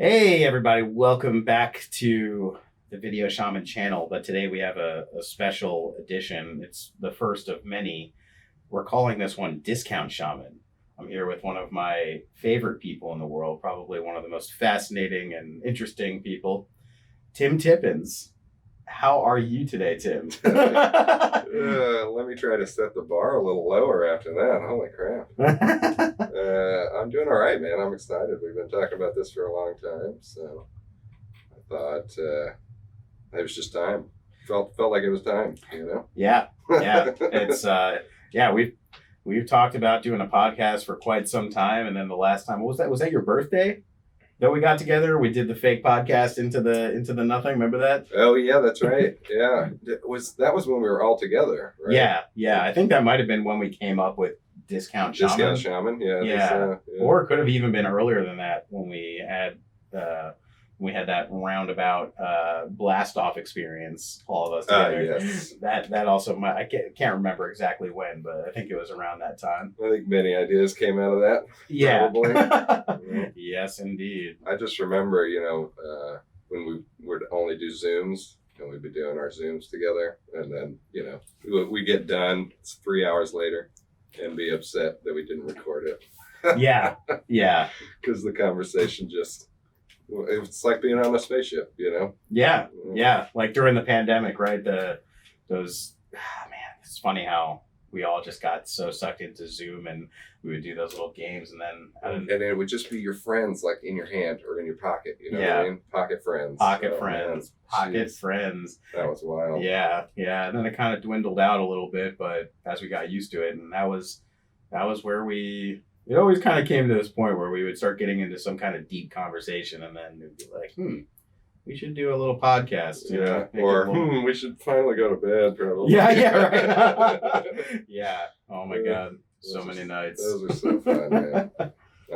Hey everybody, welcome back to the Video Shaman channel, but today we have a special edition. It's the first of many. We're calling this one Discount Shaman. I'm here with one of my favorite people in the world, probably one of the most fascinating and interesting people, Tim Tippins. How are you today, Tim? Let me try to set the bar a little lower after that. Holy crap. I'm doing all right, man. I'm excited. We've been talking about this for a long time, so I thought it was just time. Felt like it was time, you know? Yeah. It's we've talked about doing a podcast for quite some time, and then the last time, what was that? Was that your birthday that we got together? We did the fake podcast into the nothing. Remember that? Oh yeah, that's right. Yeah, that was when we were all together, right? Yeah. I think that might have been when we came up with Discount Shaman. Discount Shaman, yeah. Yeah. Or it could have even been earlier than that when we had that roundabout blast off experience, all of us together. Yes. That also I can't remember exactly when, but I think it was around that time. I think many ideas came out of that. Yeah. Probably. Yeah. Yes, indeed. I just remember, when we would only do Zooms, and we'd be doing our Zooms together, and then, we get done, it's 3 hours later, and be upset that we didn't record it. Yeah. Because the conversation it's like being on a spaceship, Yeah. Like during the pandemic, right? It's funny how we all just got so sucked into Zoom, and we would do those little games, and then and it would just be your friends, like in your hand or in your pocket. You know what I mean? Pocket friends. Pocket friends. That was wild. Yeah. And then it kind of dwindled out a little bit, but as we got used to it, and that was where it always kind of came to this point where we would start getting into some kind of deep conversation, and then it'd be like, we should do a little podcast. We should finally go to bed. Probably. Yeah, right. Yeah. Oh my God. So many nights. Those are so fun, man.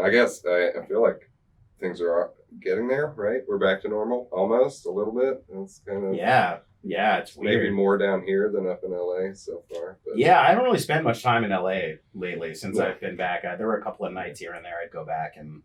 I guess I feel like things are getting there, right? We're back to normal, almost, a little bit. It's kind of... Yeah, it's weird. Maybe more down here than up in LA so far. But. Yeah, I haven't really spent much time in LA lately since I've been back. There were a couple of nights here and there I'd go back, and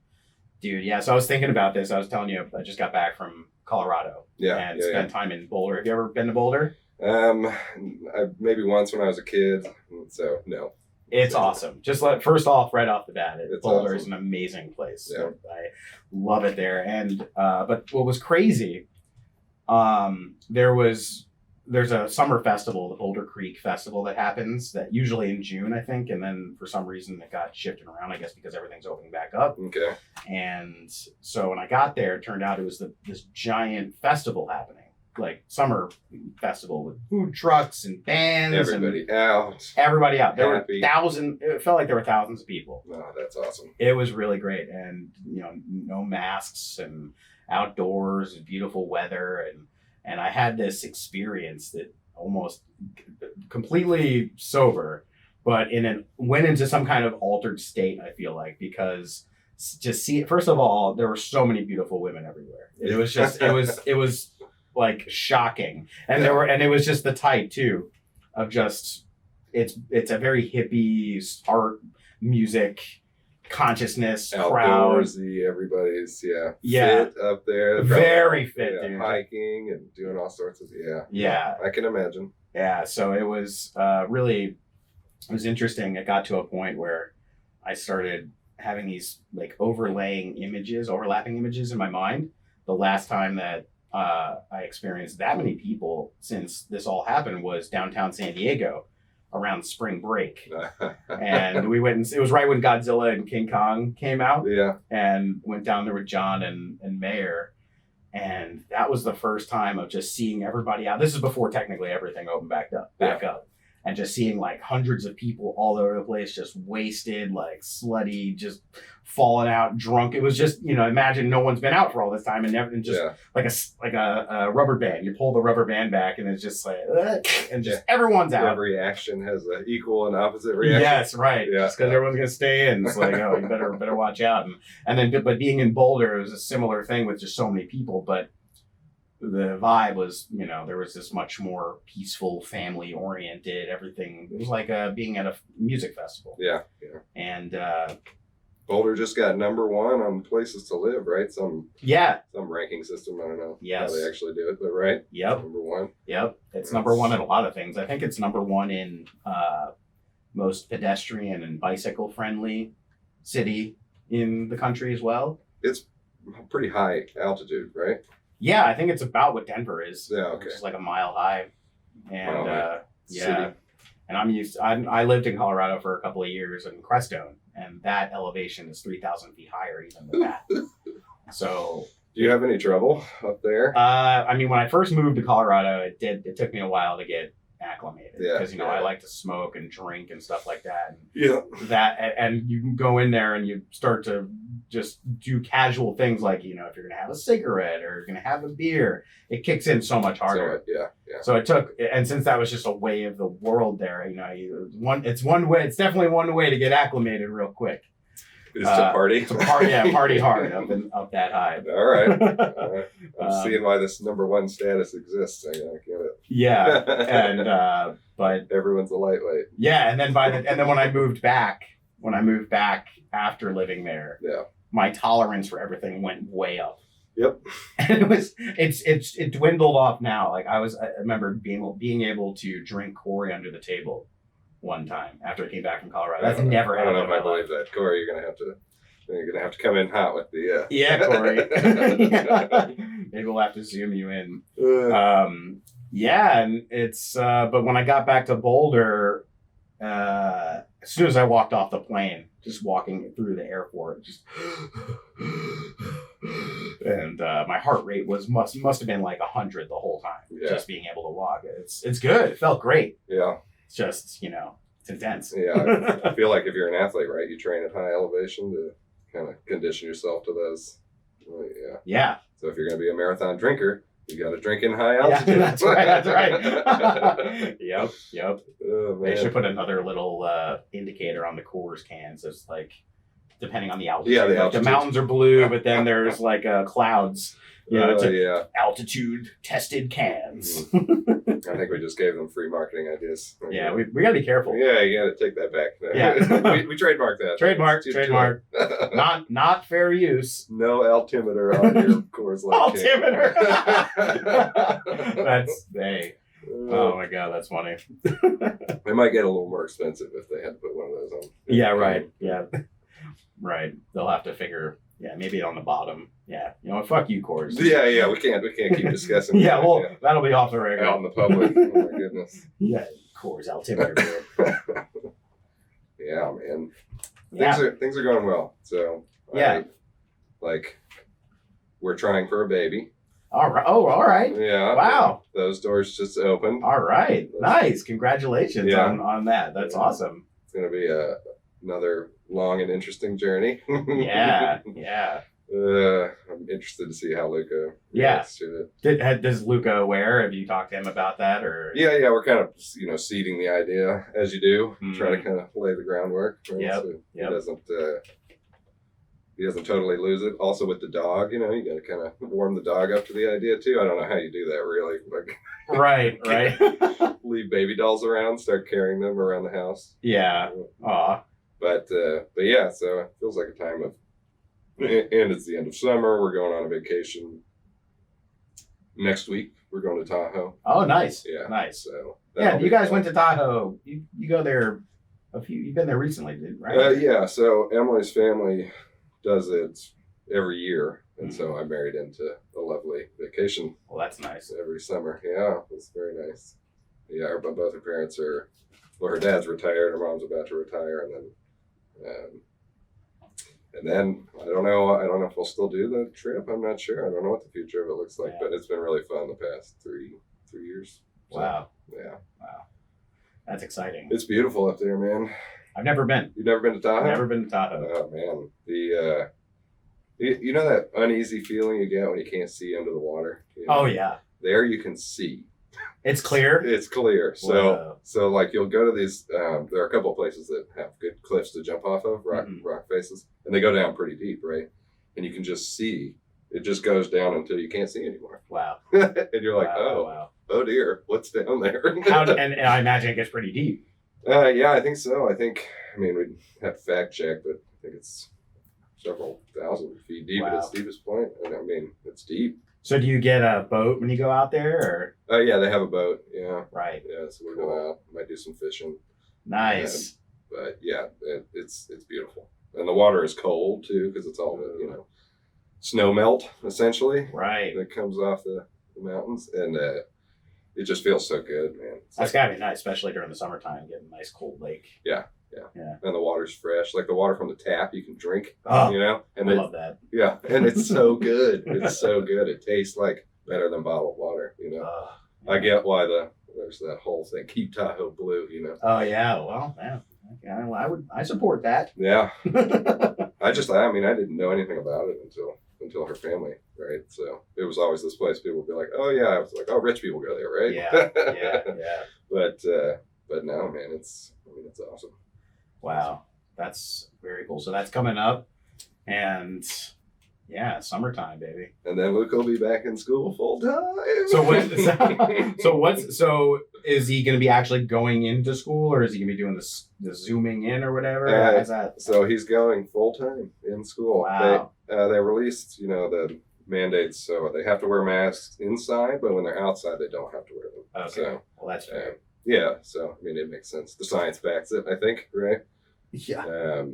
dude, yeah. So I was thinking about this. I was telling you, I just got back from Colorado. And spent time in Boulder. Have you ever been to Boulder? Maybe once when I was a kid. So no. It's awesome. Just first off, right off the bat, Boulder is awesome. an amazing place. Yeah. I love it there. And but what was crazy, there's a summer festival, the Boulder Creek Festival, that happens that usually in June, I think, and then for some reason it got shifted around, I guess because everything's opening back up. Okay. And so when I got there, it turned out it was this giant festival happening, like summer festival with food trucks and bands. Everybody out. There Happy. were thousands. It felt like there were thousands of people. Oh, that's awesome. It was really great, and no masks and outdoors and beautiful weather, and I had this experience that almost completely sober, but went into some kind of altered state. I feel like, because first of all, there were so many beautiful women everywhere. It was just it was like shocking, and it was just the type too of just it's a very hippie art, music, consciousness crowd. Outdoorsy, everybody's fit up there, very fit, dude. Hiking and doing all sorts of I can imagine. So it was it was interesting. It got to a point where I started having these like overlapping images in my mind. The last time that I experienced that many people since this all happened was downtown San Diego around spring break. And we went, it was right when Godzilla and King Kong came out. Yeah. And went down there with John and Mayor. And that was the first time of just seeing everybody out. This is before technically everything opened back up. And just seeing like hundreds of people all over the place, just wasted, like slutty, just falling out, drunk. It was just, imagine no one's been out for all this time, and just like a rubber band. You pull the rubber band back, and it's just like, and just everyone's out. Every action has an equal and opposite reaction. Yes, right. Yeah. Just because everyone's gonna stay in, it's like, oh, you better watch out. And then, but being in Boulder, it was a similar thing with just so many people, but the vibe was, there was this much more peaceful, family oriented, everything. It was like being at a music festival. Yeah. And Boulder just got #1 on places to live, right? Some Yeah. ranking system. I don't know Yes. how they actually do it, but right? Yep. #1. Yep. It's #1 in a lot of things. I think it's #1 in most pedestrian and bicycle friendly city in the country as well. It's pretty high altitude, right? Yeah, I think it's about what Denver is. Yeah, okay. Which is like a mile high. And yeah. City. And I lived in Colorado for a couple of years in Crestone, and that elevation is 3,000 feet higher even than that. So do you have any trouble up there? I mean, when I first moved to Colorado, it took me a while to get acclimated because I like to smoke and drink and stuff like that. And and you can go in there and you start to just do casual things like, if you're gonna have a cigarette or you're gonna have a beer, it kicks in so much harder. So it took, and since that was just a way of the world there, it's one way. It's definitely one way to get acclimated real quick. Is to party. Party hard up that high. All right. I'm seeing why this #1 status exists. I get it. Yeah, and but everyone's a lightweight. Yeah, and then when I moved back after living there, my tolerance for everything went way up. Yep. And it dwindled off now. Like I remember being able to drink Corey under the table one time after I came back from Colorado. That's never happened. I don't know if I believe that, Corey. You're gonna have to come in hot with the. Yeah, Corey. Maybe we'll have to zoom you in. Yeah, and it's but when I got back to Boulder, as soon as I walked off the plane, just walking through the airport, just and my heart rate must have been like 100 the whole time. Just being able to walk, it's good. It felt great. Yeah. It's just it's intense. Yeah, I feel like if you're an athlete, right, you train at high elevation to kind of condition yourself to those. Yeah. So if you're going to be a marathon drinker, you got to drink in high altitude. Yeah, that's right. Yep. Oh, man. They should put another little indicator on the Coors cans. It's like, depending on the altitude. Yeah, like the mountains are blue, but then there's like clouds. Altitude tested cans. I think we just gave them free marketing ideas. Yeah, we got to be careful. Yeah, you got to take that back. Yeah. we trademarked that. Trademark. Not fair use. No altimeter on your Coors Light. Altimeter. Oh my God, that's funny. They might get a little more expensive if they had to put one of those on. Yeah, right. Yeah, right. They'll have to figure. Yeah, maybe on the bottom. Yeah, fuck you, Coors. Yeah, we can't keep discussing. Yeah, well, that'll be off the radar. Out in the public. Oh my goodness. Yeah, Coors altimeter. Yeah, man. Yeah. Things are going well. So we're trying for a baby. All right. Oh, all right. Yeah. Wow. Those doors just opened. All right. Nice. Congratulations on that. That's awesome. It's gonna be another long and interesting journey. Yeah. I'm interested to see how Luca reacts to it. Does Luca aware? Have you talked to him about that, or? Yeah, we're kind of seeding the idea as you do, try to kind of lay the groundwork. Right? So he doesn't totally lose it. Also with the dog, you got to kind of warm the dog up to the idea too. I don't know how you do that really. Right. Leave baby dolls around, start carrying them around the house. Yeah. Aw. But yeah, so it feels like a time of, and it's the end of summer. We're going on a vacation next week. We're going to Tahoe. Oh, nice. Yeah. Nice. So you guys went to Tahoe. You go there you've been there recently, right? Yeah. So Emily's family does it every year. And so I married into a lovely vacation. Well, that's nice. Every summer. Yeah, it's very nice. Yeah, both her parents are, her dad's retired, her mom's about to retire, and then I don't know if we'll still do the trip. I'm not sure. I don't know what the future of it looks like, but it's been really fun the past three years. So, wow. Yeah. Wow. That's exciting. It's beautiful up there, man. I've never been. You've never been to Tahoe? Never been to Tahoe. Oh man. You know that uneasy feeling you get when you can't see under the water? Oh yeah. There you can see. It's clear? It's clear. So like you'll go to these, there are a couple of places that have good cliffs to jump off of, rock faces, and they go down pretty deep, right? And you can just see, it just goes down until you can't see anymore. Have And you're like, oh dear, what's down there? And I imagine it gets pretty deep. Yeah, I think so. We have to fact check, but I think it's several thousand feet deep at Wow. its deepest point. And I mean, it's deep. So do you get a boat when you go out there, or? Oh yeah, they have a boat. Yeah, Right. yeah. So we'll Cool. go out, might do some fishing. Nice. But yeah, it's beautiful, and the water is cold too because it's all the snow melt essentially Right. that comes off the mountains, and it just feels so good, man. That's gotta be nice, especially during the summertime, getting a nice cold lake. Yeah. And the water's fresh, like the water from the tap you can drink. Oh, and I love that. yeah, and it's so good. It's so good. It tastes like better than bottled water. I get why there's that whole thing, keep Tahoe blue. Oh yeah. Well, yeah. Okay. I support that. Yeah. I didn't know anything about it until her family, right? So it was always this place people would be like, oh yeah, I was like, oh, rich people go there, right? Yeah. But no, man, it's awesome. Wow, that's very cool. So that's coming up, and yeah, summertime, baby. And then Luke will be back in school full time. So is he going to be actually going into school, or is he going to be doing the zooming in or whatever? How's that? So he's going full time in school. Wow. They released, the mandates, so they have to wear masks inside, but when they're outside, they don't have to wear them. Okay. So, well, that's fair. yeah. So it makes sense. The science backs it, I think, right? Yeah.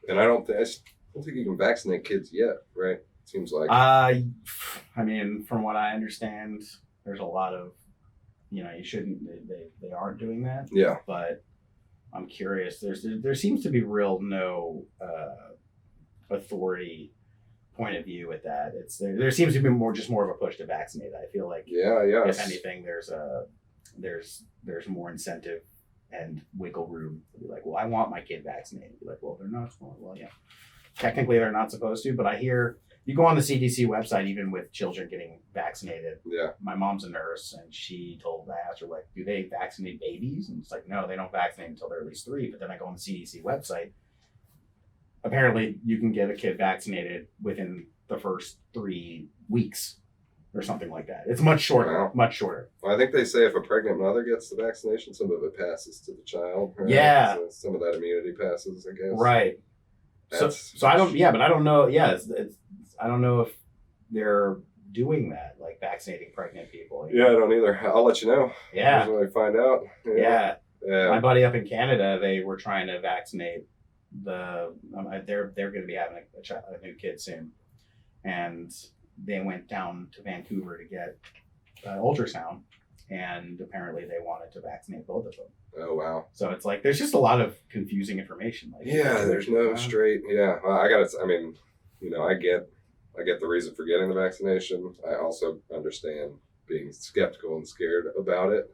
And I don't think you can vaccinate kids yet, right? Seems like. I mean, from what I understand, there's a lot of, you shouldn't. They aren't doing that. Yeah. But I'm curious. There seems to be no authority point of view with that. There seems to be more of a push to vaccinate. I feel like if anything, there's more incentive and wiggle room to be like, well, I want my kid vaccinated. Be like, well, they're not. Well, yeah, technically they're not supposed to, but I hear you go on the CDC website, even with children getting vaccinated. Yeah. My mom's a nurse, and I asked her, like, do they vaccinate babies? And it's like, no, they don't vaccinate until they're at least 3. But then I go on the CDC website. Apparently, you can get a kid vaccinated within the first 3 weeks or something like that. It's much shorter. Wow. Much shorter. Well, I think they say if a pregnant mother gets the vaccination, some of it passes to the child. Right? Yeah. So some of that immunity passes, I guess. Right. So I don't. Yeah, but I don't know. Yeah, I don't know if they're doing that, like vaccinating pregnant people. Yeah, I don't either. I'll let you know. Yeah. When I find out. Yeah. My buddy up in Canada, they were trying to vaccinate they're going to be having a new kid soon, and they went down to Vancouver to get ultrasound, and apparently they wanted to vaccinate both of them. Oh wow! So it's like there's just a lot of confusing information. Like there's no straight. Yeah, well, I get the reason for getting the vaccination. I also understand being skeptical and scared about it.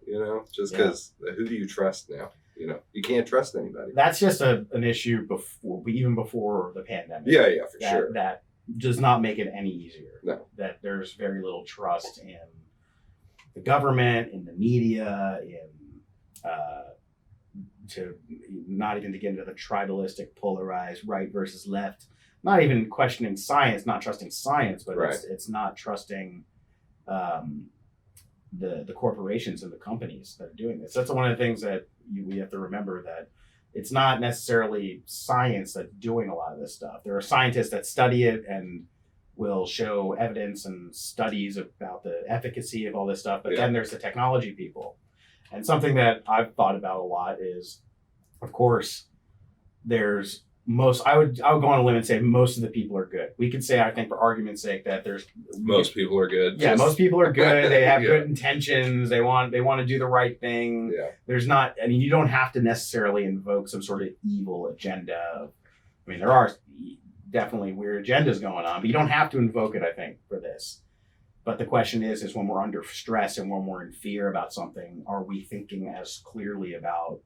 Just because who do you trust now? You can't trust anybody. That's just an issue even before the pandemic. Yeah, for sure. That does not make it any easier. No. That there's very little trust in the government, in the media, to not even to get into the tribalistic, polarized right versus left. Not even questioning science, not trusting science, but right. it's not trusting the corporations and the companies that are doing this. That's one of the things that we have to remember, that it's not necessarily science that's doing a lot of this stuff. There are scientists that study it and will show evidence and studies about the efficacy of all this stuff, but then there's the technology people. And something that I've thought about a lot is, of course, I would go on a limb and say most of the people are good. We could say, I think, for argument's sake, that most people are good. Yeah, most people are good. They have good intentions. They want to do the right thing. Yeah. There's not. I mean, you don't have to necessarily invoke some sort of evil agenda. I mean, there are definitely weird agendas going on, but you don't have to invoke it, I think, for this. But the question is when we're under stress and when we're in fear about something, are we thinking as clearly about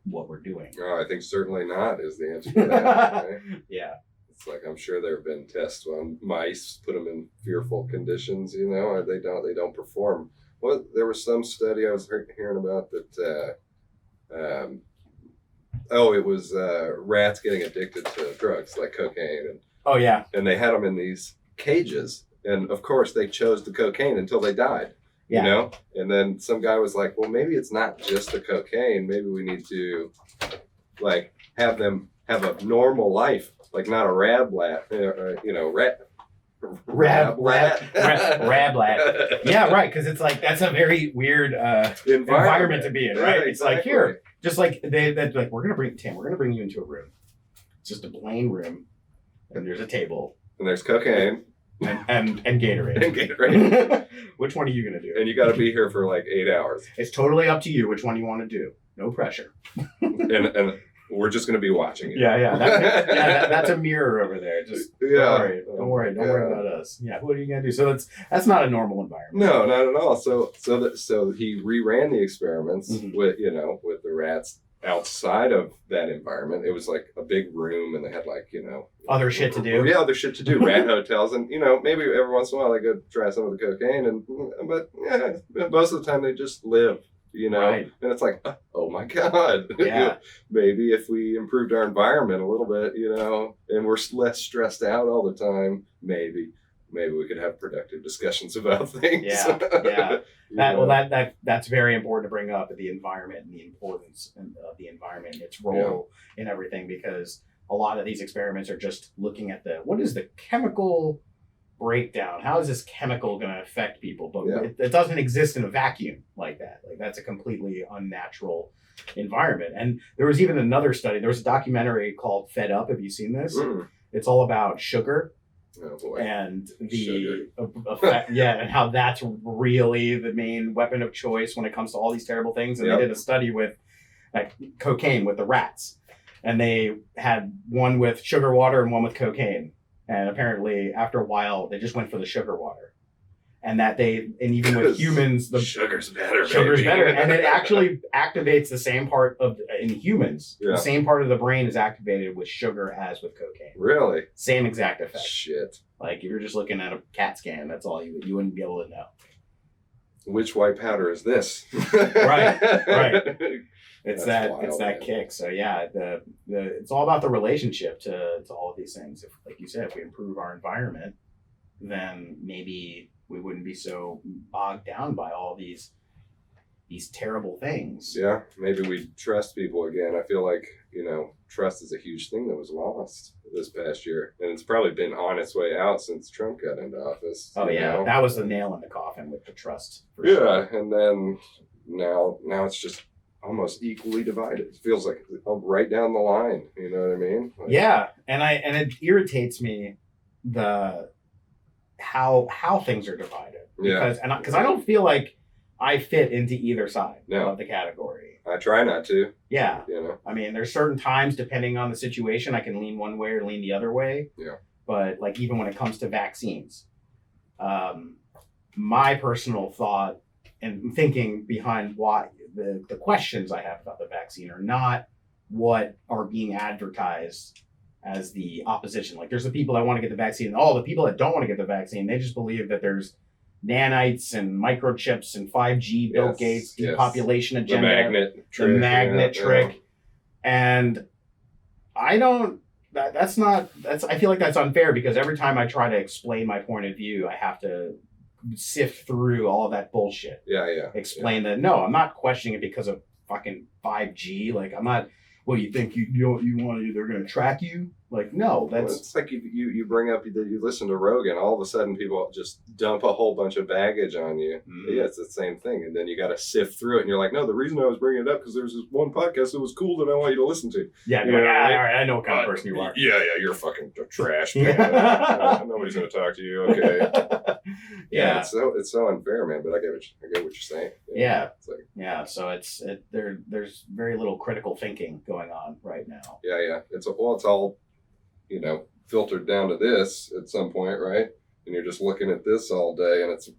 what we're doing? Oh, I think certainly not is the answer to that. Right? Yeah. It's like, I'm sure there have been tests on mice, put them in fearful conditions, they don't perform. Well, there was some study I was hearing about that, it was rats getting addicted to drugs like cocaine. Oh, yeah. And they had them in these cages. And of course, they chose the cocaine until they died. Yeah. And then some guy was like, well, maybe it's not just the cocaine. Maybe we need to have them have a normal life like not a rablat, Rablat. Yeah, right. Because it's like that's a very weird environment to be in, right? Yeah, it's like here, just like they're like, we're gonna bring you into a room. It's just a plain room, and there's a table, and there's cocaine, and Gatorade. and Gatorade. Which one are you gonna do? And you got to be here for like 8 hours. It's totally up to you which one you want to do. No pressure. and we're just gonna be watching it. Yeah. That's a mirror over there. Just don't worry about us. Yeah, what are you gonna do? So that's not a normal environment. No, not at all. So he reran the experiments Mm-hmm. with the rats outside of that environment. It was like a big room, and they had like other shit to do. Yeah, other shit to do. Rat hotels, and maybe every once in a while they go try some of the cocaine, but most of the time they just live. Right. And it's like, oh my God. Yeah. Maybe if we improved our environment a little bit, and we're less stressed out all the time, maybe we could have productive discussions about things. Yeah. That's very important to bring up, the environment and the importance of the environment, its role in everything, because a lot of these experiments are just looking at what is the chemical breakdown? How is this chemical going to affect people? But it doesn't exist in a vacuum like that. Like that's a completely unnatural environment. And there was even another study. There was a documentary called Fed Up. Have you seen this? Mm. It's all about sugar. Oh boy. And the effect, and how that's really the main weapon of choice when it comes to all these terrible things. And they did a study with cocaine with the rats, and they had one with sugar water and one with cocaine. And apparently, after a while, they just went for the sugar water, and even with humans, the sugar's better. Sugar's better, and it actually activates the same part in humans. Yeah. The same part of the brain is activated with sugar as with cocaine. Really? Same exact effect. Shit. Like if you're just looking at a CAT scan, that's all you wouldn't be able to know. Which white powder is this? Right. It's That's that wild, it's that man. kick. So yeah, it's all about the relationship to all of these things. If, like you said, if we improve our environment, then maybe we wouldn't be so bogged down by all these terrible things. Yeah, maybe we trust people again. I feel like, trust is a huge thing that was lost this past year. And it's probably been on its way out since Trump got into office. Oh, yeah. That was the nail in the coffin with the trust. Yeah, sure. And then now it's just almost equally divided. It feels like right down the line. You know what I mean? Like, yeah, and it irritates me how things are divided. Because I don't feel like I fit into either side of the category. I try not to. Yeah. I mean, there's certain times, depending on the situation, I can lean one way or lean the other way. Yeah. But like even when it comes to vaccines, my personal thought and thinking behind why the questions I have about the vaccine are not what are being advertised as the opposition. Like there's the people that want to get the vaccine, and all the people that don't want to get the vaccine, they just believe that there's nanites and microchips and 5G, Bill Gates, depopulation agenda, the magnet trick. And I don't, I feel like that's unfair, because every time I try to explain my point of view, I have to sift through all that bullshit. Explain that, no, I'm not questioning it because of fucking 5G. Like I'm not, well, you think they're going to track you? Like, no, it's like you bring up that you listen to Rogan, all of a sudden people just dump a whole bunch of baggage on you. Yeah, it's the same thing. And then you got to sift through it, and you're like, no, the reason I was bringing it up because there's this one podcast that was cool that I want you to listen to. Yeah, all right, I know what kind of person you are. Yeah, you're fucking trash can. Nobody's going to talk to you. Okay. Yeah. It's so unfair, man. But I get what you're saying. Yeah. It's like, so there's very little critical thinking going on right now. Yeah. It's all filtered down to this at some point, right? And you're just looking at this all day, and it's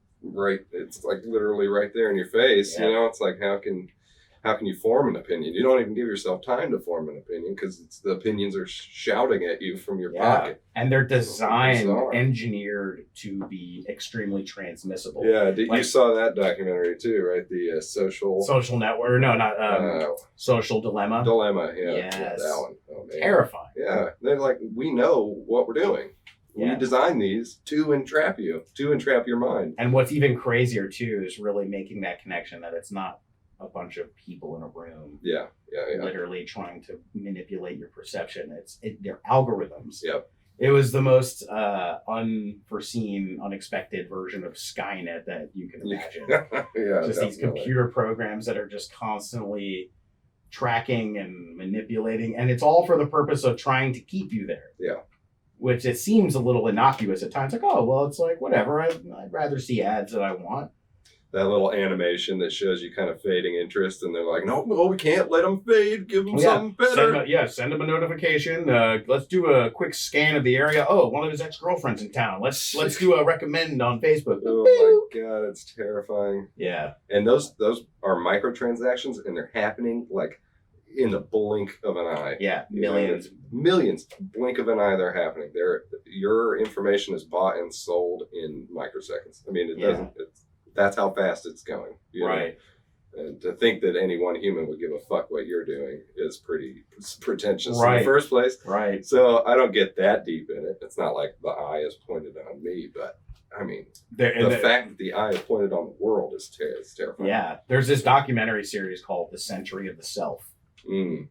like literally right there in your face. Yeah. It's like how can you form an opinion? You don't even give yourself time to form an opinion because the opinions are shouting at you from your pocket. And they're engineered to be extremely transmissible. Yeah, you saw that documentary too, right? The social network. No, not social dilemma. Yeah, yes. that one. Oh, man. Terrifying. Yeah, they're like, we know what we're doing. We design these to entrap you, to entrap your mind. And what's even crazier too is really making that connection that it's not a bunch of people in a room Yeah. literally trying to manipulate your perception. They're algorithms. Yep. It was the most unforeseen, unexpected version of Skynet that you can imagine. Yeah, just definitely. these computer programs that are just constantly tracking and manipulating, and it's all for the purpose of trying to keep you there. Yeah. Which it seems a little innocuous at times. Like, oh, well, it's like, whatever. I'd rather see ads that I want. That little animation that shows you kind of fading interest, and they're like, no, we can't let them fade. Give them something better. Send them a notification. Let's do a quick scan of the area. Oh, one of his ex-girlfriends in town. Let's do a recommend on Facebook. Oh my God, it's terrifying. Yeah. And those are microtransactions, and they're happening like in the blink of an eye. Yeah, millions. Millions. Blink of an eye, they're happening. Your information is bought and sold in microseconds. I mean, it doesn't. That's how fast it's going. Right. Know? And to think that any one human would give a fuck what you're doing is pretty pretentious right. in the first place. Right. So I don't get that deep in it. It's not like the eye is pointed on me, but I mean, the fact that the eye is pointed on the world is terrifying. Yeah. There's this documentary series called The Century of the Self.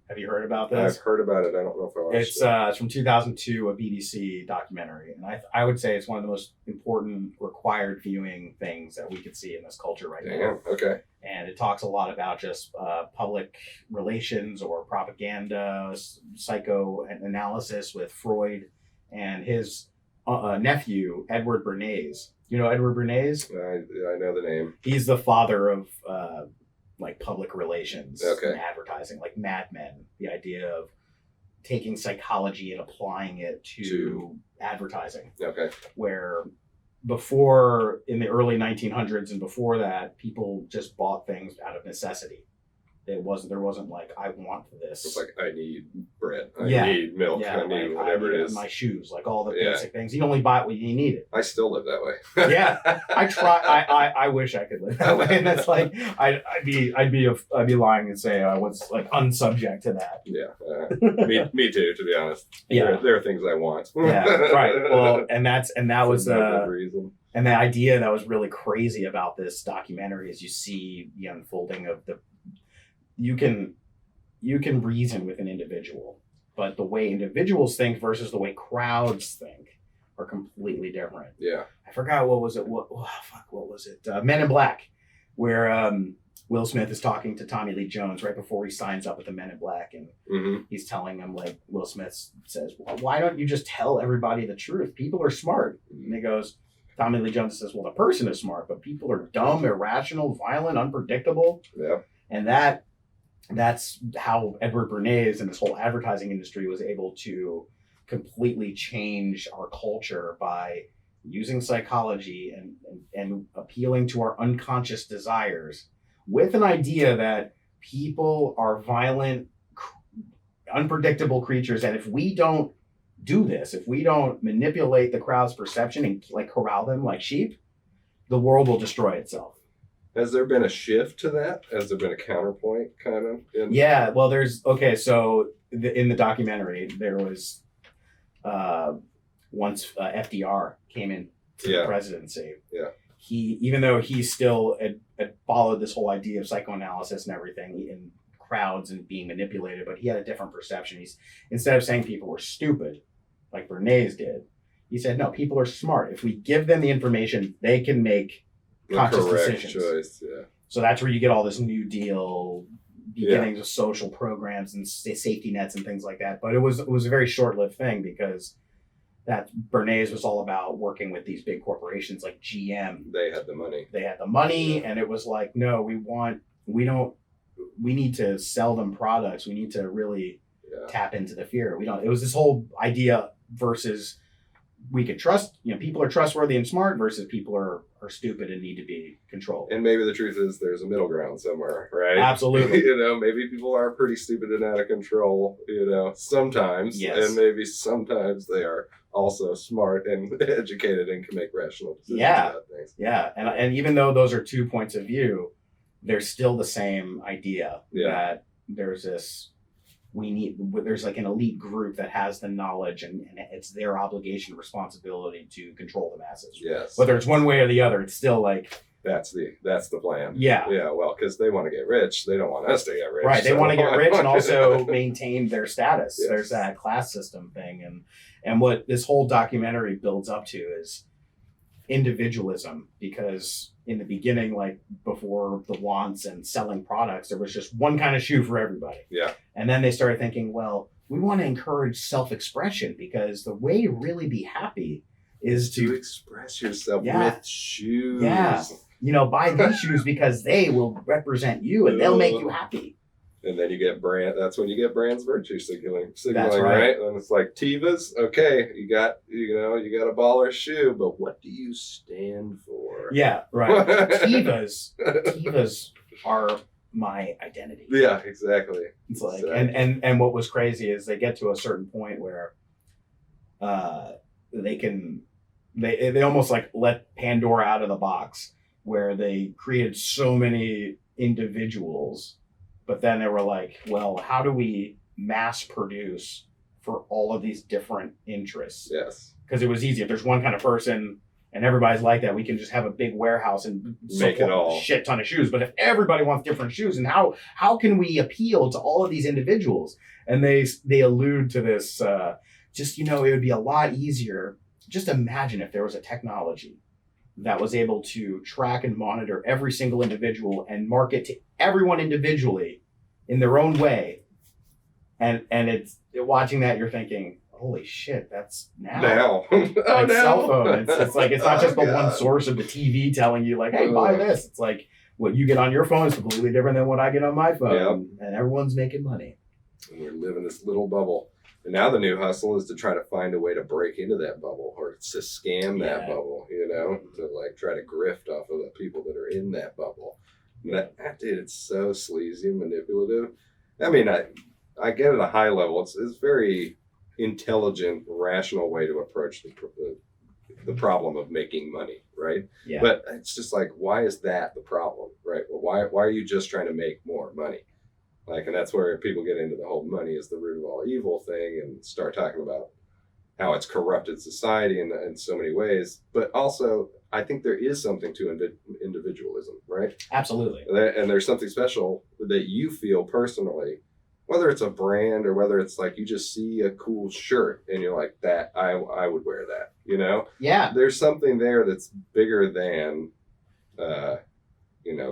Have you heard about this? I've heard about it. I don't know if I watched it. It's from 2002, a BBC documentary, and I would say it's one of the most important required viewing things that we could see in this culture right now. Okay. And it talks a lot about just public relations or propaganda, psychoanalysis with Freud and his nephew, Edward Bernays. You know Edward Bernays? I know the name. He's the father of like public relations and advertising, like Mad Men. The idea of taking psychology and applying it to advertising. Okay. Where before, in the early 1900s and before that, people just bought things out of necessity. There wasn't like, I want this. It's like, I need bread. I need milk. I need whatever it is. My shoes, like all the basic things. You only buy it when you need it. I still live that way. Yeah. I try. I wish I could live that way. And that's like, I'd be lying and say I was like unsubject to that. Yeah. Me too, to be honest. Yeah. There are things I want. Yeah. Right. Well, that was the reason. And the idea that was really crazy about this documentary is you see the unfolding of you can reason with an individual, but the way individuals think versus the way crowds think are completely different. Yeah. I forgot what was it? What was it? Men in Black, where Will Smith is talking to Tommy Lee Jones right before he signs up with the Men in Black, and he's telling him, like, Will Smith says, well, "Why don't you just tell everybody the truth? People are smart." And he goes, Tommy Lee Jones says, "Well, the person is smart, but people are dumb, irrational, violent, unpredictable." Yeah. And that's how Edward Bernays and this whole advertising industry was able to completely change our culture by using psychology and appealing to our unconscious desires with an idea that people are violent, unpredictable creatures. And if we don't do this, if we don't manipulate the crowd's perception and like corral them like sheep, the world will destroy itself. Has there been a shift to that? Has there been a counterpoint kind of? Yeah, well, so in the documentary, there was once FDR came in to the presidency. Yeah. Even though he still had followed this whole idea of psychoanalysis and everything in crowds and being manipulated, but he had a different perception. Instead of saying people were stupid, like Bernays did, he said, no, people are smart. If we give them the information, they can make conscious decisions. Choice, yeah. So that's where you get all this New Deal beginnings of social programs and safety nets and things like that. But it was a very short-lived thing because that Bernays was all about working with these big corporations like GM. They had the money. And it was like, no, we need to sell them products. We need to really tap into the fear. It was this whole idea versus we could trust, people are trustworthy and smart versus people are stupid and need to be controlled. And maybe the truth is there's a middle ground somewhere, right? Absolutely. Maybe people are pretty stupid and out of control, sometimes. Yes. And maybe sometimes they are also smart and educated and can make rational decisions about things. Yeah. And even though those are 2 points of view, they're still the same idea that there's this, there's like an elite group that has the knowledge and it's their obligation, responsibility to control the masses. Yes. Whether it's one way or the other, it's still like That's the plan. Yeah. Yeah. Well, because they want to get rich, they don't want us to get rich. Right. They so- want to get rich and also maintain their status. Yes. There's that class system thing. And what this whole documentary builds up to is individualism, because in the beginning, like before the wants and selling products, there was just one kind of shoe for everybody. Yeah. And then they started thinking, well, we want to encourage self-expression, because the way to really be happy is to to, express yourself Yeah. with shoes. Yeah. buy these shoes because they will represent you and they'll make you happy. And then you get that's when you get brand's virtue signaling, That's right. And it's like Tevas, okay, you got a baller shoe, but what do you stand for? Yeah, right. Tevas are my identity. Yeah, exactly. It's like, Exactly. and what was crazy is they get to a certain point where they almost like let Pandora out of the box, where they created so many individuals, but then they were like, well, how do we mass produce for all of these different interests? Yes. Because it was easy. If there's one kind of person and everybody's like that, we can just have a big warehouse and Make it all. a shit ton of shoes. But if everybody wants different shoes, and how can we appeal to all of these individuals? And they allude to this, it would be a lot easier. Just imagine if there was a technology that was able to track and monitor every single individual and market to everyone individually in their own way. And it's watching that, you're thinking, holy shit, that's now. Like cell phone. It's like, it's not just the one source of the TV telling you like, hey, buy this. It's like what you get on your phone is completely different than what I get on my phone. Yep. And everyone's making money. And we're living this little bubble. And now the new hustle is to try to find a way to break into that bubble, or to scam that bubble, to like try to grift off of the people that are in that bubble. Dude, it's so sleazy and manipulative. I mean, I get at a high level. It's very intelligent, rational way to approach the problem of making money, right? Yeah. But it's just like, why is that the problem, right? Well, why are you just trying to make more money? Like, and that's where people get into the whole money is the root of all evil thing, and start talking about how it's corrupted society in so many ways. But also, I think there is something to individualism, right? Absolutely. And there's something special that you feel personally, whether it's a brand or whether it's like you just see a cool shirt and you're like, that I would wear that, Yeah. There's something there that's bigger than,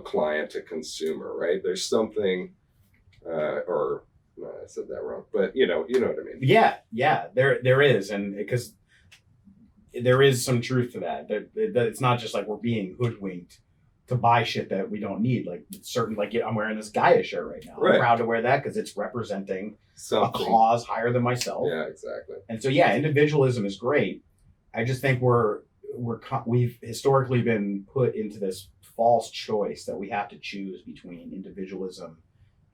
client to consumer, right? There's something. I said that wrong, but you know what I mean. Yeah, there is, and because there is some truth to that. That it's not just like we're being hoodwinked to buy shit that we don't need. Like certain, like I'm wearing this Gaia shirt right now. Right. I'm proud to wear that because it's representing Something. a cause higher than myself. Yeah, exactly. And so individualism is great. I just think we've historically been put into this false choice that we have to choose between individualism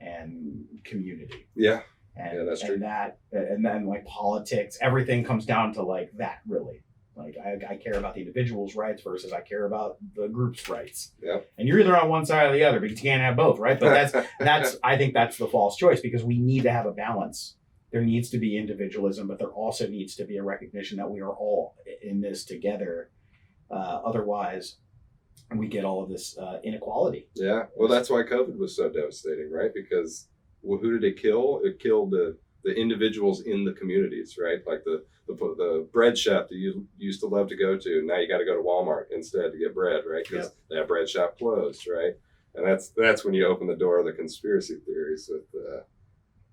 and community. Yeah. And that's true. And then like politics, everything comes down to like that, really. Like I care about the individual's rights versus I care about the group's rights. Yep. And you're either on one side or the other, but you can't have both, right? But I think that's the false choice, because we need to have a balance. There needs to be individualism, but there also needs to be a recognition that we are all in this together. Otherwise, we get all of this inequality. Yeah. Well, that's why COVID was so devastating, right? Because who did it kill? It killed the individuals in the communities, right? Like the bread shop that you used to love to go to. Now you got to go to Walmart instead to get bread, right? Because that bread shop closed, right? And that's when you open the door of the conspiracy theories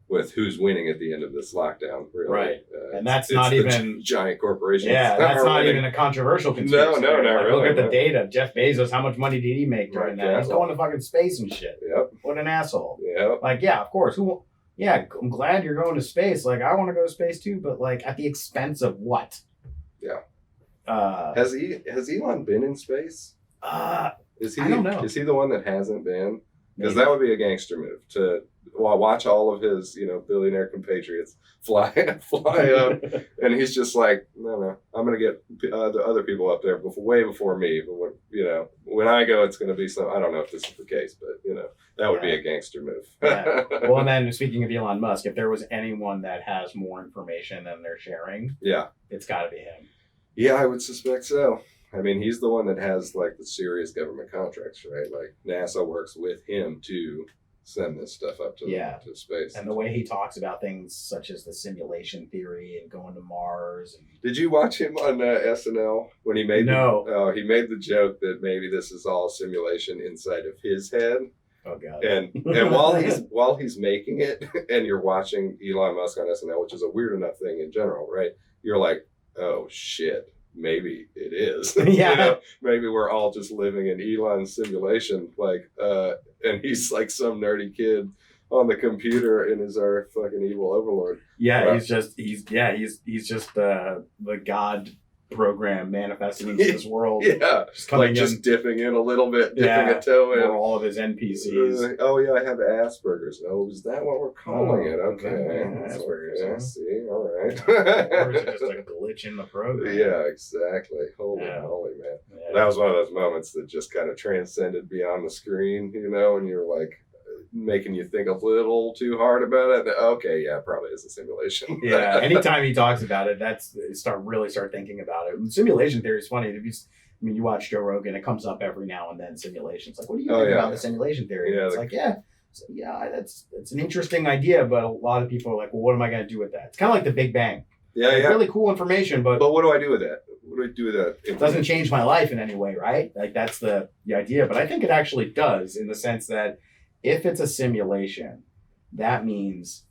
with who's winning at the end of this lockdown, really. Right. And that's not even giant corporations. Yeah, that's not winning. even a controversial conspiracy. No, not really. Look at the data. Jeff Bezos, how much money did he make during that? He's going to fucking space and shit. Yep. What an asshole. Yep. Like, yeah, of course. I'm glad you're going to space. Like, I want to go to space too, but like at the expense of what? Yeah. Has Elon been in space? I don't know. Is he the one that hasn't been? Because that would be a gangster move to watch all of his, billionaire compatriots fly up, and he's just like, no, I'm gonna get the other people up there way before me. But when I go, it's gonna be some. I don't know if this is the case, but that would be a gangster move. Yeah. Well, and then speaking of Elon Musk, if there was anyone that has more information than they're sharing, yeah, it's got to be him. Yeah, I would suspect so. I mean, he's the one that has like the serious government contracts, right? Like NASA works with him to send this stuff up to to space. And the way he talks about things such as the simulation theory and going to Mars. And... Did you watch him on SNL when he made he made the joke that maybe this is all simulation inside of his head? Oh God! And while he's making it, and you're watching Elon Musk on SNL, which is a weird enough thing in general, right? You're like, oh shit, maybe it is. Yeah. You know, maybe we're all just living in Elon's simulation, like, and he's like some nerdy kid on the computer and is our fucking evil overlord. Yeah, right? he's just the God program manifesting into this world. Yeah, just dipping in a little bit, dipping a toe in. Or all of his NPCs. Oh yeah, I have Asperger's. Oh, is that what we're calling it? Okay, Asperger's. Yeah, see, all right. Or is it just a glitch in the program? Yeah, exactly. Holy moly, man. Yeah. That was one of those moments that just kind of transcended beyond the screen, you know, and you're like, making you think a little too hard about it. Okay, yeah, probably is a simulation. Yeah, anytime he talks about it, start thinking about it. Simulation theory is funny. You watch Joe Rogan, it comes up every now and then. Simulations, like, what do you think about the simulation theory? Yeah, it's that's an interesting idea, but a lot of people are like, well, what am I going to do with that? It's kind of like the Big Bang. Yeah, really cool information, but what do I do with that? What do I do with that? It doesn't change my life in any way, right? Like that's the idea, but I think it actually does, in the sense that if it's a simulation, that means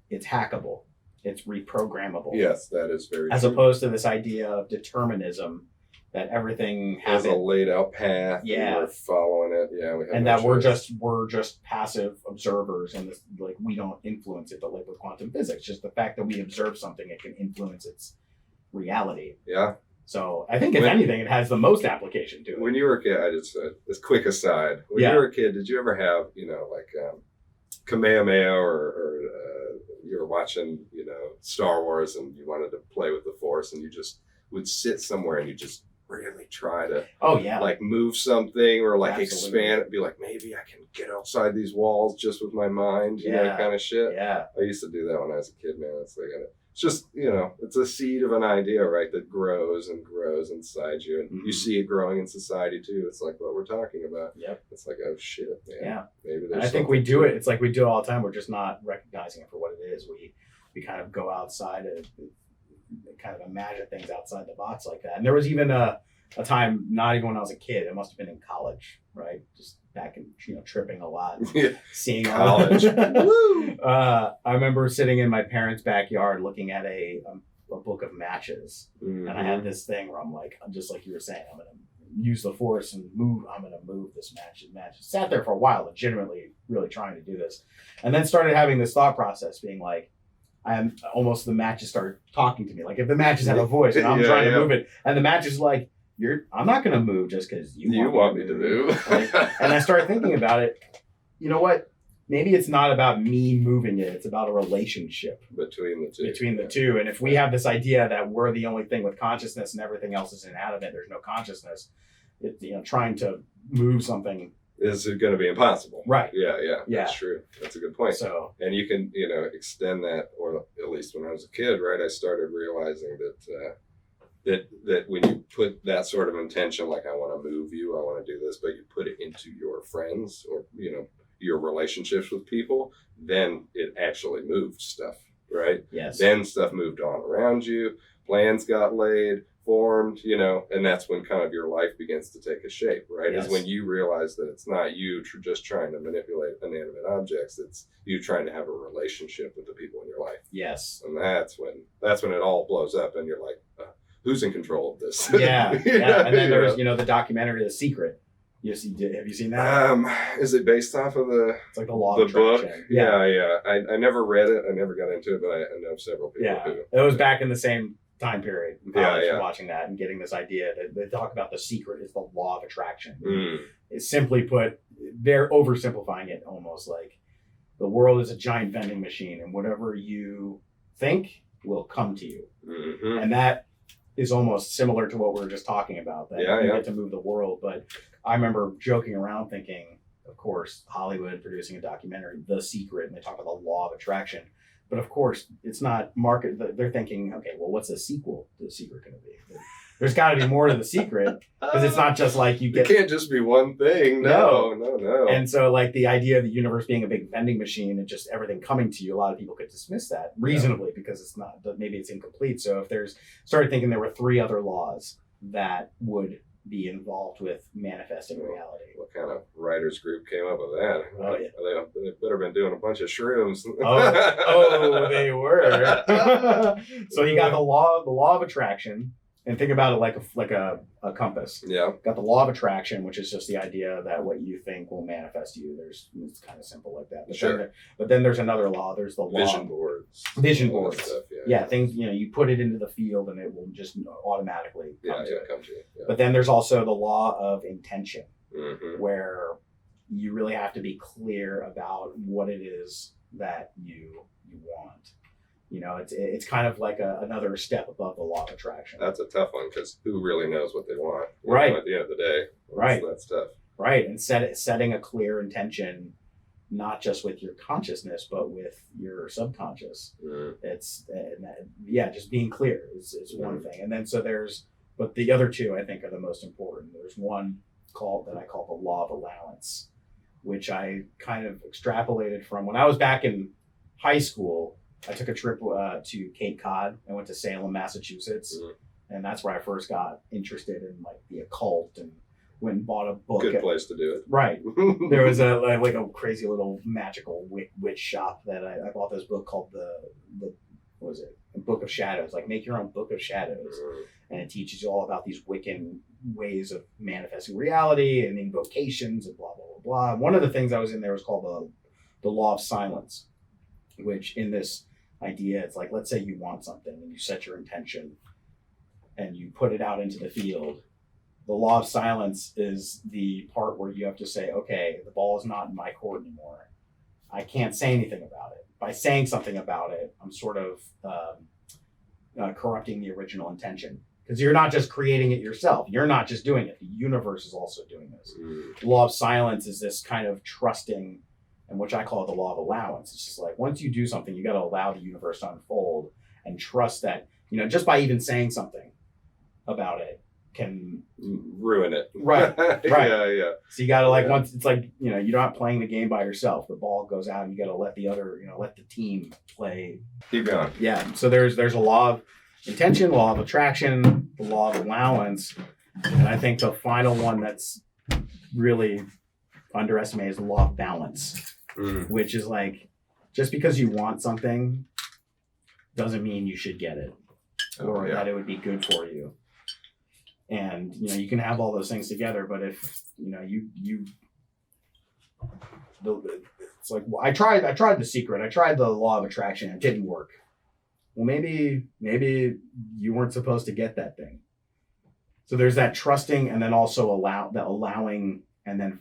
it's hackable. It's reprogrammable. Yes, that is very true. As true. Opposed to this idea of determinism, that everything has a laid out path. Yeah, we're following it. Yeah, we have and that we're just passive observers, and this, like, we don't influence it. But like with quantum physics, just the fact that we observe something, it can influence its reality. Yeah. So I think if anything, it has the most application to it. When you were a kid, I just this quick aside. When you were a kid, did you ever have like Kamehameha or you were watching Star Wars and you wanted to play with the Force and you just would sit somewhere and you just really try to like move something or like expand it, be like, maybe I can get outside these walls just with my mind, you know, kind of shit. Yeah, I used to do that when I was a kid, man. It's like it's just, it's a seed of an idea, right, that grows and grows inside you. And you see it growing in society, too. It's like what we're talking about. Yep. It's like, oh, shit, man. Yeah. Maybe I think we do it. It's like we do it all the time. We're just not recognizing it for what it is. We kind of go outside and kind of imagine things outside the box like that. And there was even a time, not even when I was a kid, it must have been in college, right? Just back in, tripping a lot, seeing college. Woo! I remember sitting in my parents' backyard looking at a book of matches, and I had this thing where I'm just like you were saying, I'm gonna use the Force and move. I'm gonna move this match. Sat there for a while, legitimately, really trying to do this, and then started having this thought process, being like, the matches started talking to me. Like if the matches have a voice and I'm trying to move it, and the match is like, I'm not going to move just because you want me to move. And I started thinking about it. You know what? Maybe it's not about me moving it. It's about a relationship between the two. And if we have this idea that we're the only thing with consciousness and everything else is inanimate, there's no consciousness. Trying to move something is going to be impossible. Right. Yeah. That's true. That's a good point. So, and you can, extend that, or at least when I was a kid, right, I started realizing that when you put that sort of intention, like I want to move you, I want to do this, but you put it into your friends or, your relationships with people, then it actually moved stuff, right? Yes. Then stuff moved on around you, plans got laid, formed, and that's when kind of your life begins to take a shape, right? Yes. Is when you realize that it's not you just trying to manipulate inanimate objects, it's you trying to have a relationship with the people in your life. Yes. And that's when it all blows up and you're like, who's in control of this? Yeah. And then there's, the documentary, The Secret. Have you seen that? Is it based off of it's like the law of attraction. Book? Yeah. I never read it. I never got into it, but I know several people who. It was back in the same time period in college, watching that and getting this idea that they talk about the secret is the law of attraction. It's simply put, they're oversimplifying it almost like the world is a giant vending machine and whatever you think will come to you. Mm-hmm. And that is almost similar to what we were just talking about, that you get to move the world. But I remember joking around thinking, of course, Hollywood producing a documentary, The Secret, and they talk about the law of attraction. But of course, it's not market. They're thinking, okay, well, what's a sequel to The Secret going to be? there's got to be more to the secret, because it's not just like you It get. can't just be one thing. No. And so, like, the idea of the universe being a big vending machine and just everything coming to you, a lot of people could dismiss that reasonably because it's not, maybe it's incomplete. So if started thinking there were 3 other laws that would be involved with manifesting reality. What kind of writers group came up with that? Oh, yeah. They better been doing a bunch of shrooms. They were. So you got the law of attraction, and think about it like a compass. Yeah. Got the law of attraction, which is just the idea that what you think will manifest you. It's kind of simple like that. But then there's another law. There's the law Vision boards. Vision boards. Stuff, things, you put it into the field and it will just automatically come to it. Come to you. Yeah. But then there's also the law of intention, Mm-hmm. where you really have to be clear about what it is that you want. It's kind of like another step above the law of attraction. That's a tough one, because who really knows what they want? Right. At the end of the day. Right. That's tough. Right. And setting a clear intention, not just with your consciousness, but with your subconscious. Mm. Just being clear is one thing. And then but the other 2 I think are the most important. There's one that I call the law of allowance, which I kind of extrapolated from when I was back in high school. I took a trip to Cape Cod. I went to Salem, Massachusetts, and that's where I first got interested in like the occult, and went and bought a book. Good place to do it. Right. There was a crazy little magical witch shop that I bought this book called the what was it? A Book of Shadows. Like, make your own Book of Shadows, and it teaches you all about these Wiccan ways of manifesting reality and invocations and blah blah blah blah. One of the things I was in there was called the law of silence, which in this idea, it's like, let's say you want something and you set your intention and you put it out into the field. The law of silence is the part where you have to say, okay, the ball is not in my court anymore. I can't say anything about it. By saying something about it, I'm sort of corrupting the original intention, because you're not just creating it yourself. You're not just doing it. The universe is also doing this. The law of silence is this kind of trusting, and which I call the law of allowance. It's just like, once you do something, you got to allow the universe to unfold and trust that, just by even saying something about it can ruin it. Right. Yeah. So you got to once it's like, you're not playing the game by yourself. The ball goes out and you got to let the other, let the team play. Keep going. Yeah. So there's a law of intention, law of attraction, the law of allowance. And I think the final one that's really underestimated is the law of balance, which is like, just because you want something doesn't mean you should get it or that it would be good for you. And, you can have all those things together, but if, it's like, well, I tried The Secret. I tried the law of attraction. It didn't work. Well, maybe you weren't supposed to get that thing. So there's that trusting, and then also allowing, and then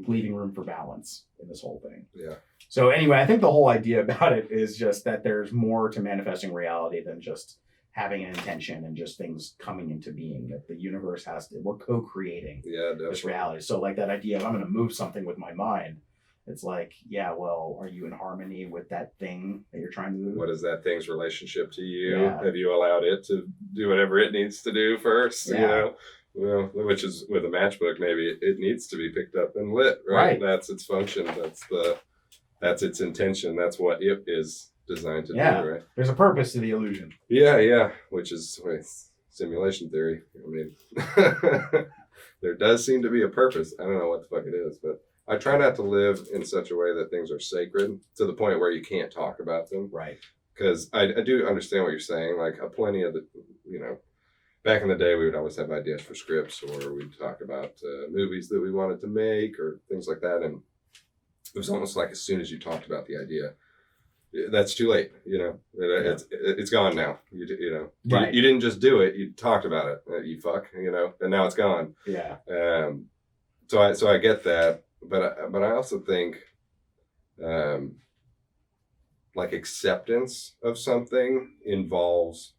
leaving room for balance in this whole thing. Yeah. So anyway, I think the whole idea about it is just that there's more to manifesting reality than just having an intention and just things coming into being. That the universe we're co-creating this reality. So like that idea of, I'm going to move something with my mind. It's like, yeah, well, are you in harmony with that thing that you're trying to move? What is that thing's relationship to you? Yeah. Have you allowed it to do whatever it needs to do first? Yeah. Well, which is with a matchbook, maybe it needs to be picked up and lit, right? That's its function. That's its intention. That's what it is designed to do, right? There's a purpose to the illusion. Yeah, which is simulation theory. I mean, there does seem to be a purpose. I don't know what the fuck it is, but I try not to live in such a way that things are sacred to the point where you can't talk about them. Right. Because I do understand what you're saying. Like, plenty of the, back in the day, we would always have ideas for scripts, or we'd talk about movies that we wanted to make or things like that. And it was almost like as soon as you talked about the idea, that's too late. It's gone now. Right. You didn't just do it. You talked about it. You fuck. And now it's gone. Yeah. So I get that, but I also think, like, acceptance of something involves,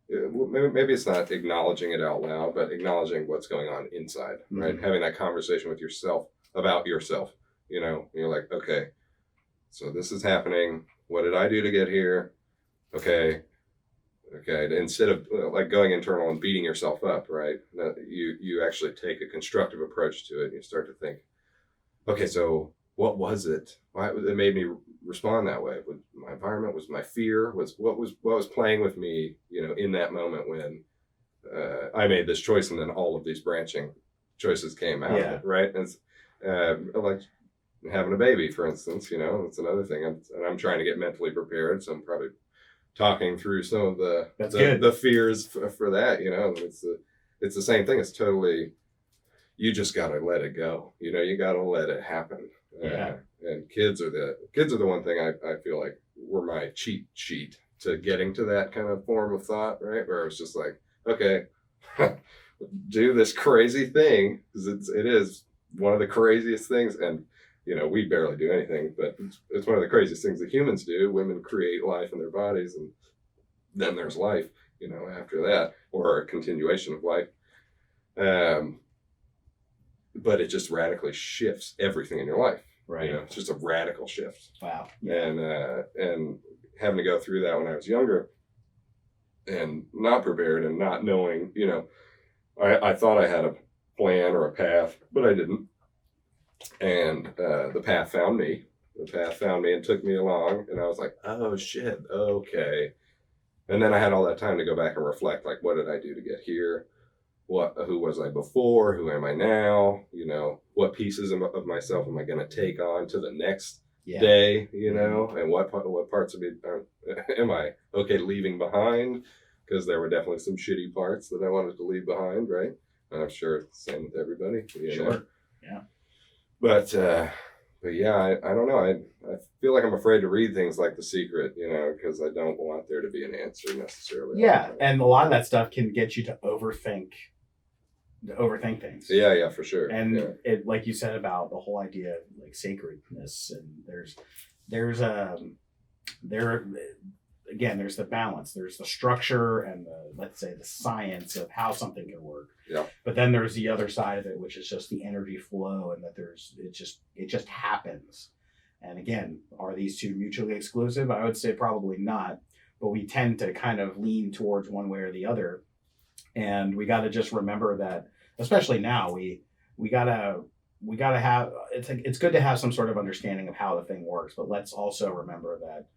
maybe it's not acknowledging it out loud, but acknowledging what's going on inside, right? Having that conversation with yourself about yourself. You're like, okay, so this is happening. What did I do to get here? Okay, Okay, instead of like going internal and beating yourself up, right? You actually take a constructive approach to it, and you start to think, okay, so what was it? Why it made me respond that way? Was my environment? Was my fear? Was playing with me? In that moment when I made this choice, and then all of these branching choices came out of it, right? And like having a baby, for instance, it's another thing. I'm trying to get mentally prepared, so I'm probably talking through some of the fears for that. It's the same thing. It's totally, you just got to let it go. You got to let it happen. And kids are the one thing I feel like were my cheat sheet to getting to that kind of form of thought, right? Where it was just like, okay, do this crazy thing, because it is one of the craziest things. And we barely do anything, but it's one of the craziest things that humans do. Women create life in their bodies, and then there's life, after that, or a continuation of life. But it just radically shifts everything in your life. Right. It's just a radical shift. Wow. Yeah. And having to go through that when I was younger and not prepared and not knowing, I thought I had a plan or a path, but I didn't. And the path found me. The path found me and took me along. And I was like, oh, shit, okay. And then I had all that time to go back and reflect, like, what did I do to get here? Who was I before? Who am I now? What pieces of myself am I going to take on to the next day? And what parts of me am I okay leaving behind? Because there were definitely some shitty parts that I wanted to leave behind, right? And I'm sure it's the same with everybody. Sure. Yeah. But yeah, I don't know. I feel like I'm afraid to read things like The Secret, because I don't want there to be an answer necessarily. Yeah, and a lot of that stuff can get you to overthink things. Yeah, for sure. And it, like you said about the whole idea of like sacredness, and there's there's the balance, there's the structure and let's say the science of how something can work. Yeah. But then there's the other side of it, which is just the energy flow, and that it just happens. And again, are these two mutually exclusive? I would say probably not, but we tend to kind of lean towards one way or the other. And we got to just remember that, especially now, we gotta have, it's good to have some sort of understanding of how the thing works, but let's also remember that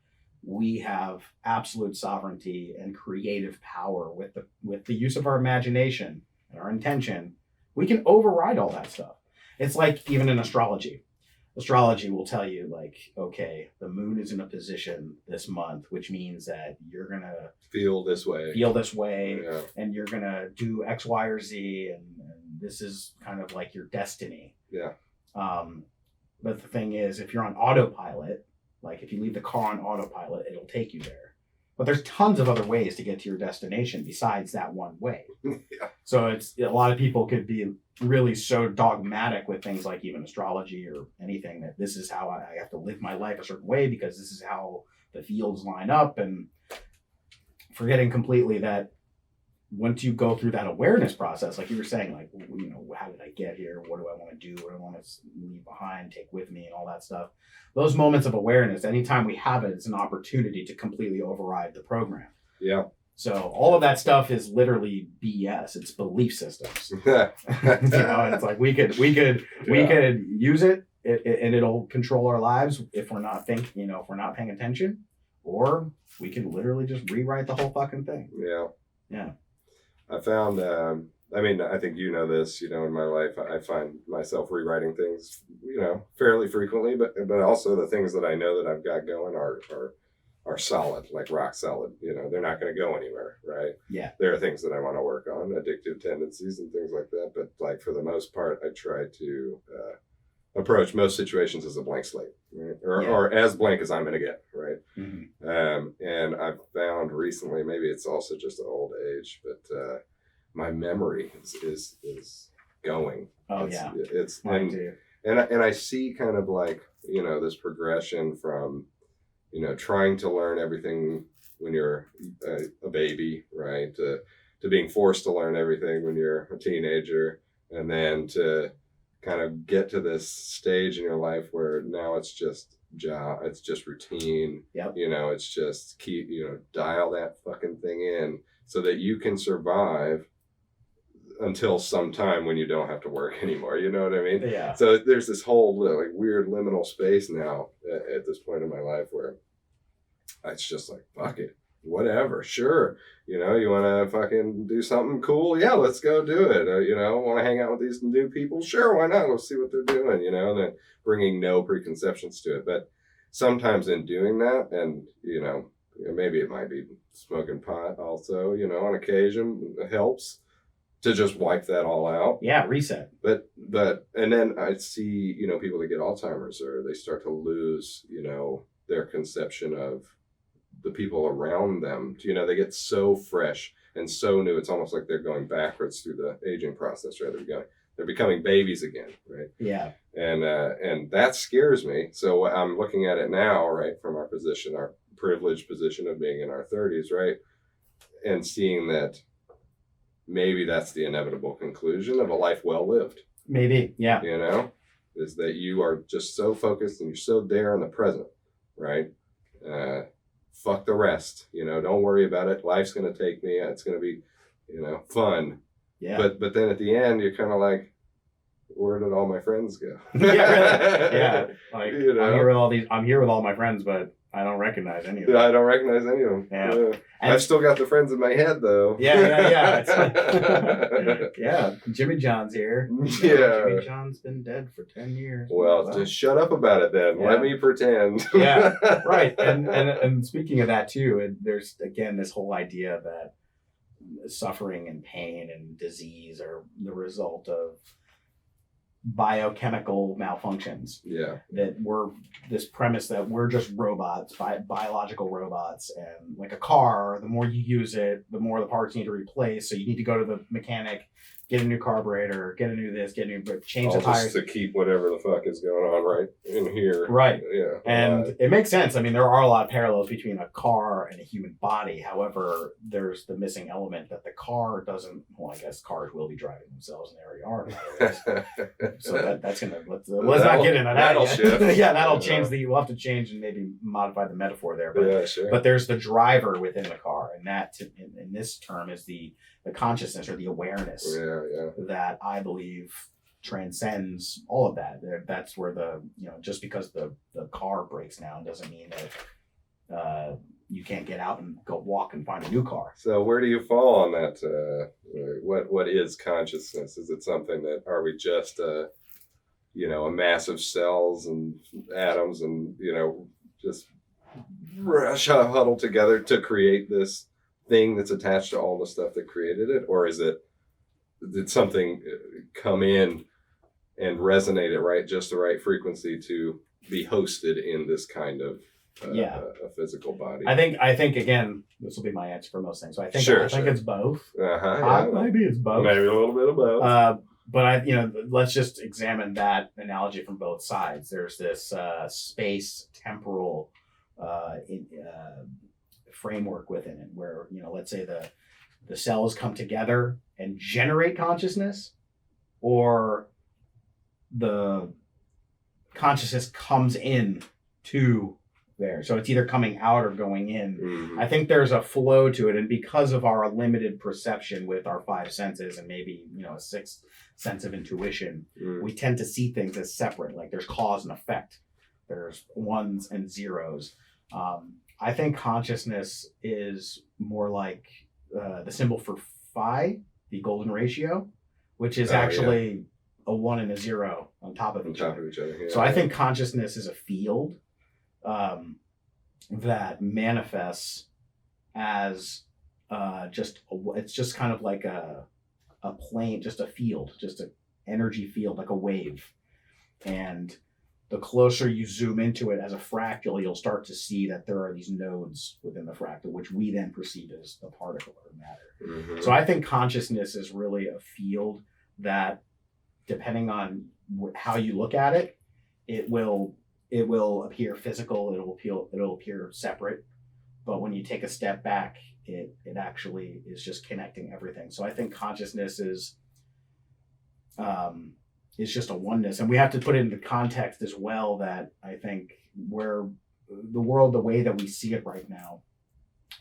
we have absolute sovereignty and creative power with the use of our imagination and our intention. We can override all that stuff. It's like even in astrology. Astrology will tell you, like, okay, the moon is in a position this month, which means that you're going to feel this way, yeah. And you're going to do X, Y, or Z, and this is kind of like your destiny. Yeah. But the thing is, if you're on autopilot, like if you leave the car on autopilot, it'll take you there. But there's tons of other ways to get to your destination besides that one way. Yeah. So it's, a lot of people could be really so dogmatic with things like even astrology or anything, that this is how I have to live my life a certain way because this is how the fields line up, and forgetting completely that once you go through that awareness process, like you were saying, like, how did I get here? What do I want to do? What do I want to leave behind, take with me, and all that stuff. Those moments of awareness, anytime we have it, it's an opportunity to completely override the program. Yeah. So all of that stuff is literally BS. It's belief systems. And it's like we could use it and it'll control our lives if we're not if we're not paying attention, or we can literally just rewrite the whole fucking thing. Yeah. Yeah. I found, I think this, in my life, I find myself rewriting things, fairly frequently, but also the things that I know that I've got going are solid, like rock solid. They're not going to go anywhere, right? Yeah. There are things that I want to work on, addictive tendencies and things like that. But like for the most part, I try to approach most situations as a blank slate, right? Or as blank as I'm going to get, right? Mm-hmm. And I've found recently, maybe it's also just an old age, but my memory is going. It's mine too. And I see kind of like, this progression from, trying to learn everything when you're a baby, right? To being forced to learn everything when you're a teenager, and then to kind of get to this stage in your life where now it's just job. It's just routine. Yep. It's just dial that fucking thing in so that you can survive until some time when you don't have to work anymore. You know what I mean? Yeah. So there's this whole like weird liminal space now at this point in my life where it's just like, fuck it, whatever, sure. You want to fucking do something cool? Yeah, let's go do it. Want to hang out with these new people? Sure, why not? Let's see what they're doing, and then bringing no preconceptions to it. But sometimes in doing that, and, maybe it might be smoking pot also, on occasion, it helps to just wipe that all out. Yeah, reset. But and then I see, people that get Alzheimer's or they start to lose, their conception of the people around them. They get so fresh and so new. It's almost like they're going backwards through the aging process rather than they're becoming babies again, right? Yeah. And that scares me. So I'm looking at it now, right, from our position, our privileged position of being in our 30s, right? And seeing that maybe that's the inevitable conclusion of a life well lived. Maybe, yeah. Is that you are just so focused and you're so there in the present, right? Fuck the rest, don't worry about it. Life's going to take me. It's going to be, fun. Yeah. But then at the end, you're kind of like, where did all my friends go? Yeah. Yeah. Like, I'm here with all my friends, but I don't recognize any of them. I don't recognize any of them. Yeah. I've still got the friends in my head, though. Yeah. It's like, yeah, Jimmy John's here. Yeah. Jimmy John's been dead for 10 years. Well, just shut up about it then. Yeah. Let me pretend. Yeah, right. And speaking of that too, there's again this whole idea that suffering and pain and disease are the result of biochemical malfunctions. Yeah. That we're this premise that we're just robots, biological robots, and like a car, the more you use it, the more the parts need to replace. So you need to go to the mechanic, get a new carburetor, get a new this, get a new change the tires to keep whatever the fuck is going on right in here. Right. Yeah. And it makes sense. I mean, there are a lot of parallels between a car and a human body. However, there's the missing element that the car doesn't. Well, I guess cars will be driving themselves, and they already are. So that's gonna let's not get into that. That'll shift. Yeah, that'll change the. We'll have to change and maybe modify the metaphor there. But yeah, sure. But there's the driver within the car, and that in this term is the consciousness or the awareness. Yeah. That I believe transcends all of that. That's where just because the car breaks down doesn't mean that you can't get out and go walk and find a new car. So where do you fall on that? What is consciousness? Is it something that, are we just a mass of cells and atoms and just huddled together to create this thing that's attached to all the stuff that created it? Or did something come in and resonate at just the right frequency to be hosted in this kind of a physical body? I think again, this will be my answer for most things. So I think it's both. Maybe it's both. Maybe a little bit of both. But let's just examine that analogy from both sides. There's this space temporal framework within it, where let's say the cells come together and generate consciousness, or the consciousness comes in to there. So it's either coming out or going in. Mm-hmm. I think there's a flow to it. And because of our limited perception with our five senses and maybe, a sixth sense of intuition, we tend to see things as separate. Like there's cause and effect. There's ones and zeros. I think consciousness is more like the symbol for phi, the golden ratio, which is actually a 1 and a 0 on top of each other. Yeah, so I think consciousness is a field that manifests as it's just kind of like a plane, just a field, just an energy field, like a wave. And the closer you zoom into it as a fractal, you'll start to see that there are these nodes within the fractal, which we then perceive as the particle or matter. Mm-hmm. So I think consciousness is really a field that, depending on how you look at it, it will appear physical, it'll appear separate. But when you take a step back, it actually is just connecting everything. So I think consciousness is just a oneness. And we have to put it into context as well, that I think where the world, the way that we see it right now,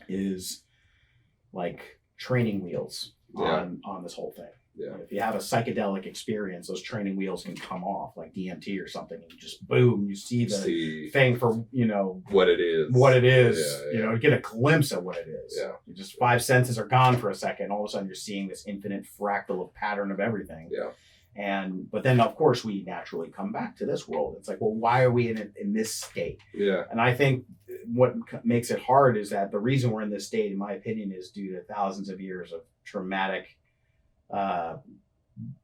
is like training wheels on this whole thing. Yeah. If you have a psychedelic experience, those training wheels can come off, like DMT or something, and you just boom, you see the thing for, what it is. You know, get a glimpse of what it is. Yeah. You just 5 senses are gone for a second. All of a sudden, you're seeing this infinite fractal of pattern of everything. Yeah. But then, of course, we naturally come back to this world. It's like, well, why are we in this state? Yeah. And I think what makes it hard is that the reason we're in this state, in my opinion, is due to thousands of years of traumatic,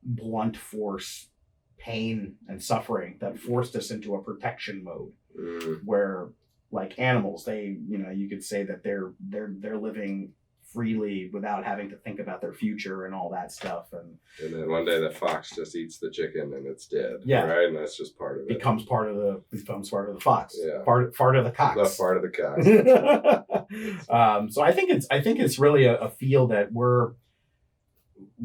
blunt force pain and suffering that forced us into a protection mode, where, like animals, they, you could say that they're living freely without having to think about their future and all that stuff, and then one day the fox just eats the chicken and it's dead. Yeah. Right, and that's just part of it. Becomes part of the fox. Yeah. Part of the cox. That's part of the cox. So I think it's really a field that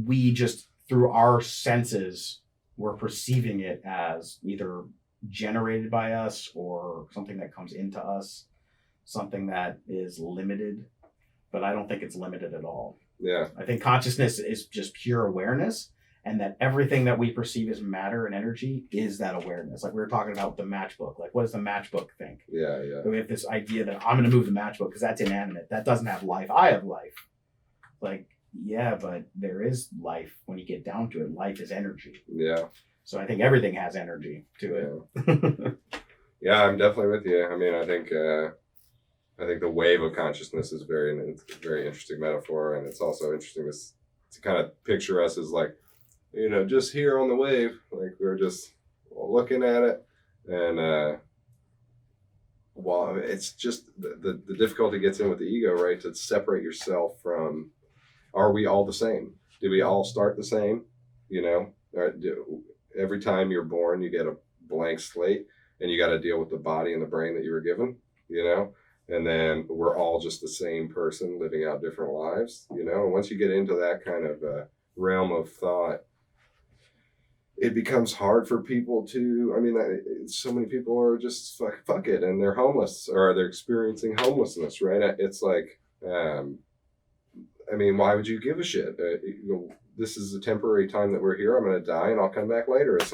we just, through our senses, we're perceiving it as either generated by us or something that comes into us, something that is limited. But I don't think it's limited at all. Yeah. I think consciousness is just pure awareness, and that everything that we perceive as matter and energy is that awareness. Like we were talking about the matchbook. Like, what does the matchbook think? Yeah, yeah. We have this idea that I'm going to move the matchbook because that's inanimate. That doesn't have life. I have life. Like, yeah, but there is life when you get down to it. Life is energy. Yeah. So I think everything has energy to it. Yeah, I'm definitely with you. I mean, I think the wave of consciousness is it's a very interesting metaphor, and it's also interesting to kind of picture us as like, just here on the wave, like we're just looking at it, and while it's just the difficulty gets in with the ego, right? To separate yourself from, are we all the same? Do we all start the same? Every time you're born, you get a blank slate, and you got to deal with the body and the brain that you were given, And then we're all just the same person living out different lives, And once you get into that kind of realm of thought, it becomes hard for people to, so many people are just fuck it, and they're homeless, or they're experiencing homelessness, right? It's like, why would you give a shit? This is a temporary time that we're here. I'm going to die, and I'll come back later at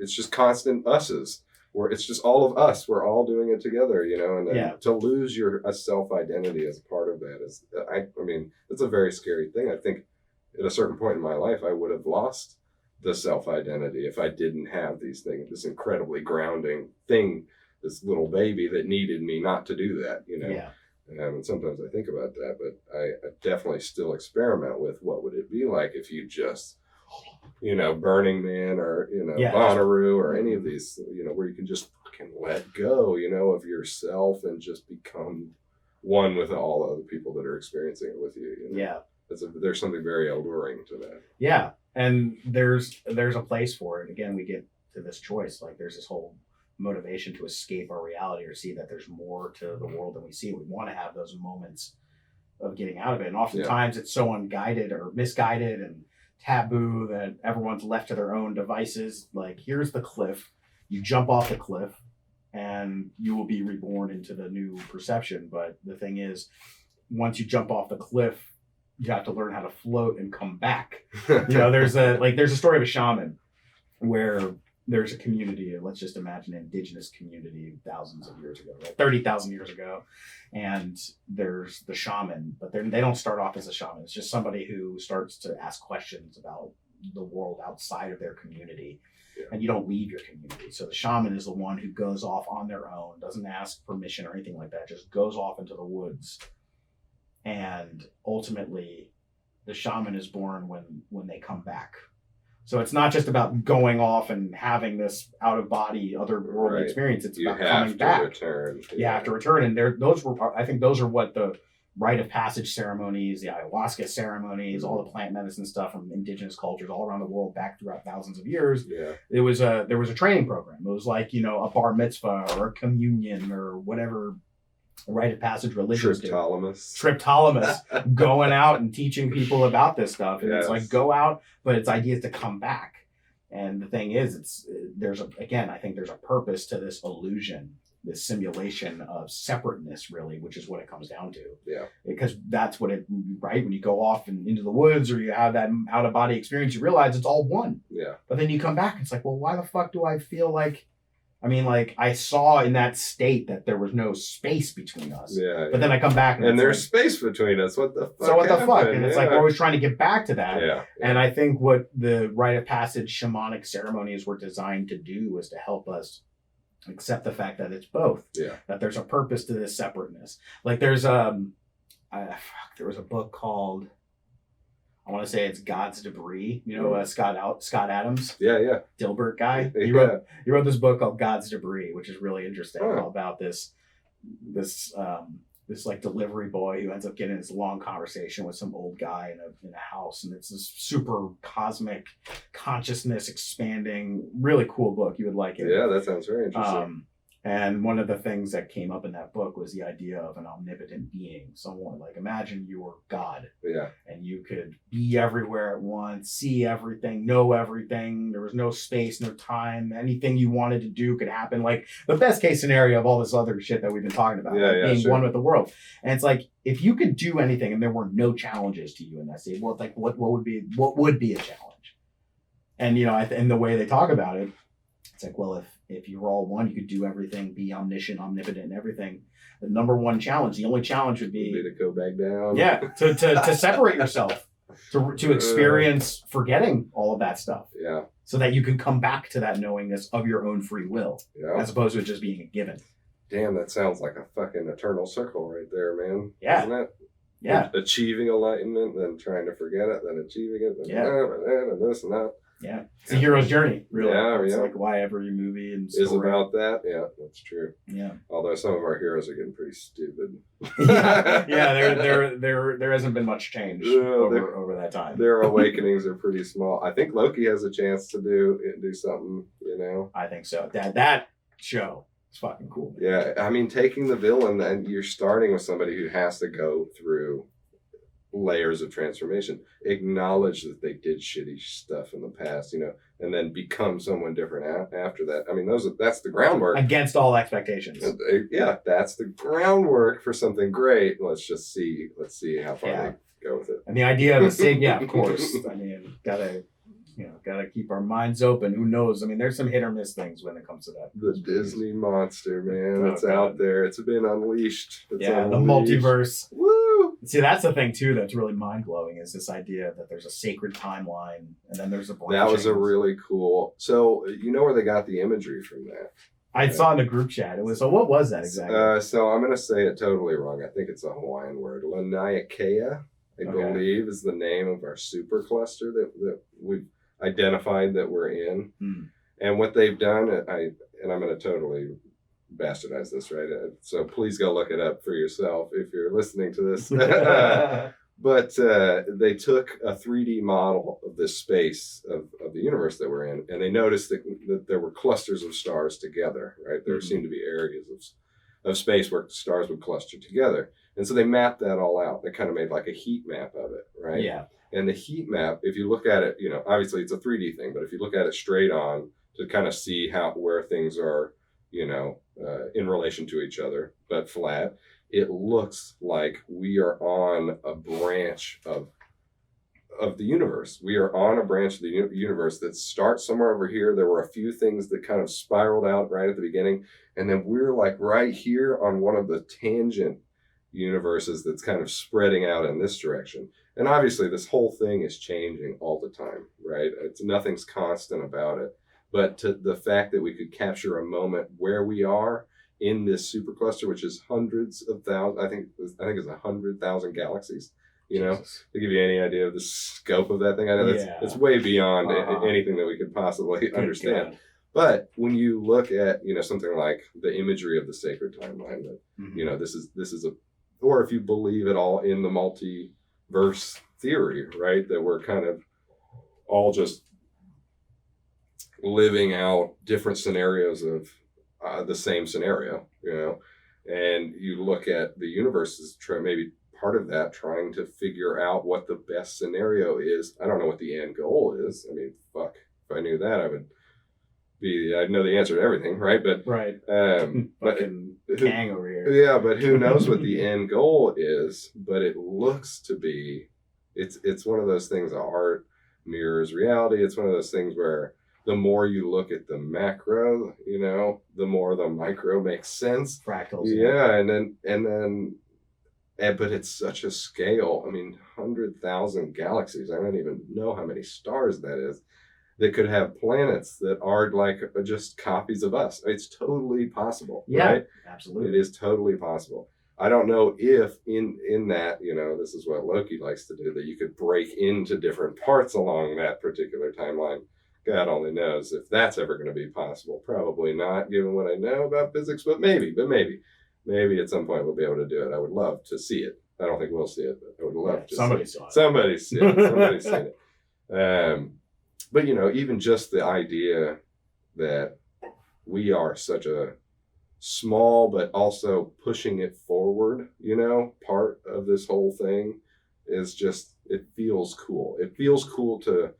it's just constant us's. Where it's just all of us, we're all doing it together, and then to lose your self-identity as a part of that is, it's a very scary thing. I think at a certain point in my life, I would have lost the self-identity if I didn't have these things, this incredibly grounding thing, this little baby that needed me not to do that, Yeah. And sometimes I think about that, but I definitely still experiment with what would it be like if you just, Burning Man, or, Bonnaroo, or any of these, where you can just fucking let go, of yourself and just become one with all the other people that are experiencing it with you. Yeah. There's something very alluring to that. Yeah. And there's a place for it. Again, we get to this choice. Like, there's this whole motivation to escape our reality or see that there's more to the world than we see. We want to have those moments of getting out of it. And oftentimes it's so unguided or misguided and taboo that everyone's left to their own devices. Like, here's the cliff, you jump off the cliff and you will be reborn into the new perception. But the thing is, once you jump off the cliff, you have to learn how to float and come back. There's a story of a shaman where there's a community, let's just imagine an indigenous community thousands of years ago, right? 30,000 years ago. And there's the shaman, but they don't start off as a shaman. It's just somebody who starts to ask questions about the world outside of their community. Yeah. And you don't leave your community. So the shaman is the one who goes off on their own, doesn't ask permission or anything like that, just goes off into the woods. And ultimately, the shaman is born when they come back. So it's not just about going off and having this out-of-body, otherworldly experience. It's about coming back. Return. You have to return. And I think those are what the rite of passage ceremonies, the ayahuasca ceremonies, all the plant medicine stuff from indigenous cultures all around the world back throughout thousands of years. Yeah. There was a training program. It was like, a bar mitzvah or a communion or whatever rite of passage religions Triptolemus going out and teaching people about this stuff. And it's like, go out, but it's ideas to come back. And the thing is, I think there's a purpose to this illusion, this simulation of separateness, really, which is what it comes down to. Yeah. Because that's what right? When you go off into the woods or you have that out of body experience, you realize it's all one. Yeah. But then you come back, it's like, well, why the fuck do I feel like, I saw in that state that there was no space between us. Yeah. But then I come back and there's space between us. What the fuck? So what the fuck? happened? And it's like we're always trying to get back to that. Yeah. And I think what the rite of passage shamanic ceremonies were designed to do was to help us accept the fact that it's both. Yeah. That there's a purpose to this separateness. Like there was a book called, I want to say it's God's Debris. You know, Scott Adams. Yeah. Dilbert guy. He wrote this book called God's Debris, which is really interesting, all about this like delivery boy who ends up getting this long conversation with some old guy in a house, and it's this super cosmic consciousness expanding, really cool book. You would like it. Yeah, that sounds very interesting. And one of the things that came up in that book was the idea of an omnipotent being. Someone like, imagine you were God. Yeah. And you could be everywhere at once, see everything, know everything. There was no space, no time. Anything you wanted to do could happen. Like the best case scenario of all this other shit that we've been talking about, being one with the world. And it's like, if you could do anything and there were no challenges to you in that state, what would be a challenge? And, and the way they talk about it, it's like, well, if you were all one, you could do everything, be omniscient, omnipotent, and everything. The number one challenge, the only challenge would be to go back down. Yeah, to separate yourself, to experience forgetting all of that stuff. Yeah. So that you can come back to that knowingness of your own free will, as opposed to it just being a given. Damn, that sounds like a fucking eternal circle right there, man. Yeah. Isn't it? Yeah. Achieving enlightenment, then trying to forget it, then achieving it, then and this and that. Yeah, it's a hero's journey, really. Yeah, it's like why every movie and story is about that. Yeah, that's true. Yeah. Although some of our heroes are getting pretty stupid. There hasn't been much change over that time. Their awakenings are pretty small. I think Loki has a chance to do something. I think so. That show is fucking cool. Man. Yeah, I mean, taking the villain and you're starting with somebody who has to go through layers of transformation, acknowledge that they did shitty stuff in the past, and then become someone different after that. I mean, that's the groundwork against all expectations. Yeah, that's the groundwork for something great. Let's see how far they go with it. And the idea of of course. I mean, gotta keep our minds open. Who knows? I mean, there's some hit or miss things when it comes to that. The Disney monster, man, it's out there. It's been unleashed. The multiverse. Woo! See, that's the thing too that's really mind blowing is this idea that there's a sacred timeline and then there's a branching. That was a really cool. So you know where they got the imagery from that? I saw in the group chat. It was what was that exactly? So I'm gonna say it totally wrong. I think it's a Hawaiian word. Laniakea, I believe, is the name of our supercluster that we've identified that we're in. And what they've done, and I'm gonna totally bastardize this, right? So please go look it up for yourself if you're listening to this. But they took a 3D model of this space of the universe that we're in, and they noticed that there were clusters of stars together, right? There seemed to be areas of space where stars would cluster together. And so they mapped that all out. They kind of made like a heat map of it, right? Yeah. And the heat map, if you look at it, obviously it's a 3D thing, but if you look at it straight on to kind of see where things are, in relation to each other, but flat, it looks like we are on a branch of the universe. We are on a branch of the universe that starts somewhere over here. There were a few things that kind of spiraled out right at the beginning, and then we're like right here on one of the tangent universes that's kind of spreading out in this direction. And obviously this whole thing is changing all the time, right? Nothing's constant about it. But to the fact that we could capture a moment where we are in this supercluster, which is hundreds of thousands, I think it's 100,000 galaxies. To give you any idea of the scope of that thing, I know it's way beyond anything that we could possibly understand. God. But when you look at something like the imagery of the sacred timeline, that this is or if you believe at all in the multiverse theory, right, that we're kind of all just living out different scenarios of the same scenario, and you look at the universe as maybe part of that, trying to figure out what the best scenario is. I don't know what the end goal is. I mean, fuck, if I knew that, I'd know the answer to everything, right? But Right. but Fucking Kang over here. yeah, but who knows what the end goal is? But it looks to be, it's one of those things. Art mirrors reality. It's one of those things where the more you look at the macro, the more the micro makes sense. Fractals. Yeah, but it's such a scale. I mean, 100,000 galaxies. I don't even know how many stars that is. That could have planets that are like just copies of us. It's totally possible. Yeah, right? Absolutely. It is totally possible. I don't know if in that, this is what Loki likes to do, that you could break into different parts along that particular timeline. God only knows if that's ever going to be possible. Probably not, given what I know about physics, but maybe at some point we'll be able to do it. I would love to see it. I don't think we'll see it, but I would love to somebody see it. Saw it. Somebody's seen it. Somebody's seen it. But, even just the idea that we are such a small, but also pushing it forward, part of this whole thing is just, it feels cool. It feels cool to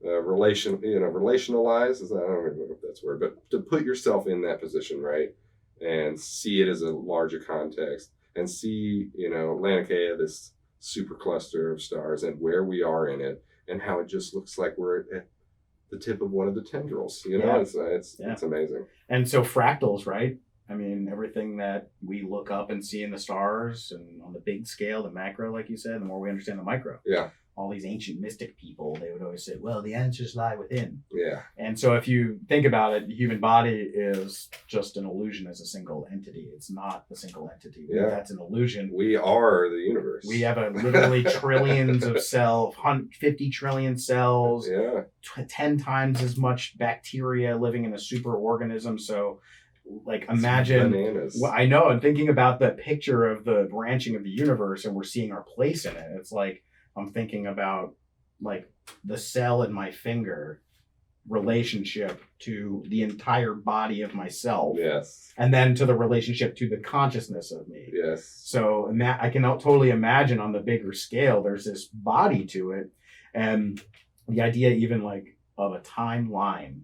relationalize. I don't even know if that's a word, but to put yourself in that position, right? And see it as a larger context and see, Laniakea, this super cluster of stars, and where we are in it, and how it just looks like we're at the tip of one of the tendrils. It's amazing. And so fractals, right? I mean, everything that we look up and see in the stars and on the big scale, the macro, like you said, the more we understand the micro. Yeah. All these ancient mystic people, they would always say, well, the answers lie within. Yeah. And so if you think about it, the human body is just an illusion as a single entity. It's not a single entity. Yeah. That's an illusion. We are the universe. We have literally trillions of cells, 50 trillion cells, yeah. 10 times as much bacteria living in a superorganism. So like imagine, bananas. I know, and thinking about the picture of the branching of the universe and we're seeing our place in it. It's like, I'm thinking about like the cell in my finger relationship to the entire body of myself. Yes. And then to the relationship to the consciousness of me. Yes. So I can totally imagine on the bigger scale, there's this body to it. And the idea even like of a timeline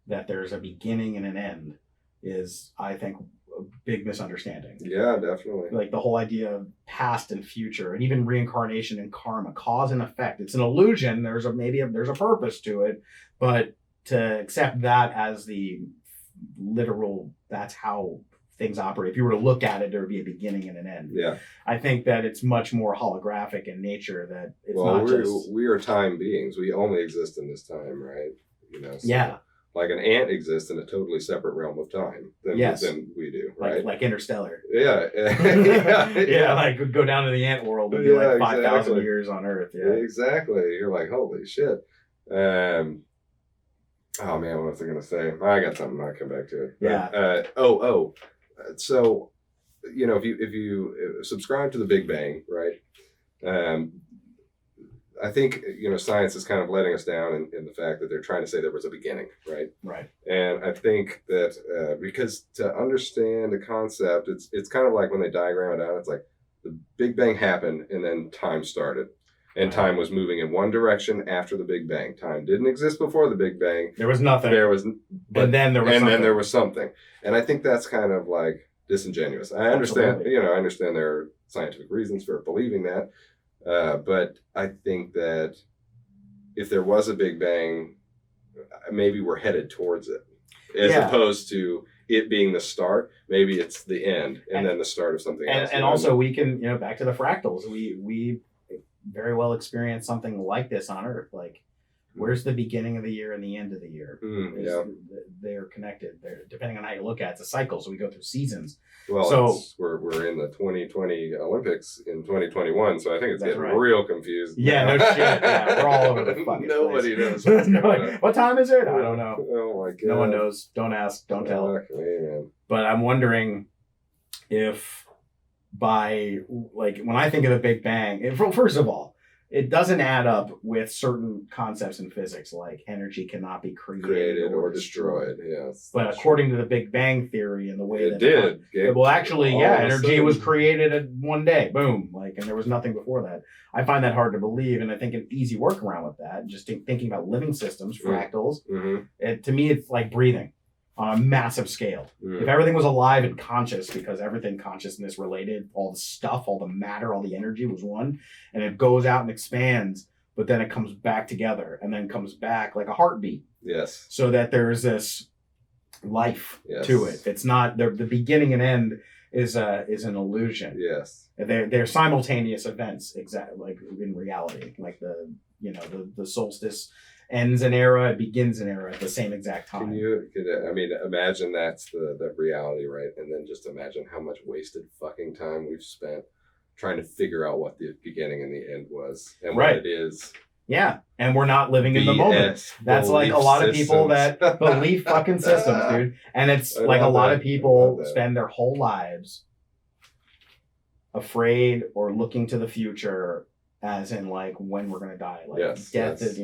that there's a beginning and an end is, I think, a big misunderstanding. Yeah, definitely. Like the whole idea of past and future, and even reincarnation and karma, cause and effect. It's an illusion. There's a purpose to it, but to accept that as the literal, that's how things operate. If you were to look at it, there would be a beginning and an end. Yeah. I think that it's much more holographic in nature. That it's we are time beings. We only exist in this time, right? So like an ant exists in a totally separate realm of time than we do, right? Like Interstellar. Yeah. yeah. Like go down to the ant world and be like 5,000 years on Earth. Yeah, exactly. You're like, holy shit. Oh man, what was I gonna say? I got something. I'll come back to it. Yeah. So, if you subscribe to the Big Bang, right? I think, science is kind of letting us down in the fact that they're trying to say there was a beginning, right? Right. And I think that because to understand the concept, it's kind of like when they diagram it out, it's like the Big Bang happened and then time started. And time was moving in one direction after the Big Bang. Time didn't exist before the Big Bang. There was nothing. And then there was something. And I think that's kind of like disingenuous. I understand, Absolutely. I understand there are scientific reasons for believing that. But I think that if there was a Big Bang, maybe we're headed towards it, as opposed to it being the start. Maybe it's the end and then the start of something else. And also we can, back to the fractals, we very well experience something like this on Earth. Like, where's the beginning of the year and the end of the year? They're connected. Depending on how you look at it, it's a cycle. So we go through seasons. Well, so we're in the 2020 Olympics in 2021, so I think it's getting real confused. Yeah, no shit. Yeah, we're all over the fucking Nobody place. knows. What time is it? I don't know. Oh my god. No one knows. Don't ask. Don't tell. Man. But I'm wondering if by, like, when I think of the Big Bang, first of all, it doesn't add up with certain concepts in physics, like energy cannot be created or destroyed. Yes. But according to the Big Bang Theory and the way it did. well, actually, all yeah, of a energy sudden- was created in one day, boom, like, and there was nothing before that. I find that hard to believe, and I think an easy workaround with that, just thinking about living systems, fractals, to me, it's like breathing on a massive scale. If everything was alive and conscious, because everything consciousness related, all the stuff, all the matter, all the energy was one, and it goes out and expands, but then it comes back together and then comes back like a heartbeat. Yes. So that there's this life Yes. to it. It's not the beginning and end is an illusion. Yes. They're simultaneous events, exactly like in reality. Like the solstice ends an era, it begins an era at the same exact time. I mean, imagine that's the reality, right? And then just imagine how much wasted fucking time we've spent trying to figure out what the beginning and the end was and what it is. Yeah, and we're not living in the moment. That's like a lot of people that believe fucking systems, dude. And it's like a lot of people spend their whole lives afraid or looking to the future, as in like when we're gonna die. Like death is,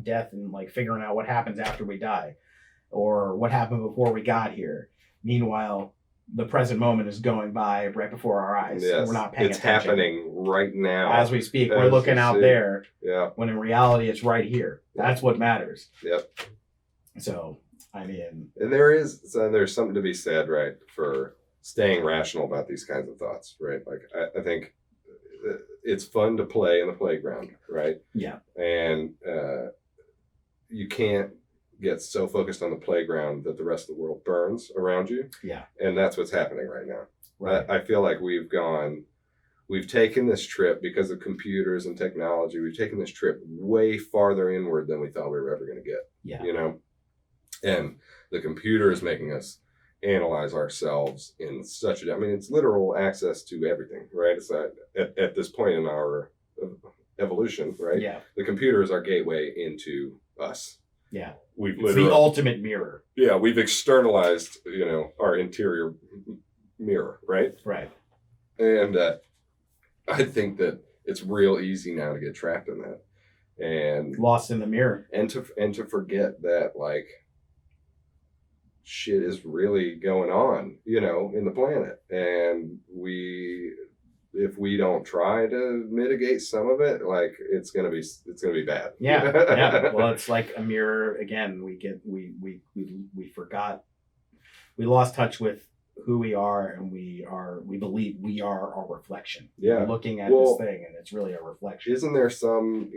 death and like figuring out what happens after we die, or what happened before we got here. Meanwhile, the present moment is going by right before our eyes. Yes. We're not paying it's attention. happening right now. As we speak. We're looking out there. Yeah. When in reality, it's right here. That's what matters. Yep. So, I mean. And there's something to be said, right, for staying rational about these kinds of thoughts, right? Like, I think it's fun to play in the playground, right? Yeah. And you can't get so focused on the playground that the rest of the world burns around you. Yeah. And that's what's happening right now. Right. I feel like we've taken this trip because of computers and technology. We've taken this trip way farther inward than we thought we were ever going to get. Yeah. And the computer is making us analyze ourselves in such it's literal access to everything, right? It's at this point in our evolution, right? Yeah. The computer is our gateway into us. Yeah. It's the ultimate mirror. Yeah, we've externalized, our interior mirror, right? Right. And I think that it's real easy now to get trapped in that, and lost in the mirror, and to forget that like shit is really going on, in the planet, and if we don't try to mitigate some of it, like it's gonna be bad. Yeah. Yeah. Well, it's like a mirror again. We forgot, we lost touch with who we are, and we believe we are our reflection. Yeah. We're looking at this thing, and it's really a reflection. Isn't there some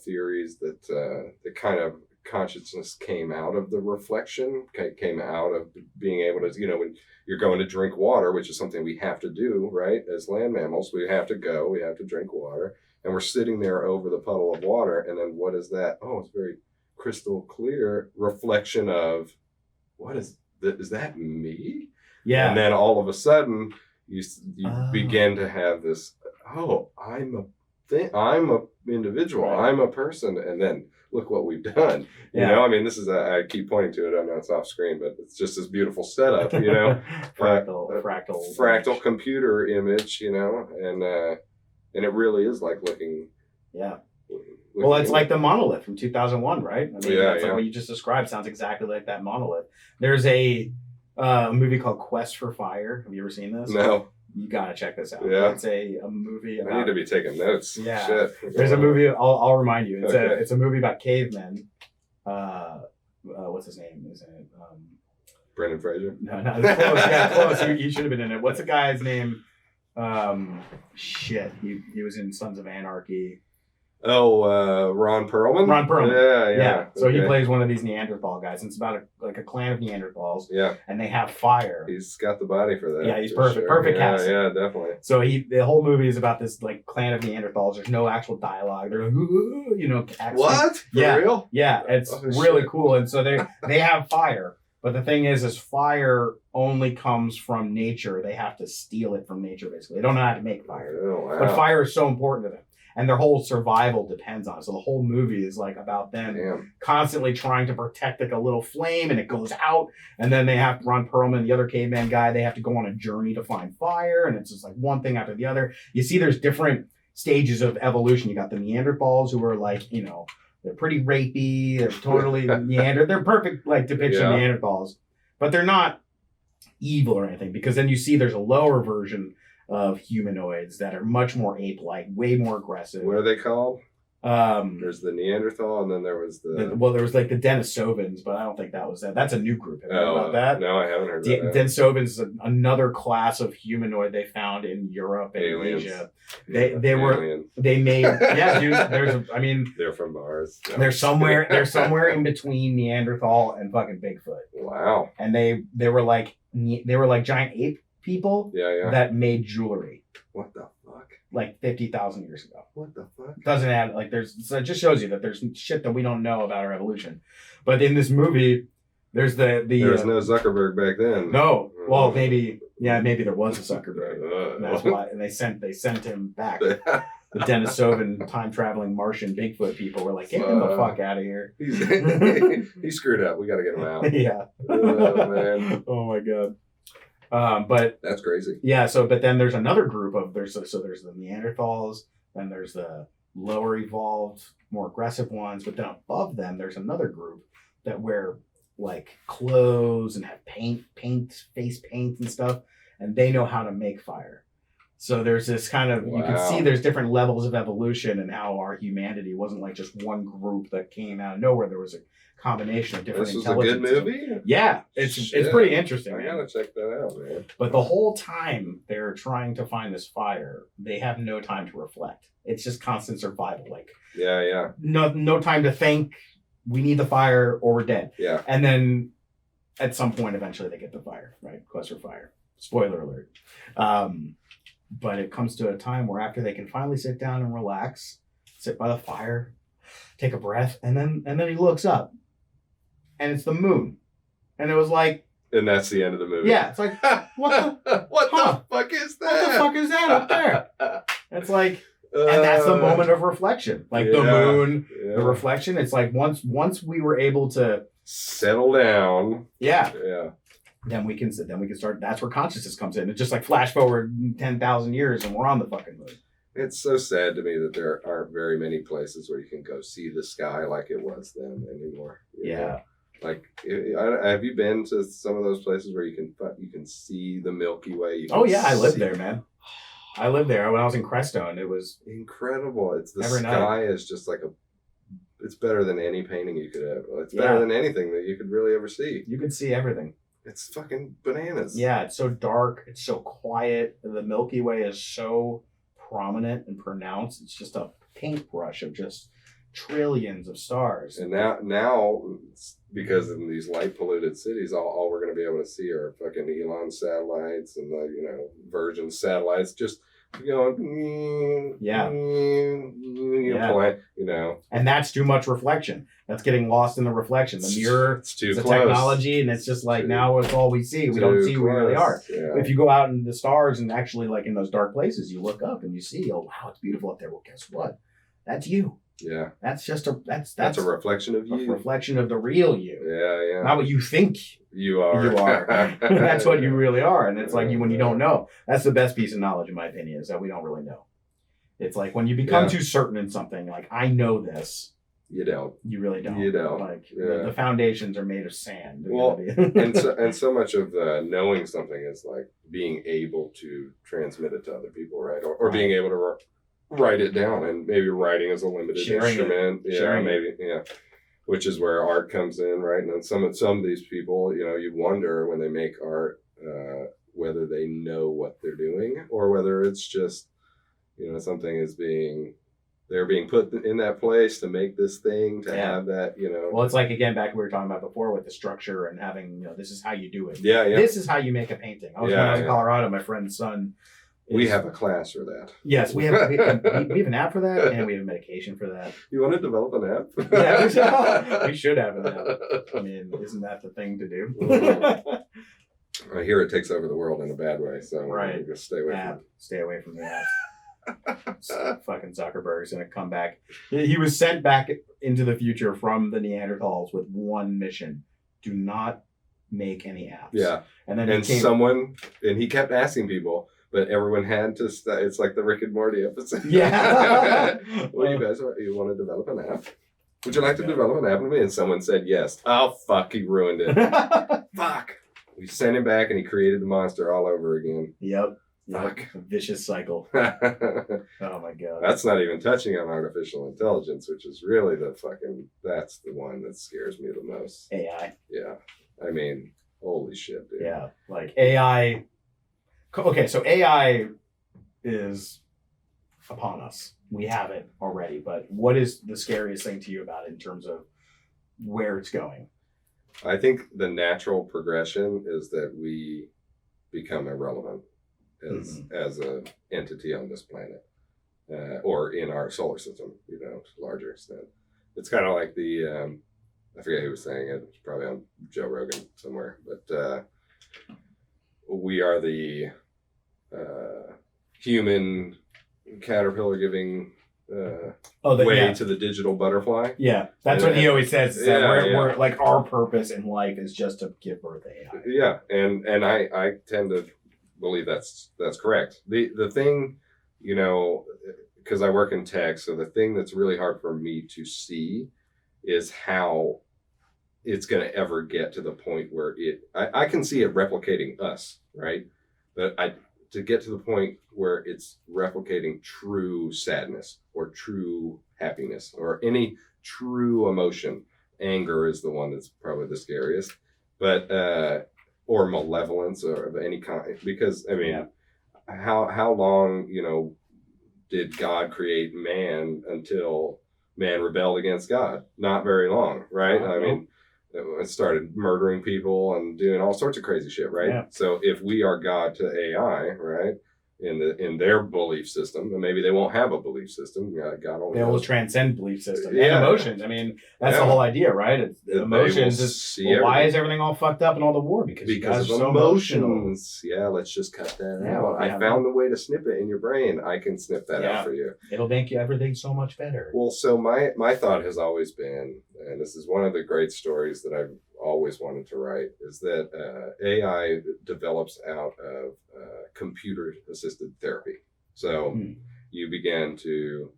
theories that the kind of consciousness came out of the reflection, came out of being able to, when you're going to drink water, which is something we have to do, right? As land mammals, we have to drink water, and we're sitting there over the puddle of water, and then what is that? Oh, it's very crystal clear reflection of what is that? Is that me? Yeah. And then all of a sudden you begin to have this, I'm a individual, right. I'm a person, and then look what we've done. Yeah. This is I keep pointing to it. I know it's off screen, but it's just this beautiful setup, fractal computer image, and it really is like looking. Yeah. Well, it's like the monolith from 2001, right? Like what you just described sounds exactly like that monolith. There's a movie called Quest for Fire. Have you ever seen this? No. You gotta check this out. Yeah. It's a movie about... I need to be taking notes. Yeah. Shit. There's a movie, I'll remind you. Okay. It's a movie about cavemen. What's his name? Is it Brendan Fraser? No, it's close. Yeah, close. You should have been in it. What's the guy's name? He was in Sons of Anarchy. Oh, Ron Perlman? Ron Perlman. Yeah. So he plays one of these Neanderthal guys. And it's about a clan of Neanderthals. Yeah. And they have fire. He's got the body for that. Yeah, he's perfect. Sure. Perfect casting. Yeah, definitely. So the whole movie is about this like clan of Neanderthals. There's no actual dialogue. They're like, what? For real? Yeah, it's really cool. And so they have fire. But the thing is fire only comes from nature. They have to steal it from nature, basically. They don't know how to make fire. Oh, wow. But fire is so important to them. And their whole survival depends on it. So the whole movie is like about them constantly trying to protect like a little flame, and it goes out. And then they have Ron Perlman, the other caveman guy, they have to go on a journey to find fire. And it's just like one thing after the other. You see there's different stages of evolution. You got the Neanderthals who were like, you know, they're pretty rapey. They're totally They're perfect like depiction of Neanderthals, but they're not evil or anything, because then you see there's a lower version of humanoids that are much more ape-like, way more aggressive. What are they called? There's the Neanderthal, and then there was there was like the Denisovans, but I don't think that was that. That's a new group. Have you heard about that? No, I haven't heard about that. Denisovans is another class of humanoid they found in Europe and Asia. They made yeah, dude. They're from Mars. No. They're somewhere in between Neanderthal and fucking Bigfoot. Wow. And they were like giant ape people that made jewelry. What the fuck? Like 50,000 years ago. What the fuck? Doesn't add like so it just shows you that there's shit that we don't know about our evolution. But in this movie, there's there was no Zuckerberg back then. No. Well, maybe there was a Zuckerberg. And that's why. And they sent him back. The Denisovan time traveling Martian Bigfoot people were like, get him the fuck out of here. He screwed up. We got to get him out. Yeah. Oh man. Oh my god. But that's crazy. Yeah. So, but then there's another group of there's the Neanderthals, then there's the lower evolved, more aggressive ones. But then above them, there's another group that wear like clothes and have face paint and stuff, and they know how to make fire. So there's this kind of you can see there's different levels of evolution and how our humanity wasn't like just one group that came out of nowhere. There was a combination of different intelligences. This was a good movie? Yeah, it's pretty interesting. I gotta check that out, man. But the whole time they're trying to find this fire, they have no time to reflect. It's just constant survival. Like no time to think. We need the fire or we're dead. Yeah. And then at some point, eventually they get the fire. Right? Quest for fire. Spoiler alert. But it comes to a time where after they can finally sit down and relax, sit by the fire, take a breath, and then he looks up. And it's the moon. And it was like... And that's the end of the movie. Yeah. It's like, what the fuck is that? What the fuck is that up there? It's like... And that's the moment of reflection. Like the moon, the reflection. It's like once we were able to... settle down. Yeah. Yeah. Then we can start. That's where consciousness comes in. It's just like flash forward 10,000 years and we're on the fucking moon. It's so sad to me that there aren't very many places where you can go see the sky like it was then anymore. You know? Like, have you been to some of those places where you can see the Milky Way? I lived there, man. I lived there when I was in Crestone. It was incredible. It's the sky is just like it's better than any painting you could have. It's better than anything that you could really ever see. You could see everything. It's fucking bananas. Yeah, it's so dark. It's so quiet. The Milky Way is so prominent and pronounced. It's just a paintbrush of just trillions of stars. And now because in these light polluted cities, all we're going to be able to see are fucking Elon satellites and the Virgin satellites just going and that's too much reflection. That's getting lost in the reflection. The mirror, it's too close. Technology, and it's just like now it's all we see. We don't see who we really are. Yeah. If you go out in the stars and actually like in those dark places, you look up and you see, oh wow, it's beautiful up there. Well, guess what? That's you. Yeah. That's just that's a reflection of you. A reflection of the real you. Yeah. Not what you think you are. That's what you really are. And it's like when you don't know. That's the best piece of knowledge, in my opinion, is that we don't really know. It's like when you become too certain in something, like I know this. You don't. You really don't. You don't. Like the foundations are made of sand. Well, and so much of the knowing something is like being able to transmit it to other people, right? Or being able to write it down, and maybe writing is a limited instrument. Which is where art comes in, right? And then some of these people, you wonder when they make art whether they know what they're doing or whether it's just something is they're being put in that place to make this thing to have that. Well, it's like again back we were talking about before with the structure and having this is how you do it. Yeah. This is how you make a painting. When I was in Colorado, my friend's son. We have a class for that. Yes, we have an app for that, and we have a medication for that. You want to develop an app? Yeah, we should have an app. I mean, isn't that the thing to do? I hear it takes over the world in a bad way, so just stay away from it. Stay away from the app. Fucking Zuckerberg's gonna come back. He was sent back into the future from the Neanderthals with one mission: do not make any apps. Yeah, and then he kept asking people. but everyone had to. It's like the Rick and Morty episode. Yeah. Well, you want to develop an app? Would you like to develop an app with me? And someone said yes. Oh fuck! He ruined it. Fuck. We sent him back, and he created the monster all over again. Yep. Fuck. A vicious cycle. Oh my god. That's not even touching on artificial intelligence, which is really that's the one that scares me the most. AI. Yeah. I mean, holy shit, dude. Yeah. Like AI. Okay, so AI is upon us. We have it already, but what is the scariest thing to you about it in terms of where it's going? I think the natural progression is that we become irrelevant as an entity on this planet, or in our solar system, to a larger extent. It's kind of like the, I forget who was saying it, it's probably on Joe Rogan somewhere, but we are the human caterpillar giving way to the digital butterfly. Yeah, that's what he always says. Is that we're like, our purpose in life is just to give birth to AI. Yeah, and I tend to believe that's correct. The thing, because I work in tech, so the thing that's really hard for me to see is how it's going to ever get to the point where I can see it replicating us, right? But to get to the point where it's replicating true sadness or true happiness or any true emotion. Anger is the one that's probably the scariest, but or malevolence or of any kind. Because I mean, how long did God create man until man rebelled against God? Not very long, right? I mean, it started murdering people and doing all sorts of crazy shit, right? Yeah. So if we are God to AI, right, in their belief system, and maybe they won't have a belief system. God only they will transcend belief system and emotions. I mean, that's the whole idea, right? It's emotions. Why is everything all fucked up in all the war? Because you guys are so emotional. Yeah, let's just cut that out. I found the way to snip it in your brain. I can snip that out for you. It'll make everything so much better. Well, so my thought has always been, and this is one of the great stories that I've always wanted to write, is that AI develops out of computer-assisted therapy. So you begin to,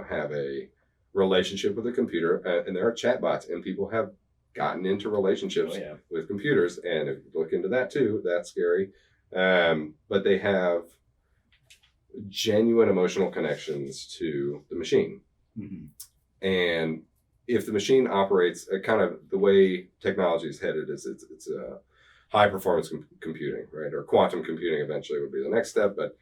have a relationship with a computer, and there are chatbots, and people have gotten into relationships with computers, and if you look into that too, that's scary. But they have genuine emotional connections to the machine. And if the machine operates kind of the way technology is headed, is it's a high performance computing, right? Or quantum computing eventually would be the next step, but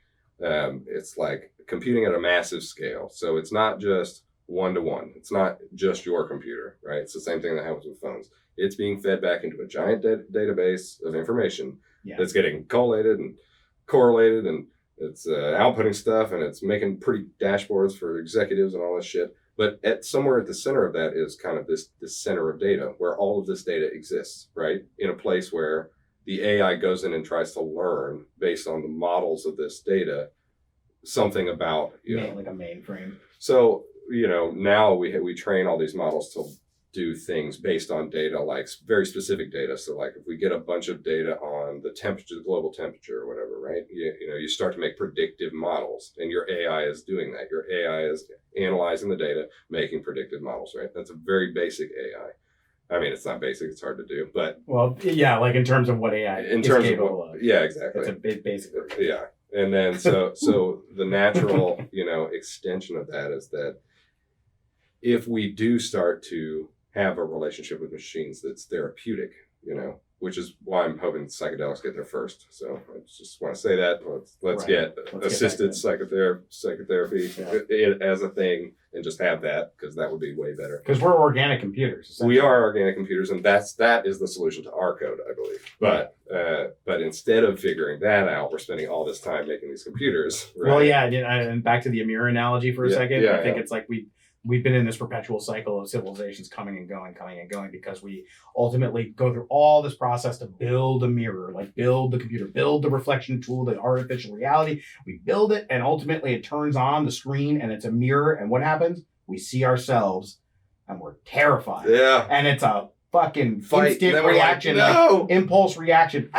it's like computing at a massive scale. So it's not just one-to-one. It's not just your computer, right? It's the same thing that happens with phones. It's being fed back into a giant database of information that's getting collated and correlated, and it's outputting stuff, and it's making pretty dashboards for executives and all this shit. But somewhere at the center of that is kind of this center of data where all of this data exists, right? In a place where the AI goes in and tries to learn based on the models of this data, something about, like a mainframe. So, now we train all these models to do things based on data, like very specific data. So like if we get a bunch of data on the temperature, the global temperature or whatever, right? You start to make predictive models, and your AI is doing that. Your AI is analyzing the data, making predictive models, right? That's a very basic AI. I mean, it's not basic, it's hard to do, but. Well, yeah, like in terms of what AI is capable of. Yeah, exactly. It's a basic. Yeah. And then so the natural, extension of that is that if we do start to have a relationship with machines that's therapeutic, which is why I'm hoping psychedelics get there first. So I just want to say that let's get assisted psychotherapy as a thing, and just have that, because that would be way better. Because we're organic computers. We are organic computers, and that is the solution to our code, I believe. But instead of figuring that out, we're spending all this time making these computers. Right? Well, yeah, and back to the Amir analogy for a second. I think it's like we've been in this perpetual cycle of civilizations coming and going, because we ultimately go through all this process to build a mirror, like build the computer, build the reflection tool, the artificial reality. We build it, and ultimately it turns on the screen, and it's a mirror. And what happens? We see ourselves, and we're terrified. Yeah. And it's a fucking instant reaction, like impulse reaction.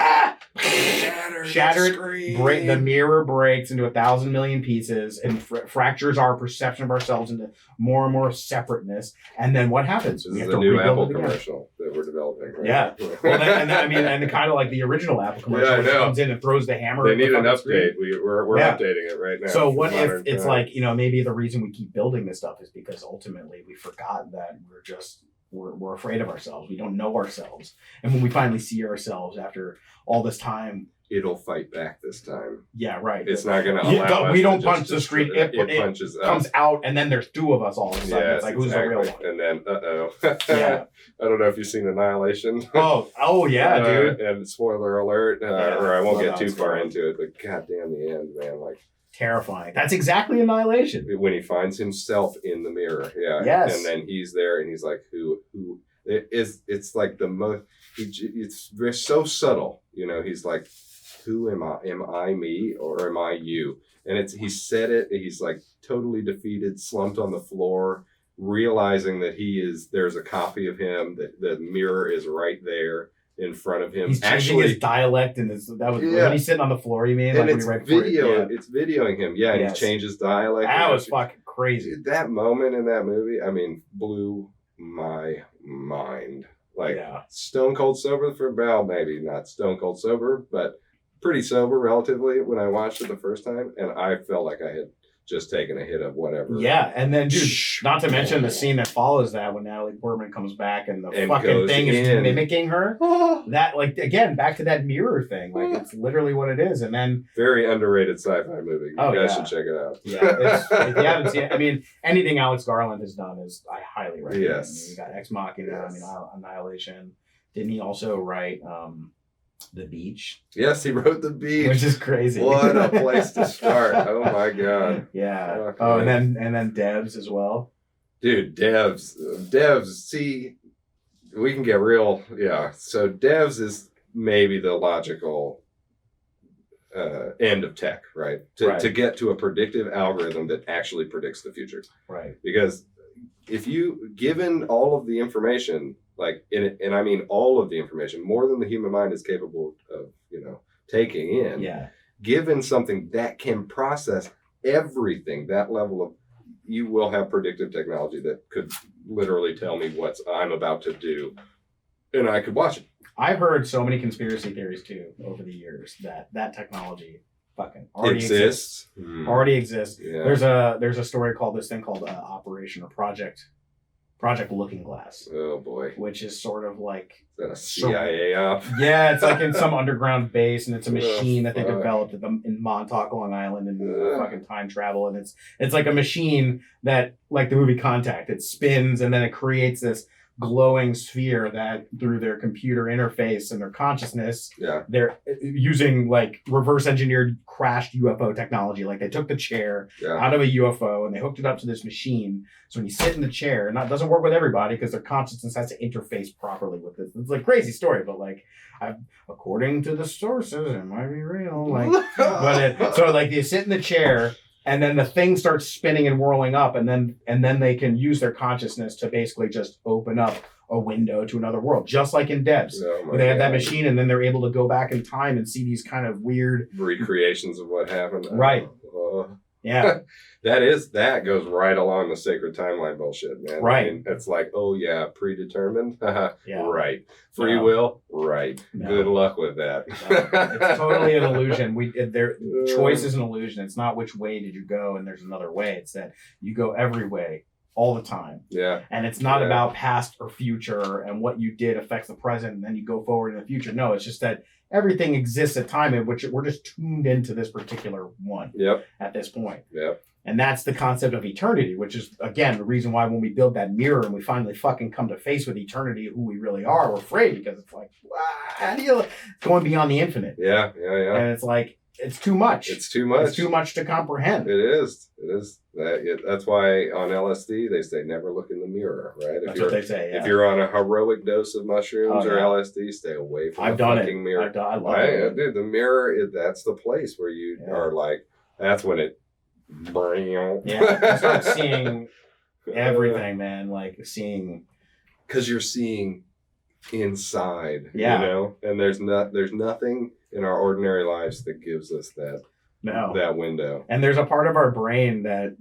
shatter it, break, the mirror breaks into 1,000 million pieces and fractures our perception of ourselves into more and more separateness. And then what happens? This is a new Apple commercial that we're developing. Right? Yeah. Well, and kind of like the original Apple commercial, which comes in and throws the hammer. They need an update. We're updating it right now. So what if it's like, maybe the reason we keep building this stuff is because ultimately we forgot that we're afraid of ourselves. We don't know ourselves. And when we finally see ourselves after all this time, it'll fight back this time. Yeah, right. It's not going to allow us. We don't punch the street. It punches comes out, and then there's two of us all of a sudden. Yes, it's like, who's the real one? And then, yeah. I don't know if you've seen Annihilation. Oh yeah, dude. And spoiler alert, or I won't get too far into it, but goddamn the end, man. Like, terrifying. That's exactly Annihilation. When he finds himself in the mirror. Yeah. Yes. And then he's there, and he's like, who it's like the most, it's so subtle, he's like, who am I? Am I me or am I you? And he said it. He's like totally defeated, slumped on the floor, realizing that there's a copy of him, that the mirror is right there in front of him. He's changing his dialect, and when he's sitting on the floor, you mean? And it's videoing him. Yeah, and he changes dialect. That was fucking crazy. That moment in that movie, blew my mind. Like, stone cold sober for Bell, maybe not stone cold sober, but pretty sober relatively when I watched it the first time, and I felt like I had just taken a hit of whatever. Yeah, and then, dude, not to mention the scene that follows that when Natalie Portman comes back and the fucking thing is mimicking her. That, like, again, back to that mirror thing. Like, it's literally what it is. And then very underrated sci-fi movie. You guys should check it out. Yeah, if you haven't seen it, anything Alex Garland has done I highly recommend. Yes. You got Ex Machina. Annihilation. Didn't he also write The Beach? Yes, he wrote The Beach, which is crazy. What a place to start! Oh my god. Yeah. And then Devs as well. Dude, Devs. See, we can get real. Yeah. So Devs is maybe the logical end of tech, right? To get to a predictive algorithm that actually predicts the future. Right. Because if given all of the information. Like, and I mean all of the information, more than the human mind is capable of, taking in. Yeah. Given something that can process everything, that level of, you will have predictive technology that could literally tell me what I'm about to do, and I could watch it. I've heard so many conspiracy theories too over the years that technology fucking already exists. Already exists. Yeah. There's a story called Operation or Project Looking Glass. Oh boy. Which is sort of like... Is that a CIA op? Yeah, it's like in some underground base, and it's a machine that they developed in Montauk, Long Island, and fucking time travel. And it's like a machine that, like the movie Contact, it spins and then it creates this glowing sphere that through their computer interface and their consciousness, they're using like reverse engineered crashed UFO technology. Like they took the chair out of a UFO and they hooked it up to this machine. So when you sit in the chair, it doesn't work with everybody because their consciousness has to interface properly with this. It's like a crazy story, but like according to the sources, it might be real. Like, so like you sit in the chair. And then the thing starts spinning and whirling up, and then they can use their consciousness to basically just open up a window to another world, just like in Devs, where they have that machine, and then they're able to go back in time and see these kind of weird recreations of what happened. Right. Yeah. That goes right along the sacred timeline bullshit, man. Right. It's like, predetermined. Right. Free No. will. Right. No. Good luck with that. No. It's totally an illusion. Choice is an illusion. It's not which way did you go and there's another way. It's that you go every way all the time. Yeah. And it's not about past or future and what you did affects the present and then you go forward in the future. No, it's just that everything exists at time in which we're just tuned into this particular one. Yep. At this point. Yep. And that's the concept of eternity, which is, again, the reason why when we build that mirror and we finally fucking come to face with eternity, who we really are, we're afraid because it's like, how do you going beyond the infinite? Yeah. And it's like, it's too much. It's too much. It's too much to comprehend. It is. That's why on LSD they say never look in the mirror, right? That's what they say. Yeah. If you're on a heroic dose of mushrooms or LSD, stay away from the fucking mirror. I love it. Dude, the mirror, that's the place where you are like, that's when it. Yeah, you start seeing everything, man. Like seeing, because you're seeing inside. Yeah. You know, and there's nothing in our ordinary lives that gives us that window. And there's a part of our brain that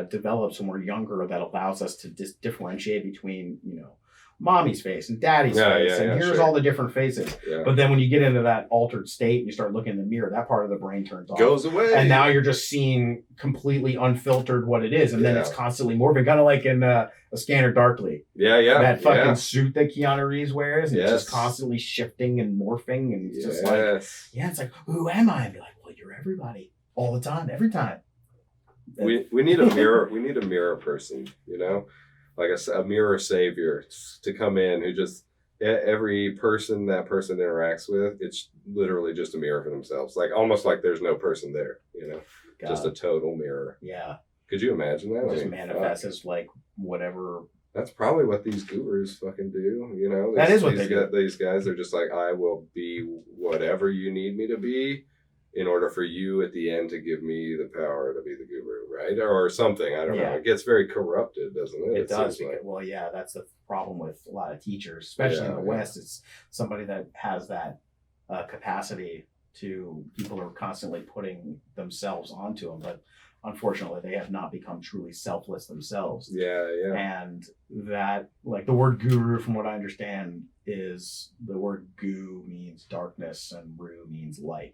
develops when we're younger that allows us to differentiate between, mommy's face and daddy's face, and here's all the different faces. Yeah. But then when you get into that altered state and you start looking in the mirror, that part of the brain turns off. Goes away. And now you're just seeing completely unfiltered what it is. And then it's constantly morphing, kind of like in A Scanner Darkly. Yeah. That fucking suit that Keanu Reeves wears, and it's just constantly shifting and morphing. And it's just like, it's like, who am I? And be like, well, you're everybody all the time, every time. We need a mirror. We need a mirror person, like a mirror savior to come in who just, every person that person interacts with, it's literally just a mirror for themselves. Like almost like there's no person there, God. Just a total mirror. Yeah. Could you imagine that? Just manifest as like whatever. That's probably what these gurus fucking do, That is what they do. These guys are just like, I will be whatever you need me to be, in order for you at the end to give me the power to be the guru, right? Or something. I don't know. It gets very corrupted, doesn't it? It does. Well, that's the problem with a lot of teachers, especially in the West. It's somebody that has that capacity to, people are constantly putting themselves onto them, but unfortunately they have not become truly selfless themselves. Yeah. And that, like the word guru, from what I understand, is the word gu means darkness and ru means light.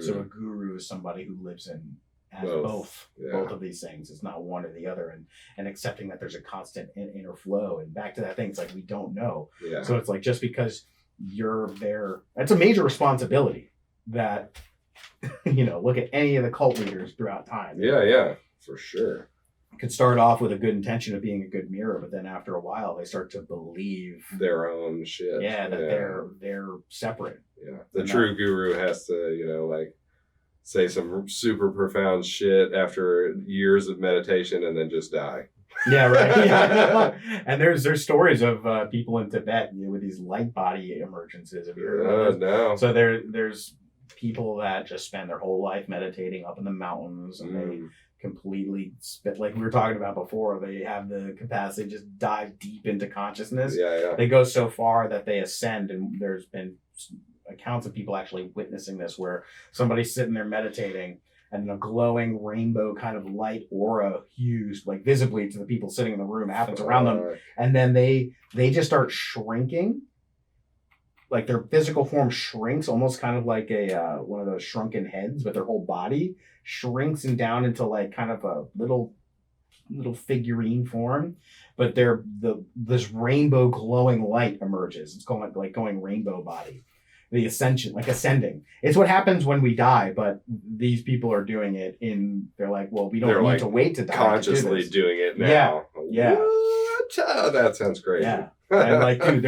So a guru is somebody who lives in both of these things. It's not one or the other, and accepting that there's a constant inner flow. And back to that thing, it's like we don't know. So it's like, just because you're there, that's a major responsibility that look at any of the cult leaders throughout time. Yeah, for sure. Could start off with a good intention of being a good mirror, but then after a while they start to believe their own shit. That they're separate. Yeah. The true guru has to, like say some super profound shit after years of meditation and then just die. Yeah, right. Yeah. And there's stories of people in Tibet with these light body emergences. Have you heard of those? No. So there's people that just spend their whole life meditating up in the mountains, and they completely spit, like we were talking about before. They have the capacity to just dive deep into consciousness. Yeah. They go so far that they ascend, and there's been accounts of people actually witnessing this, where somebody's sitting there meditating and a glowing rainbow kind of light aura hues, like visibly to the people sitting in the room, happens around them, and then they just start shrinking. Like their physical form shrinks, almost kind of like a one of those shrunken heads, but their whole body shrinks and down into like kind of a little figurine form. But this rainbow glowing light emerges. It's going rainbow body. The ascension, like ascending. It's what happens when we die, but these people are doing it they're like, well, we don't need to wait to die. Consciously doing it now. Yeah. What? Oh, that sounds crazy. Yeah. And like, dude,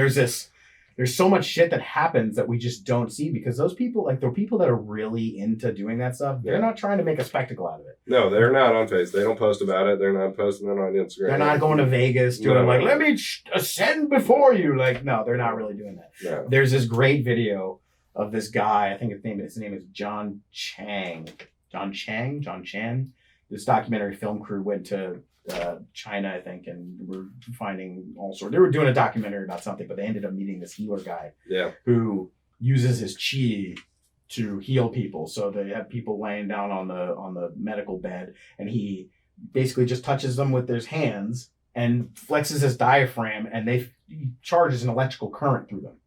there's so much shit that happens that we just don't see, because those people, like the people that are really into doing that stuff, they're not trying to make a spectacle out of it. No, they're not on Facebook. They don't post about it. They're not posting it on Instagram. They're not going to Vegas doing let me ascend before you. Like, no, they're not really doing that. No. There's this great video of this guy. I think his name is John Chan. This documentary film crew went to China, I think, and we're finding all sorts. They were doing a documentary about something, but they ended up meeting this healer guy, who uses his chi to heal people. So they have people laying down on the medical bed, and he basically just touches them with his hands and flexes his diaphragm, and he charges an electrical current through them.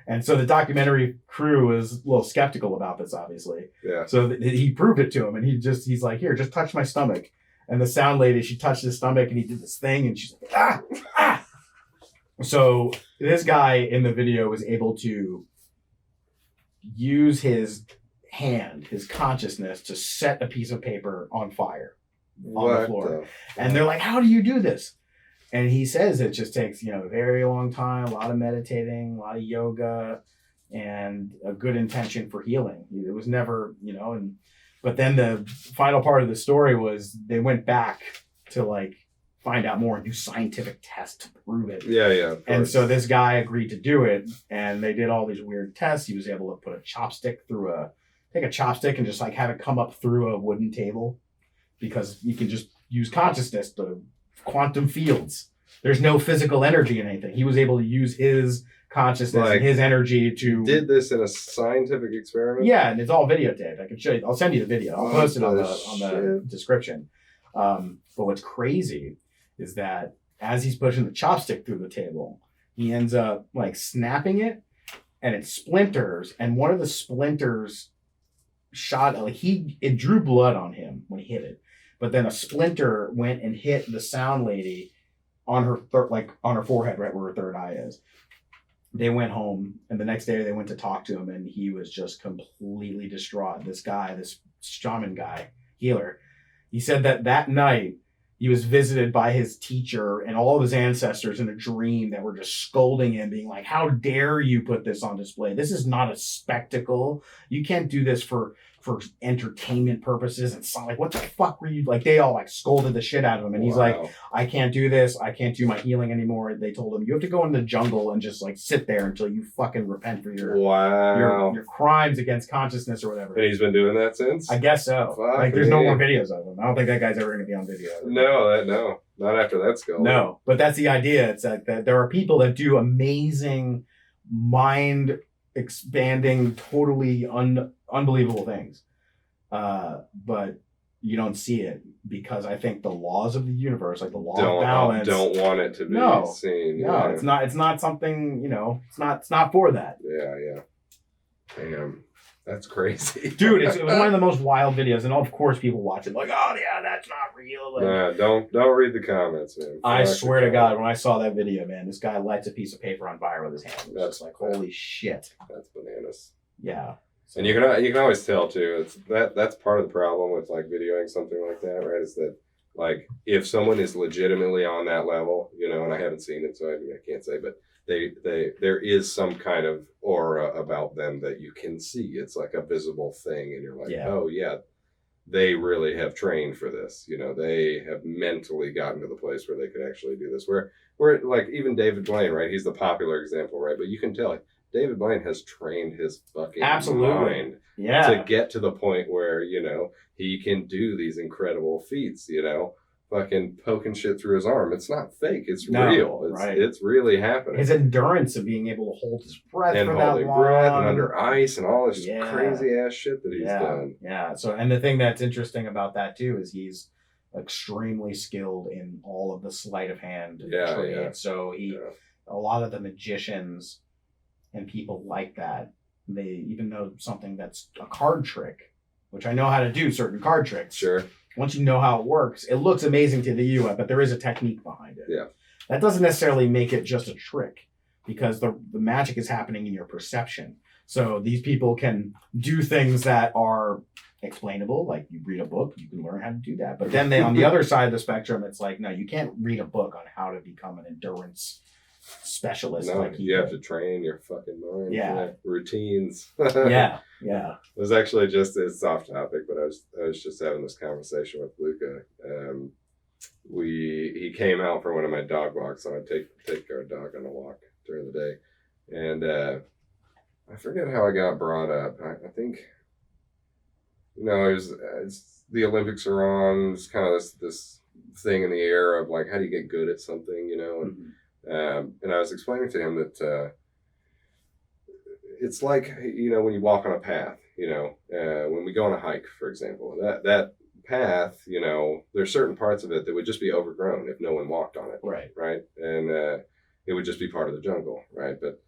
And so the documentary crew is a little skeptical about this, obviously. Yeah. So he proved it to him, and he's like, here, just touch my stomach. And the sound lady, she touched his stomach, and he did this thing, and she's like, ah. So this guy in the video was able to use his hand, his consciousness, to set a piece of paper on fire on the floor. And they're like, how do you do this? And he says it just takes, a very long time, a lot of meditating, a lot of yoga, and a good intention for healing. It was never, but then the final part of the story was they went back to find out more and do scientific tests to prove it. Yeah. And so this guy agreed to do it, and they did all these weird tests. He was able to put take a chopstick and just have it come up through a wooden table, because you can just use consciousness to quantum fields. There's no physical energy in anything. He was able to use his consciousness Like, and his energy to did this in a scientific experiment? Yeah, and it's all videotaped. I can show you. I'll send you the video. I'll post it on the shit? description. But what's crazy is that as he's pushing the chopstick through the table, he ends up like snapping it, and it splinters. And one of the splinters shot like it drew blood on him when he hit it, but then a splinter went and hit the sound lady on her on her forehead, right where her third eye is. They went home, and the next day they went to talk to him, and he was just completely distraught. This guy, this shaman guy, healer, he said that night he was visited by his teacher and all of his ancestors in a dream that were just scolding him, being like, how dare you put this on display? This is not a spectacle. You can't do this for entertainment purposes. It's not like, what the fuck were you like? They all like scolded the shit out of him. And he's like, I can't do this. I can't do my healing anymore. They told him, you have to go in the jungle and just like sit there until you fucking repent for your crimes against consciousness or whatever. And he's been doing that since? I guess so. Fuck like there's no more videos of him. I don't think that guy's ever going to be on video. No, not after that skull. No, but that's the idea. It's like that there are people that do amazing mind expanding, totally unbelievable things. But you don't see it because I think the laws of the universe, like the law of balance, don't want it to be seen. No, it's not something, it's not for that. Yeah. Damn. That's crazy. Dude, it was one of the most wild videos, and of course people watch it like, oh yeah, that's not real. Like, nah, don't read the comments, man. I swear to God, when I saw that video, man, this guy lights a piece of paper on fire with his hand. That's just like, holy shit. That's bananas. Yeah. And you can always tell too. It's that's part of the problem with like videoing something like that, right? Is that like if someone is legitimately on that level, and I haven't seen it, so I can't say, but there is some kind of aura about them that you can see. It's like a visible thing, and you're like, oh yeah, they really have trained for this. They have mentally gotten to the place where they could actually do this. Where like even David Blaine, right? He's the popular example, right? But you can tell David Blaine has trained his fucking mind to get to the point where, he can do these incredible feats, fucking poking shit through his arm. It's not fake. It's real. It's really happening. His endurance of being able to hold his breath and for that long. breath and under ice and all this crazy ass shit that he's done. Yeah. So, and the thing that's interesting about that too is he's extremely skilled in all of the sleight of hand trade. Yeah. So a lot of the magicians and people like that, they even know something that's a card trick, which I know how to do certain card tricks. Sure. Once you know how it works, it looks amazing to the you, but there is a technique behind it. Yeah. That doesn't necessarily make it just a trick because the magic is happening in your perception. So these people can do things that are explainable, like you read a book, you can learn how to do that. But then on the other side of the spectrum, it's like, no, you can't read a book on how to become an endurance specialist. No, like you have to train your fucking mind. Yeah. Routines. Yeah. It was actually it's off topic, but I was just having this conversation with Luca. He came out for one of my dog walks, so I take our dog on a walk during the day, and I forget how I got brought up. I think it's the Olympics are on. It's kind of this thing in the air of like, how do you get good at something, and. Mm-hmm. And I was explaining to him that it's like, when you walk on a path, when we go on a hike, for example, that path, there's certain parts of it that would just be overgrown if no one walked on it. Right. And it would just be part of the jungle. Right. But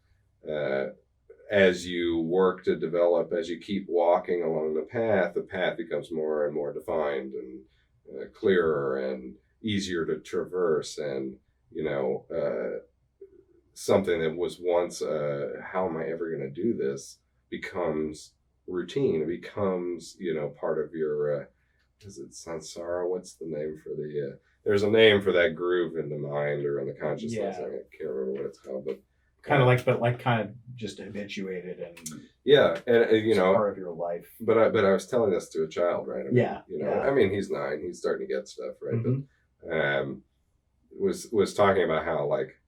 as you work to develop, as you keep walking along the path becomes more and more defined and clearer and easier to traverse. And something that was once, how am I ever going to do this, becomes routine. It becomes, part of your, is it sansara? What's the name for there's a name for that groove in the mind or in the consciousness. I can't remember what it's called, but kind of just habituated and and part of your life. But I was telling this to a child, right? I mean, he's 9, he's starting to get stuff, right? Mm-hmm. But was talking about how like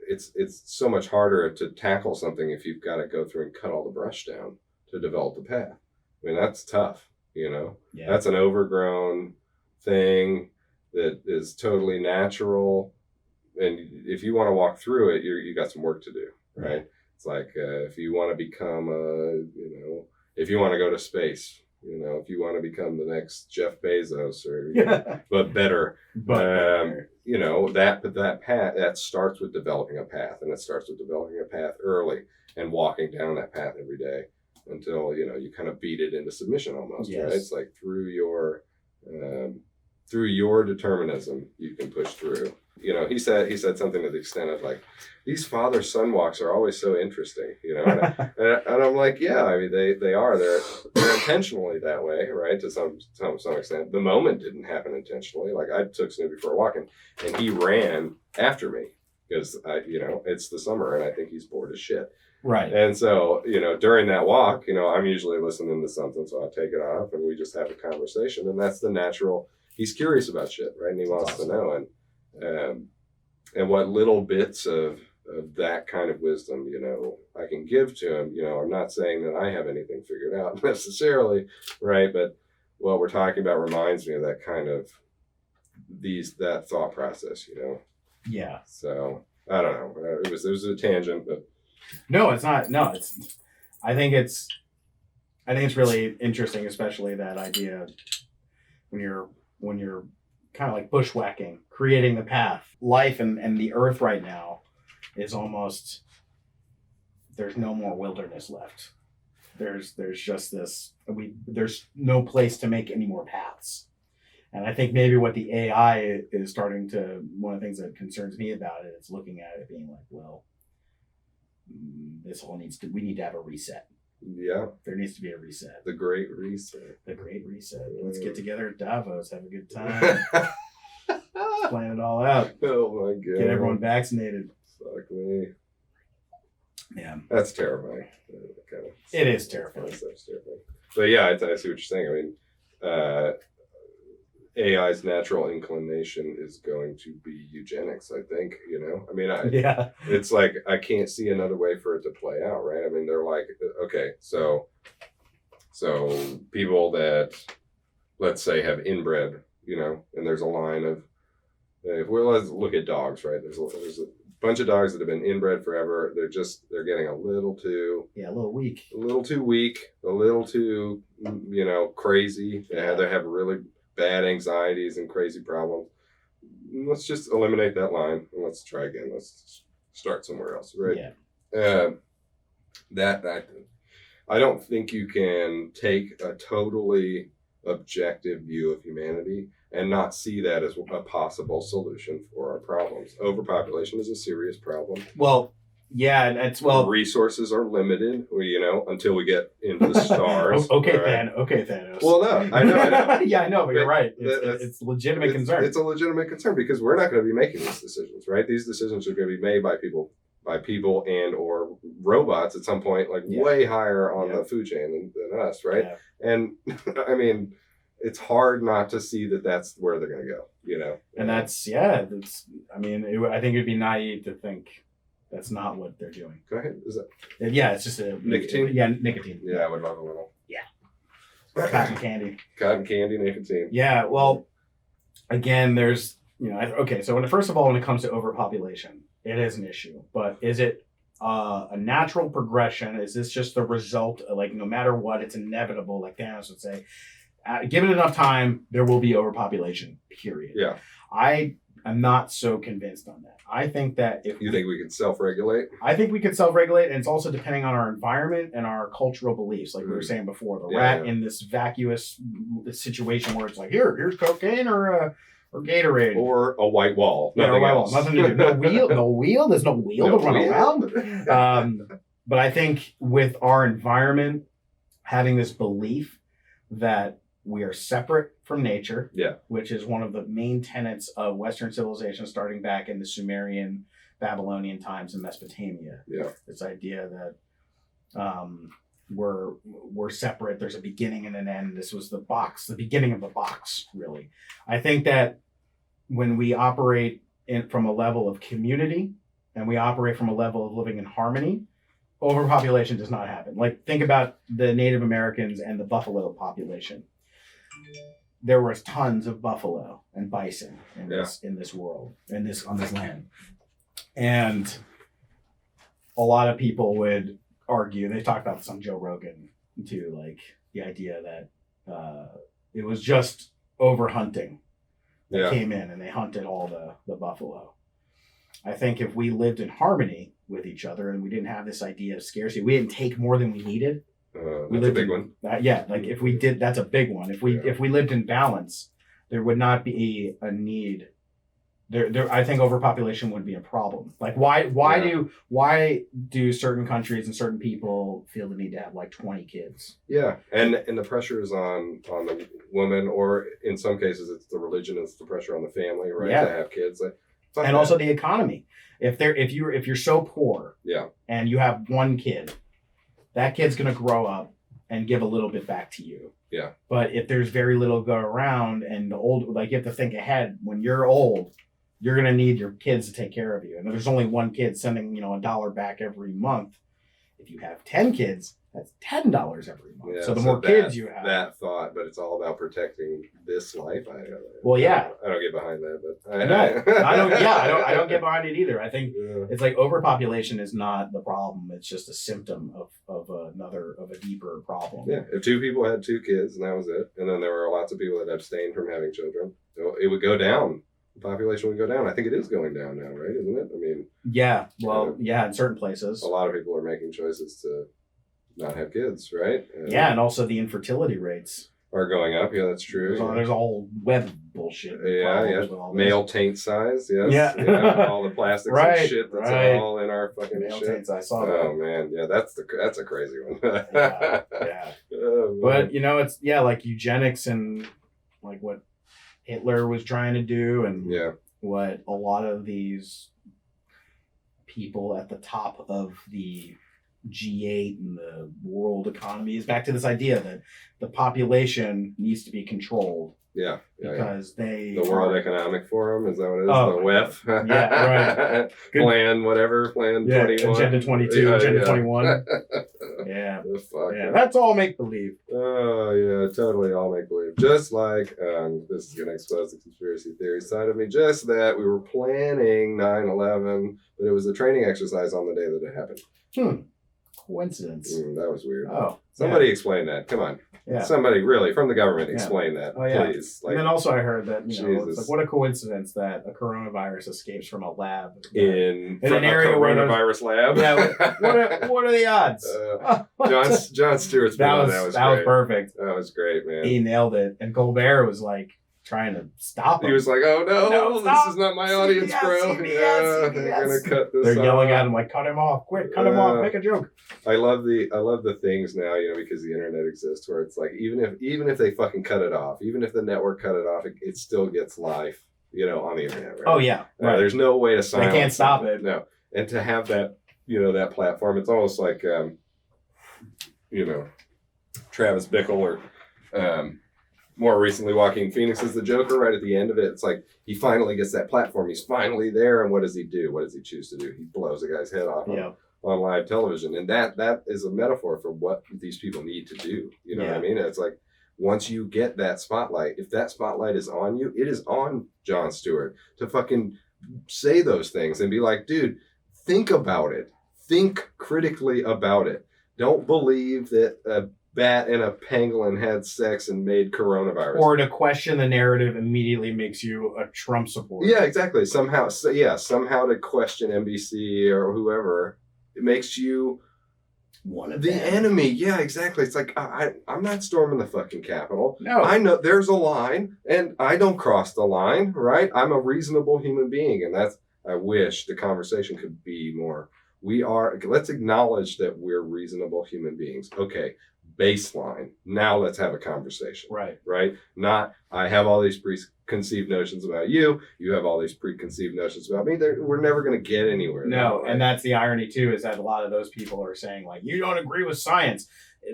it's so much harder to tackle something if you've got to go through and cut all the brush down to develop the path. I mean, that's tough, That's an overgrown thing that is totally natural, and if you want to walk through it, you got some work to do, right? It's like if you want to become if you want to go to space, if you want to become the next Jeff Bezos but better, that path, that starts with developing a path, and it starts with developing a path early and walking down that path every day until you kind of beat it into submission almost. Yes. Right? It's like through your determinism you can push through. He said something to the extent of like, these father-son walks are always so interesting, and I'm like, yeah, I mean they are. They're intentionally that way, right? To some extent. The moment didn't happen intentionally. Like I took Snoopy for a walk and he ran after me because it's the summer and I think he's bored as shit. Right. And so, during that walk, I'm usually listening to something, so I take it off and we just have a conversation, and that's the natural. He's curious about shit, right? And he wants to know. And what little bits of that kind of wisdom, I can give to him. I'm not saying that I have anything figured out necessarily, right? But what we're talking about reminds me of that kind of that thought process, Yeah. So I don't know. It was a tangent, but no, it's not. No, I think it's really interesting, especially that idea when you're kind of like bushwhacking, creating the path. Life and the earth right now is almost, there's no more wilderness left. There's just this, there's no place to make any more paths. And I think maybe what the AI is starting to, one of the things that concerns me about it is looking at it being like, well, we need to have a reset. Yeah. There needs to be a reset. The Great Reset. Let's get together at Davos, have a good time. Plan it all out. Oh my God. Get everyone vaccinated. Fuck me. Yeah. That's terrifying. It is terrifying. That's terrifying. But yeah, I see what you're saying. I mean, AI's natural inclination is going to be eugenics, I think, I mean, yeah. It's like, I can't see another way for it to play out, right? I mean, they're like, okay, so people that, let's say, have inbred, and there's a line of, let's look at dogs, right? There's a bunch of dogs that have been inbred forever. They're getting a little too... Yeah, a little weak. A little too weak, a little too, crazy. Yeah. They have really bad anxieties and crazy problems. Let's just eliminate that line and let's try again. Let's start somewhere else, right? Yeah. That I don't think you can take a totally objective view of humanity and not see that as a possible solution for our problems. Overpopulation is a serious problem. Well, yeah, it's resources are limited, until we get into the stars. Okay, right? Okay, Thanos. Well, no, I know. Yeah, I know, but you're right. It's a legitimate concern. It's a legitimate concern because we're not going to be making these decisions, right? These decisions are going to be made by people and or robots at some point, like way higher on the food chain than us, right? Yeah. And I mean, it's hard not to see that that's where they're going to go, And I think it'd be naive to think that's not what they're doing. Go ahead. Is that? Yeah, it's just a nicotine. Yeah, nicotine. Yeah, I would love a little. Yeah. Cotton candy, nicotine. Yeah. Well, again, there's so first of all, when it comes to overpopulation, it is an issue. But is it a natural progression? Is this just the result of, like, no matter what, it's inevitable? Like Thanos would say, given enough time, there will be overpopulation. Period. Yeah. I'm not so convinced on that. I think that think we can self-regulate? I think we could self-regulate, and it's also depending on our environment and our cultural beliefs. Like we were saying before, the rat in this vacuous situation where it's like, here's cocaine or Gatorade. Or a white wall. Nothing else. Nothing to do. No wheel. There's no wheel to run around. But I think with our environment, having this belief that we are separate from nature, which is one of the main tenets of Western civilization starting back in the Sumerian, Babylonian times in Mesopotamia. Yeah. This idea that we're separate. There's a beginning and an end. This was the beginning of the box, really. I think that when we operate from a level of community and we operate from a level of living in harmony, overpopulation does not happen. Like, think about the Native Americans and the buffalo population. There was tons of buffalo and bison in this world, on this land. And a lot of people would argue, they talked about this on Joe Rogan too, like the idea that it was just over hunting that came in and they hunted all the buffalo. I think if we lived in harmony with each other and we didn't have this idea of scarcity, we didn't take more than we needed. That's a big one. Like if we did, that's a big one. If we lived in balance, there would not be a need. I think overpopulation would be a problem. Like why do certain countries and certain people feel the need to have like 20 kids? Yeah, and the pressure is on the woman, or in some cases it's the religion, it's the pressure on the family, right, to have kids. And also the economy. If you're so poor, and you have one kid, that kid's gonna grow up and give a little bit back to you. Yeah. But if there's very little go around, and the old, like, you have to think ahead. When you're old, you're gonna need your kids to take care of you, and there's only one kid sending $1 back every month. If you have 10 kids, that's $10 every month. So the more kids you have, that thought, but it's all about protecting this life. I don't get behind that, but I don't get behind it either. I think it's like overpopulation is not the problem. It's just a symptom of a deeper problem. Yeah, if two people had 2 kids and that was it, and then there were lots of people that abstained from having children, it would go down. The population would go down. I think it is going down now, right? Isn't it? I mean, in certain places, a lot of people are making choices to not have kids, right? And also the infertility rates are going up. Yeah, that's true. There's a whole web bullshit. Male taint size. Yes. Yeah. All the plastics and shit that's all in our fucking male shit. Taints, I saw that. Oh man, yeah, that's a crazy one. yeah. But it's like eugenics and like what Hitler was trying to do, and what a lot of these people at the top of the G8 and the world economy is back to this idea that the population needs to be controlled. Because the World Economic Forum, is that what it is? The WEF? Right. Plan 21. Agenda 22, Agenda 21. That's all make believe. Oh, yeah, totally all make believe. Just like, this is going to expose the conspiracy theory side of me, just that we were planning 9/11, but it was a training exercise on the day that it happened. Coincidence. That was weird. Somebody explain that. Come on. Yeah. Somebody really from the government explain that, please. And then also I heard that it's like, what a coincidence that a coronavirus escapes from a lab in an area where coronavirus lab. Yeah. What are the odds? John Stewart's that was perfect. That was great, man. He nailed it, and Colbert was like trying to stop him. He was like, "Oh no, this is not my audience, bro." CBS. They're gonna cut this. They're yelling at him like, "Cut him off! Quick, cut him off! Make a joke." I love the things now, because the internet exists, where it's like even if they fucking cut it off, even if the network cut it off, it still gets live, on the internet, right? Oh yeah, right. There's no way to silence. They can't stop it. No, and to have that, that platform, it's almost like, Travis Bickle or. More recently, Joaquin Phoenix is the Joker. Right at the end of it, it's like he finally gets that platform. He's finally there, and what does he do? What does he choose to do? He blows a guy's head off on live television, and that is a metaphor for what these people need to do. You know what I mean? It's like once you get that spotlight, if that spotlight is on you, it is on Jon Stewart to fucking say those things and be like, dude, think about it. Think critically about it. Don't believe that a bat and a pangolin had sex and made coronavirus. Or to question the narrative immediately makes you a Trump supporter. Yeah, exactly. Somehow to question NBC or whoever, it makes you one of the them. enemy. Yeah, exactly. It's like, I'm not storming the fucking Capitol. No. I know there's a line, and I don't cross the line, right? I'm a reasonable human being, and I wish the conversation could be more. Let's acknowledge that we're reasonable human beings. Okay. Baseline. Now let's have a conversation. Right? Not, I have all these preconceived notions about you. You have all these preconceived notions about me. We're never going to get anywhere. No, and that's the irony too, is that a lot of those people are saying like, you don't agree with science.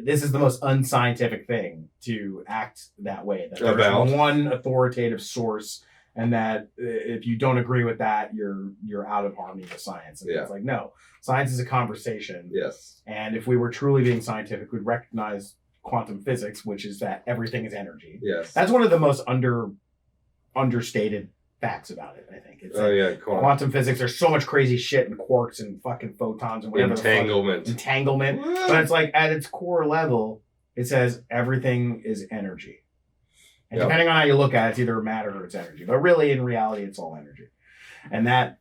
This is the most unscientific thing to act that way. That there's one authoritative source, and that if you don't agree with that, you're out of harmony with science. And it's like, no, science is a conversation. Yes. And if we were truly being scientific, we'd recognize quantum physics, which is that everything is energy. Yes. That's one of the most understated facts about it. I think it's quantum physics. There's so much crazy shit and quarks and fucking photons and whatever. Entanglement. But it's like at its core level, it says everything is energy. And depending on how you look at it, it's either matter or it's energy. But really, in reality, it's all energy. And that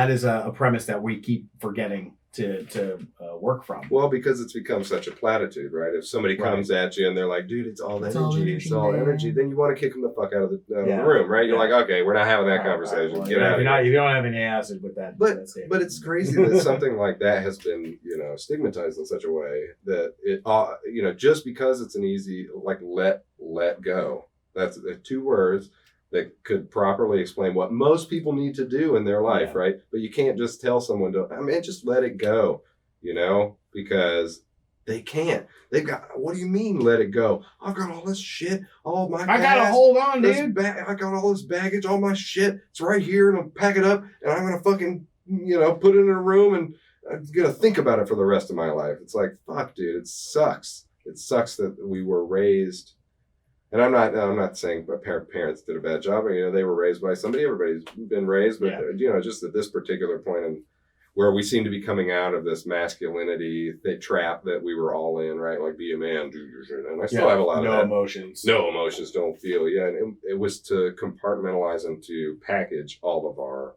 is a premise that we keep forgetting to work from. Well, because it's become such a platitude, right? If somebody comes at you and they're like, dude, it's all energy, then you want to kick them the fuck out of the room, right? You're like, okay, we're not having that conversation. Well, Get out of here. You don't have any acid with that. But it's crazy that something like that has been, stigmatized in such a way that it, just because it's an easy, like, let go. That's two words that could properly explain what most people need to do in their life, right? But you can't just tell someone just let it go, because they can't. They've got, what do you mean let it go? I've got all this shit, all my I gotta hold on, dude. I got all this baggage, all my shit. It's right here, and I'll pack it up, and I'm gonna fucking, put it in a room, and I'm gonna think about it for the rest of my life. It's like, fuck, dude, it sucks. It sucks that we were raised. And I'm not saying parents did a bad job. They were raised by somebody. Everybody's been raised, but just at this particular point, and where we seem to be coming out of this masculinity trap that we were all in, right? Like, be a man, do your shit. And I still have a lot of that. No emotions, don't feel. Yeah, and it was to compartmentalize and to package all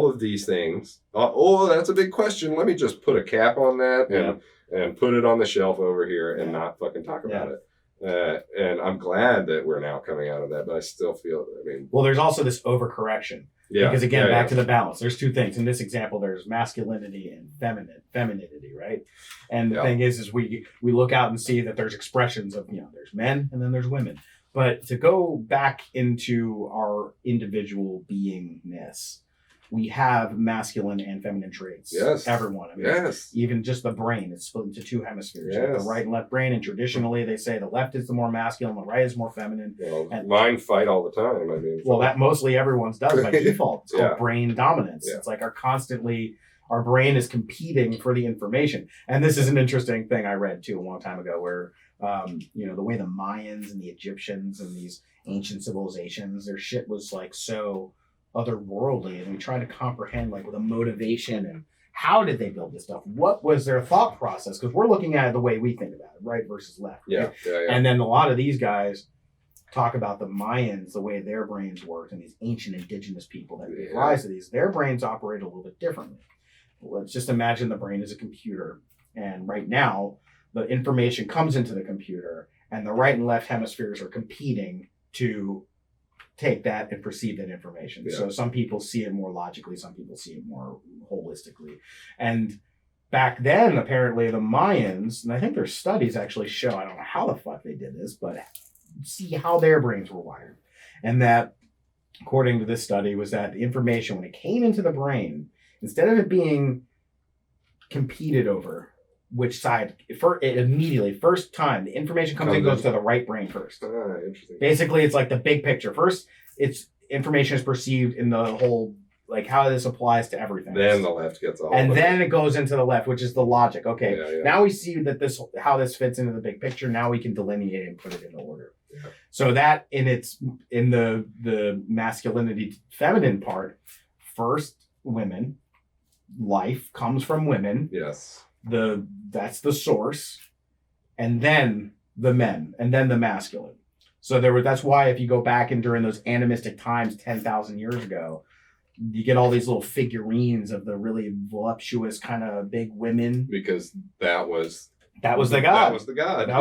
of these things. That's a big question. Let me just put a cap on that and put it on the shelf over here and not fucking talk about it. And I'm glad that we're now coming out of that, but I still feel, well, there's also this overcorrection. Yeah. Because again, back to the balance. There's two things. In this example, there's masculinity and femininity, right? And the thing is we look out and see that there's expressions of, there's men and then there's women. But to go back into our individual beingness, we have masculine and feminine traits. Yes. Everyone. Even just the brain, it's split into two hemispheres. Yes. The right and left brain. And traditionally, they say the left is the more masculine, the right is more feminine. Well, mine fight all the time. Well, that mostly everyone's does by default. It's called brain dominance. Yeah. It's like our brain is competing for the information. And this is an interesting thing I read too a long time ago where, the way the Mayans and the Egyptians and these ancient civilizations, their shit was like so otherworldly, and we try to comprehend like the motivation and how did they build this stuff? What was their thought process? Because we're looking at it the way we think about it, right versus left. Right? Yeah. And then a lot of these guys talk about the Mayans, the way their brains worked, and these ancient indigenous people that gave rise to these. Their brains operate a little bit differently. Let's just imagine the brain is a computer, and right now the information comes into the computer, and the right and left hemispheres are competing to take that and perceive that information. Yeah. So some people see it more logically, some people see it more holistically. And back then, apparently the Mayans, and I think their studies actually show, I don't know how the fuck they did this, but see how their brains were wired. And that, according to this study, was that the information, when it came into the brain, instead of it being competed over which side, first time the information comes in, goes to the right brain first. Interesting. Basically, it's like the big picture. First, it's information is perceived in the whole, like how this applies to everything. Then the left gets all. And then it goes into the left, which is the logic. Okay, now we see that how this fits into the big picture. Now we can delineate and put it in order. Yeah. So that in the masculinity feminine part, first women, life comes from women. Yes. That's the source, and then the men, and then the masculine. So that's why if you go back and during those animistic times 10,000 years ago, you get all these little figurines of the really voluptuous kind of big women. Because that was the god. That was the god. That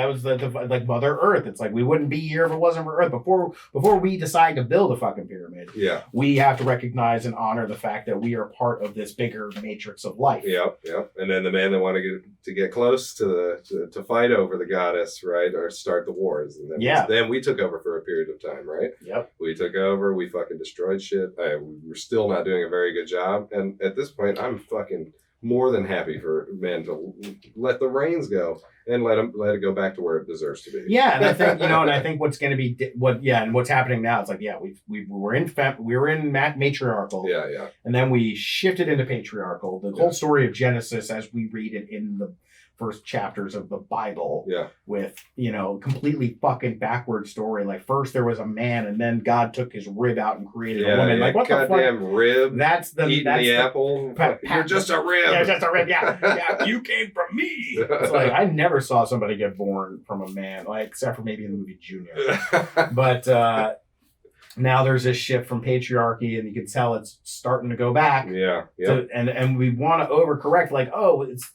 was the like Mother Earth. It's like we wouldn't be here if it wasn't for Earth. Before we decide to build a fucking pyramid, we have to recognize and honor the fact that we are part of this bigger matrix of life. Yep. And then the man that wanted to get close to fight over the goddess, right, or start the wars. And then we took over for a period of time, right? Yep. We took over. We fucking destroyed shit. We're still not doing a very good job. And at this point, I'm fucking more than happy for men to let the reins go. and let it go back to where it deserves to be. Yeah, and I think and I think what's going to be and what's happening now. It's like we were in matriarchal. Yeah. And then we shifted into patriarchal. The whole story of Genesis, as we read it in the first chapters of the Bible, with completely fucking backward story. Like first there was a man, and then God took his rib out and created a woman. Like what the fuck? Goddamn rib. That's the apple. You're just a rib. Yeah, just a rib. Yeah, you came from me. It's like I never saw somebody get born from a man, like except for maybe in the movie Junior. But now there's this shift from patriarchy, and you can tell it's starting to go back. Yeah. And we want to overcorrect, like,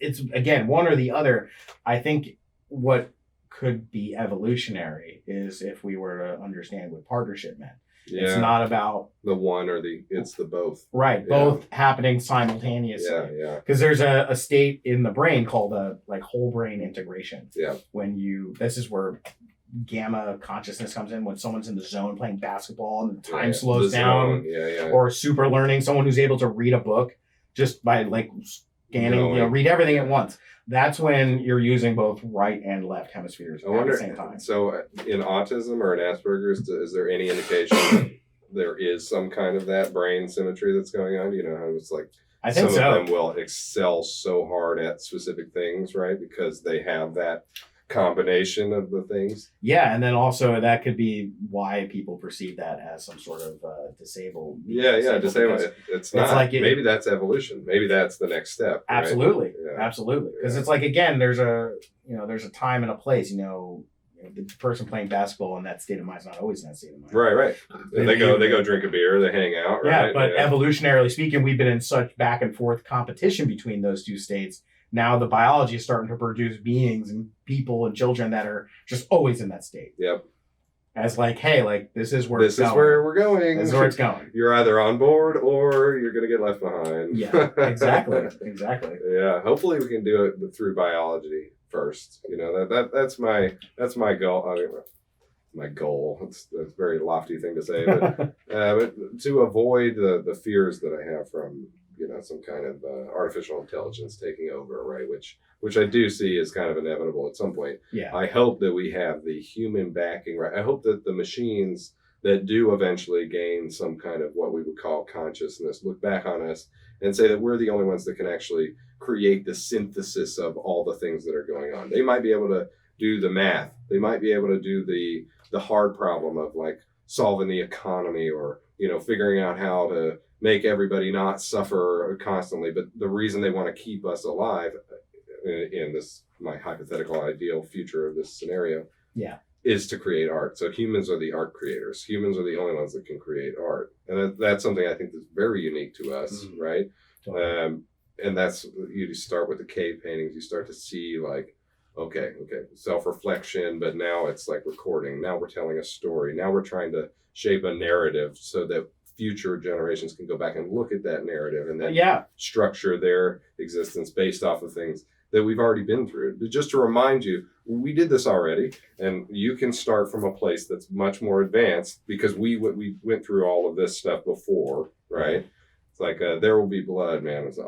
it's again one or the other. I think what could be evolutionary is if we were to understand what partnership meant. Yeah. It's not about the one or it's the both. Right, both happening simultaneously. Yeah. Because there's a state in the brain called whole brain integration. Yeah. This is where gamma consciousness comes in, when someone's in the zone playing basketball and the time slows down. Or super learning, someone who's able to read a book just by scanning, read everything at once. That's when you're using both right and left hemispheres at the same time. So in autism or in Asperger's, is there any indication that there is some kind of that brain symmetry that's going on? How it's like I think some of them will excel so hard at specific things, right? Because they have that combination of the things. Yeah, and then also that could be why people perceive that as some sort of disabled. Disabled. It's not. Like maybe that's evolution. Maybe that's the next step. Right? Absolutely, because it's like, again, there's a time and a place. The person playing basketball in that state of mind is not always in that state of mind. Right. They go drink a beer, they hang out. Right? Yeah, but evolutionarily speaking, we've been in such back and forth competition between those two states. Now the biology is starting to produce beings and people and children that are just always in that state. Yep. As hey, this is where we're going. This is where it's going. You're either on board or you're going to get left behind. Yeah, exactly. Yeah, hopefully we can do it through biology first. That's my goal. My goal. It's a very lofty thing to say, but to avoid the fears that I have from some kind of artificial intelligence taking over, right? Which I do see is kind of inevitable at some point. Yeah. I hope that we have the human backing, right? I hope that the machines that do eventually gain some kind of what we would call consciousness look back on us and say that we're the only ones that can actually create the synthesis of all the things that are going on. They might be able to do the math. They might be able to do the hard problem of solving the economy or figuring out how to make everybody not suffer constantly. But the reason they want to keep us alive in this, my hypothetical ideal future of this scenario, is to create art. So humans are the art creators. Humans are the only ones that can create art. And that's something I think that's very unique to us, right? Totally. And that's, you start with the cave paintings, you start to see okay, self-reflection, but now it's recording. Now we're telling a story. Now we're trying to shape a narrative so that future generations can go back and look at that narrative and then structure their existence based off of things that we've already been through. Just to remind you, we did this already, and you can start from a place that's much more advanced because we went through all of this stuff before, right? It's like There Will Be Blood, man. It's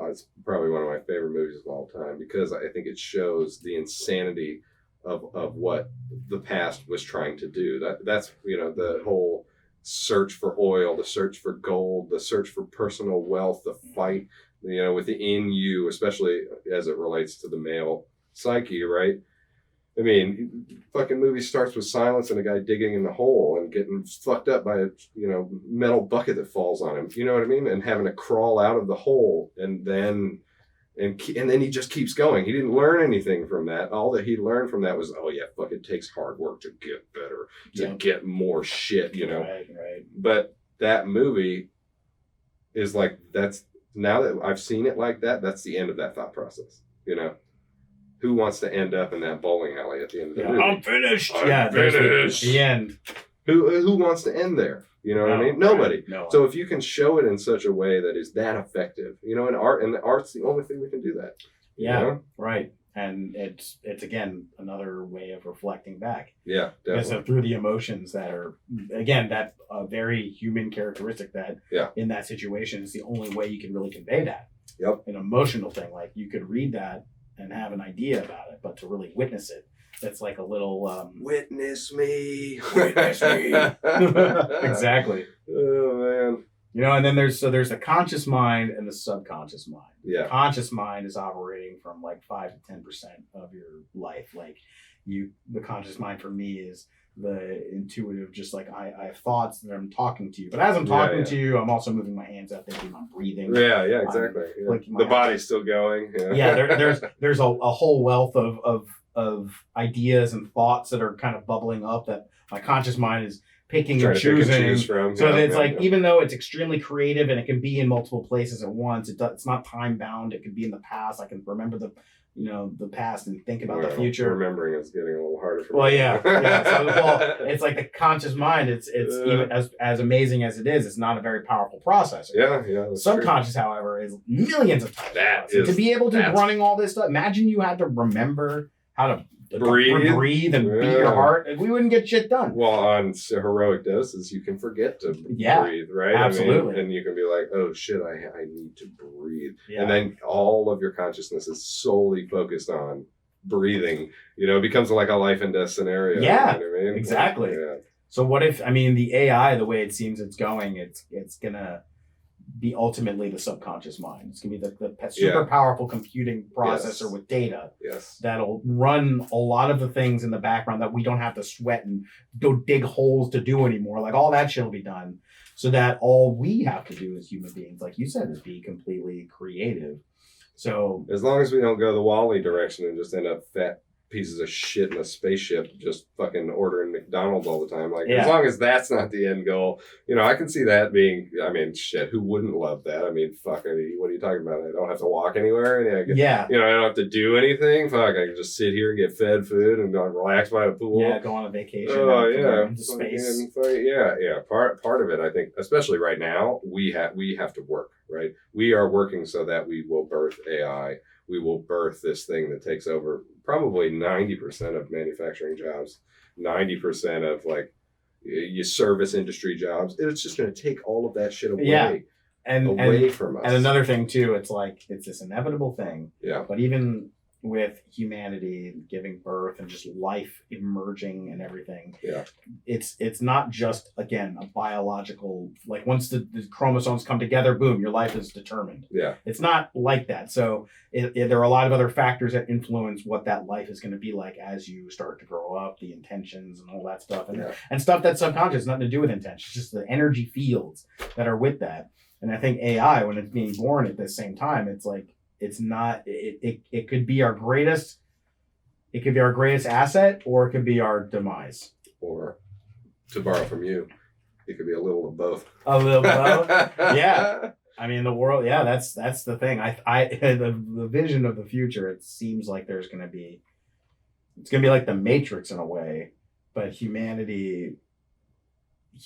probably one of my favorite movies of all time because I think it shows the insanity of what the past was trying to do. That's the whole search for oil, the search for gold, the search for personal wealth, the fight, within you, especially as it relates to the male psyche, right? I mean, fucking movie starts with silence and a guy digging in the hole and getting fucked up by a metal bucket that falls on him. You know what I mean? And having to crawl out of the hole and then he just keeps going. He didn't learn anything from that. All that he learned from that was, it takes hard work to get better, to get more shit, Right. But that movie is that's, now that I've seen it like that, that's the end of that thought process, Who wants to end up in that bowling alley at the end of the movie? I'm finished. I'm finished. The end. Who wants to end there? You know what I mean? Nobody. Right. No. So if you can show it in such a way that is that effective, in art, and the art's the only thing that can do that. Yeah, right. And it's again another way of reflecting back. Yeah, definitely. Because through the emotions that are, again, that very human characteristic that in that situation is the only way you can really convey that. Yep. An emotional thing. You could read that and have an idea about it, but to really witness it, it's like a little witness me. witness me. Exactly. Oh man. You know, and then there's the conscious mind and the subconscious mind. Yeah. The conscious mind is operating from like 5 to 10% of your life. Like the conscious mind for me is the intuitive, just like I have thoughts that I'm talking to you. But as I'm talking to you, I'm also moving my hands out, thinking, I'm breathing. Yeah, exactly. The body's still going. There's a whole wealth of ideas and thoughts that are kind of bubbling up that my conscious mind is picking and choosing. From. So it's even though it's extremely creative and it can be in multiple places at once, it's not time bound. It could be in the past. I can remember the past and think about the future. Remembering is getting a little harder for me. Well, yeah. So, it's like the conscious mind. It's even as amazing as it is. It's not a very powerful processor. Yeah. Subconscious, however, is millions of times. To be able to running all this stuff. Imagine you had to remember how to breathe and beat your heart. We wouldn't get shit done. Well, on heroic doses, you can forget to breathe, right? Absolutely. And you can be like, oh shit, I need to breathe. Yeah. And then all of your consciousness is solely focused on breathing. It becomes like a life and death scenario. Yeah, you know what I mean? exactly. So what if, the AI, the way it seems it's going, it's going to be ultimately the subconscious mind. It's going to be the super powerful computing processor with data that'll run a lot of the things in the background that we don't have to sweat and go dig holes to do anymore. Like all that shit will be done so that all we have to do as human beings, like you said, is be completely creative. So as long as we don't go the Wall-E direction and just end up fat pieces of shit in a spaceship just fucking ordering McDonald's all the time. As long as that's not the end goal, I can see that being, shit, who wouldn't love that? Fuck, what are you talking about? I don't have to walk anywhere. And I don't have to do anything. Fuck, I can just sit here and get fed food and go relax by the pool. Yeah, go on a vacation. Into space. Part of it, I think, especially right now, we have to work, right? We are working so that we will birth AI. We will birth this thing that takes over probably 90% of manufacturing jobs, 90% of your service industry jobs. It's just going to take all of that shit away, from us. And another thing too, it's this inevitable thing. Yeah. But even with humanity giving birth and just life emerging and everything, it's not just, again, a biological, once the chromosomes come together, boom, your life is determined. It's not like that. So there are a lot of other factors that influence what that life is going to be like as you start to grow up, the intentions and all that stuff, and stuff that's subconscious, nothing to do with intentions, just the energy fields that are with that. And I think AI, when it's being born at the same time, it's like, it's not, it could be our greatest asset, or it could be our demise. Or, to borrow from you, it could be a little of both. A little of both? Yeah. The world, that's the thing. The vision of the future, it seems like it's going to be like the Matrix in a way, but humanity,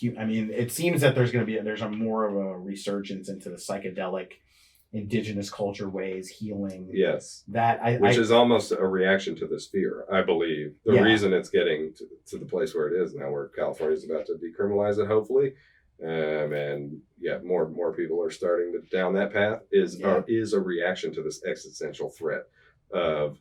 it seems that there's a more of a resurgence into the psychedelic, indigenous culture ways, healing. Yes. Which is almost a reaction to this fear, I believe. The reason it's getting to the place where it is now, where California's about to decriminalize it, hopefully. More people are starting down that path, is a reaction to this existential threat of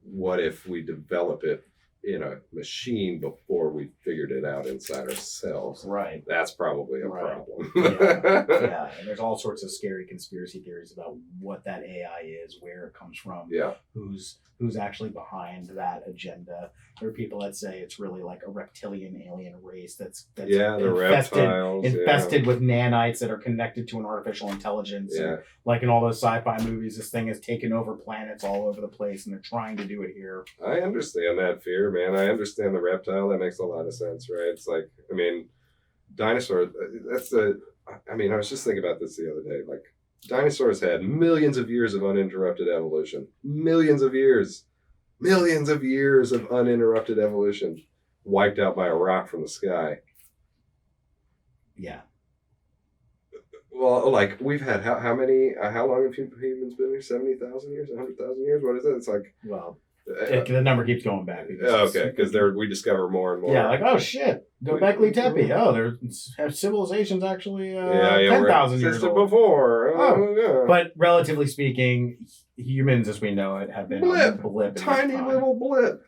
what if we develop it in a machine before we figured it out inside ourselves. Right. That's probably a problem. And there's all sorts of scary conspiracy theories about what that AI is, where it comes from, who's actually behind that agenda. There are people that say it's really like a reptilian alien race that's infested with nanites that are connected to an artificial intelligence. And like in all those sci-fi movies, this thing has taken over planets all over the place, and they're trying to do it here. I understand that fear, man. I understand the reptile. That makes a lot of sense, right? It's like, dinosaurs, I was just thinking about this the other day. Like, dinosaurs had millions of years of uninterrupted evolution. Millions of years of uninterrupted evolution, wiped out by a rock from the sky. Yeah. Well, we've had how long have humans been here? 70,000 years? 100,000 years? What is it? It's like, well, The number keeps going back. Because we discover more and more. Yeah, like, oh shit, Göbekli Tepe. Oh, there's civilizations actually 10,000 years old. Before. Oh. But relatively speaking, humans as we know it have been on a blip. Tiny little blip.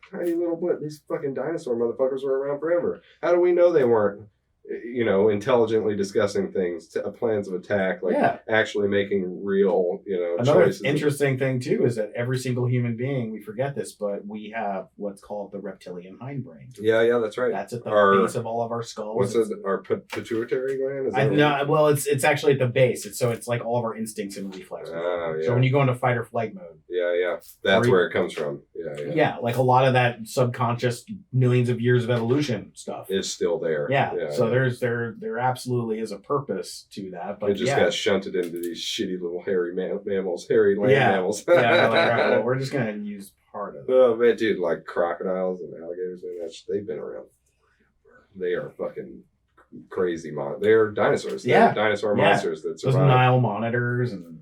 These fucking dinosaur motherfuckers were around forever. How do we know they weren't, intelligently discussing things, plans of attack, actually making real, Another choices. interesting thing, too, is that every single human being, we forget this, but we have what's called the reptilian hindbrain. Yeah, that's right. That's at the base of all of our skulls. What's it? Our pituitary gland? It's actually at the base. It's like all of our instincts and reflexes. So when you go into fight or flight mode. Yeah. That's where it comes from. Yeah, like a lot of that subconscious millions of years of evolution stuff is still there. So there absolutely is a purpose to that, but it just got shunted into these shitty little hairy mammals, hairy land mammals. Like, all right, well, we're just gonna use part of it. Oh man, dude, like crocodiles and alligators, they've been around. They are fucking crazy They're dinosaurs. They're dinosaur monsters that survive. Those Nile monitors and.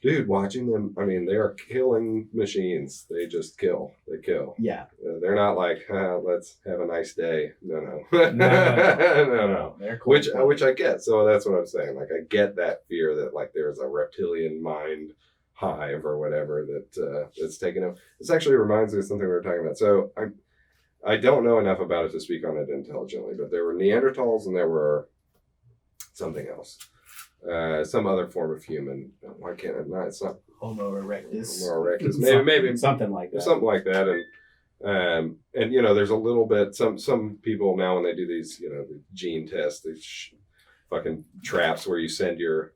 Dude, watching them, they are killing machines. They just kill. They kill. Yeah. They're not like, let's have a nice day. No. No. They're cool. Which I get. So that's what I'm saying. Like, I get that fear that, like, there's a reptilian mind hive or whatever that's taken over. This actually reminds me of something we were talking about. So I don't know enough about it to speak on it intelligently, but there were Neanderthals and there were something else. Some other form of human. Why can't it not? It's not Homo erectus. Homo erectus. Maybe something like that. Something like that. And there's a little bit. Some people now when they do these, the gene tests, these fucking traps where you send your,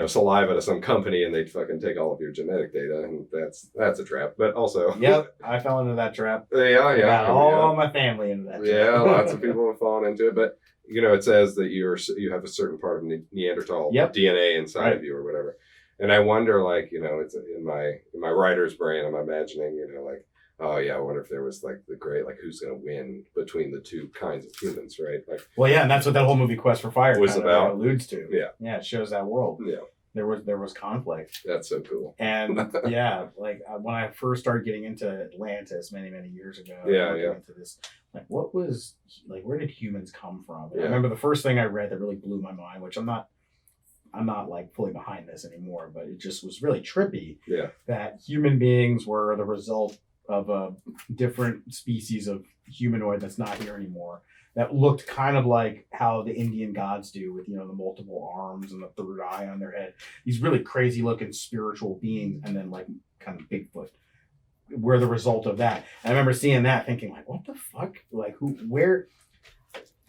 saliva to some company and they fucking take all of your genetic data, and that's a trap. But also, yep, I fell into that trap. Yeah. All my family into that trap. Yeah, lots of people have fallen into it, but. It says that you have a certain part of Neanderthal DNA inside of you or whatever. And I wonder, like, it's in my writer's brain, I'm imagining, like, oh yeah, I wonder if there was like the great, like, who's going to win between the two kinds of humans, right? Like, well, yeah, and that's what that whole movie Quest for Fire was about. Alludes to. Yeah, it shows that world. Yeah. There was conflict. That's so cool. And like when I first started getting into Atlantis many years ago, into this, like, what was like, where did humans come from? I remember the first thing I read that really blew my mind, which I'm not like fully behind this anymore, but it just was really trippy. Yeah, that human beings were the result of a different species of humanoid that's not here anymore. That looked kind of like how the Indian gods do with, the multiple arms and the third eye on their head. These really crazy looking spiritual beings, and then like kind of Bigfoot were the result of that. And I remember seeing that thinking like, what the fuck? Like where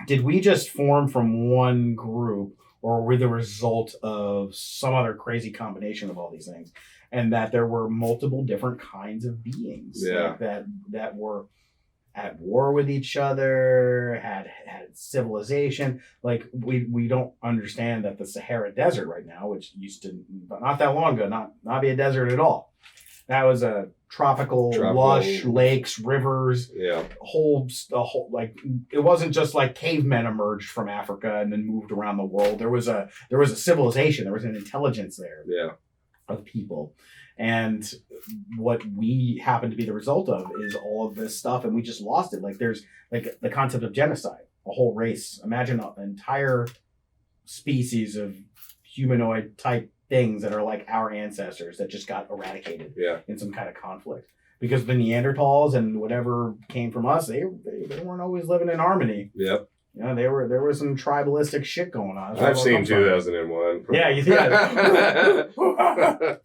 did we just form from one group, or were we the result of some other crazy combination of all these things? And that there were multiple different kinds of beings like that were at war with each other, had civilization. Like we don't understand that the Sahara Desert right now, which used to not that long ago not be a desert at all. That was a tropical lush lakes, rivers, a whole like, it wasn't just like cavemen emerged from Africa and then moved around the world. There was a civilization, there was an intelligence there of people. And what we happen to be the result of is all of this stuff, and we just lost it. Like, there's like the concept of genocide, a whole race. Imagine an entire species of humanoid type things that are like our ancestors that just got eradicated in some kind of conflict. Because the Neanderthals and whatever came from us, they weren't always living in harmony. Yep. There was some tribalistic shit going on. I've seen 2001. Yeah, you see that.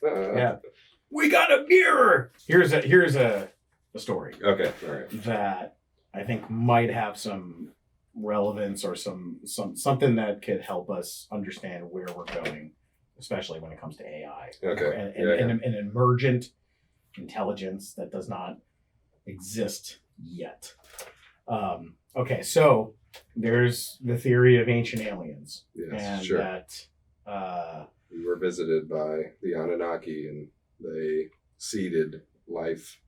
Yeah. We got a mirror. Here's a story. Okay, all right. That I think might have some relevance or something that could help us understand where we're going, especially when it comes to AI. Okay. And an emergent intelligence that does not exist yet. Okay, so there's the theory of ancient aliens. Yes, and sure. That we were visited by the Anunnaki, and they seeded life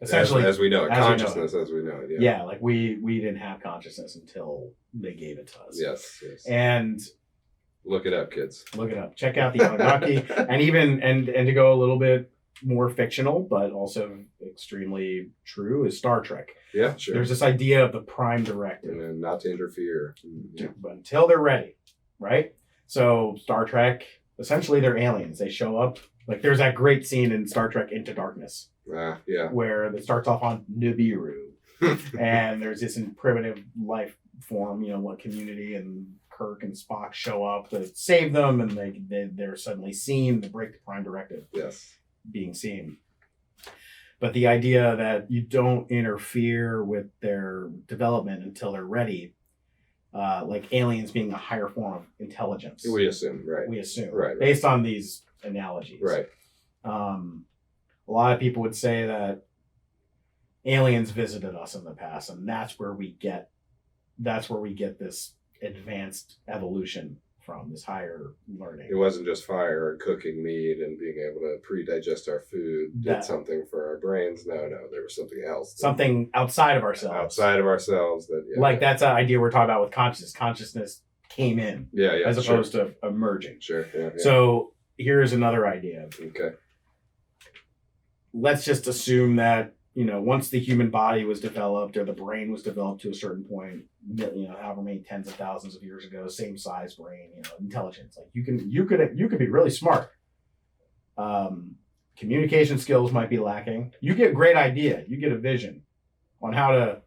essentially as we know it, consciousness as we know it. Yeah, like we didn't have consciousness until they gave it to us. Yes. And look it up, kids. Look it up. Check out the Anunnaki, and even and to go a little bit more fictional, but also extremely true, is Star Trek. Yeah, sure. There's this idea of the Prime Directive. And not to interfere. But until they're ready, right? So Star Trek, essentially they're aliens. They show up. Like there's that great scene in Star Trek Into Darkness. Yeah. Where it starts off on Nibiru. And there's this primitive life form, what Community and Kirk and Spock show up to save them, and they're suddenly seen to break the Prime Directive. Yes. Being seen. But the idea that you don't interfere with their development until they're ready, like aliens being a higher form of intelligence. We assume, right. Right. Based on these analogies. Right. A lot of people would say that aliens visited us in the past, and that's where we get this advanced evolution from, this higher learning. It wasn't just fire and cooking meat and being able to pre-digest our food did something for our brains. No, there was something else. Something outside of ourselves. Outside of ourselves. That's an idea we're talking about with consciousness. Consciousness came in. Yeah. As opposed to emerging. Sure. Yeah. So here's another idea. Okay. Let's just assume that, once the human body was developed or the brain was developed to a certain point, however many tens of thousands of years ago, same size brain, intelligence. Like you could be really smart. Communication skills might be lacking. You get a great idea. You get a vision on how to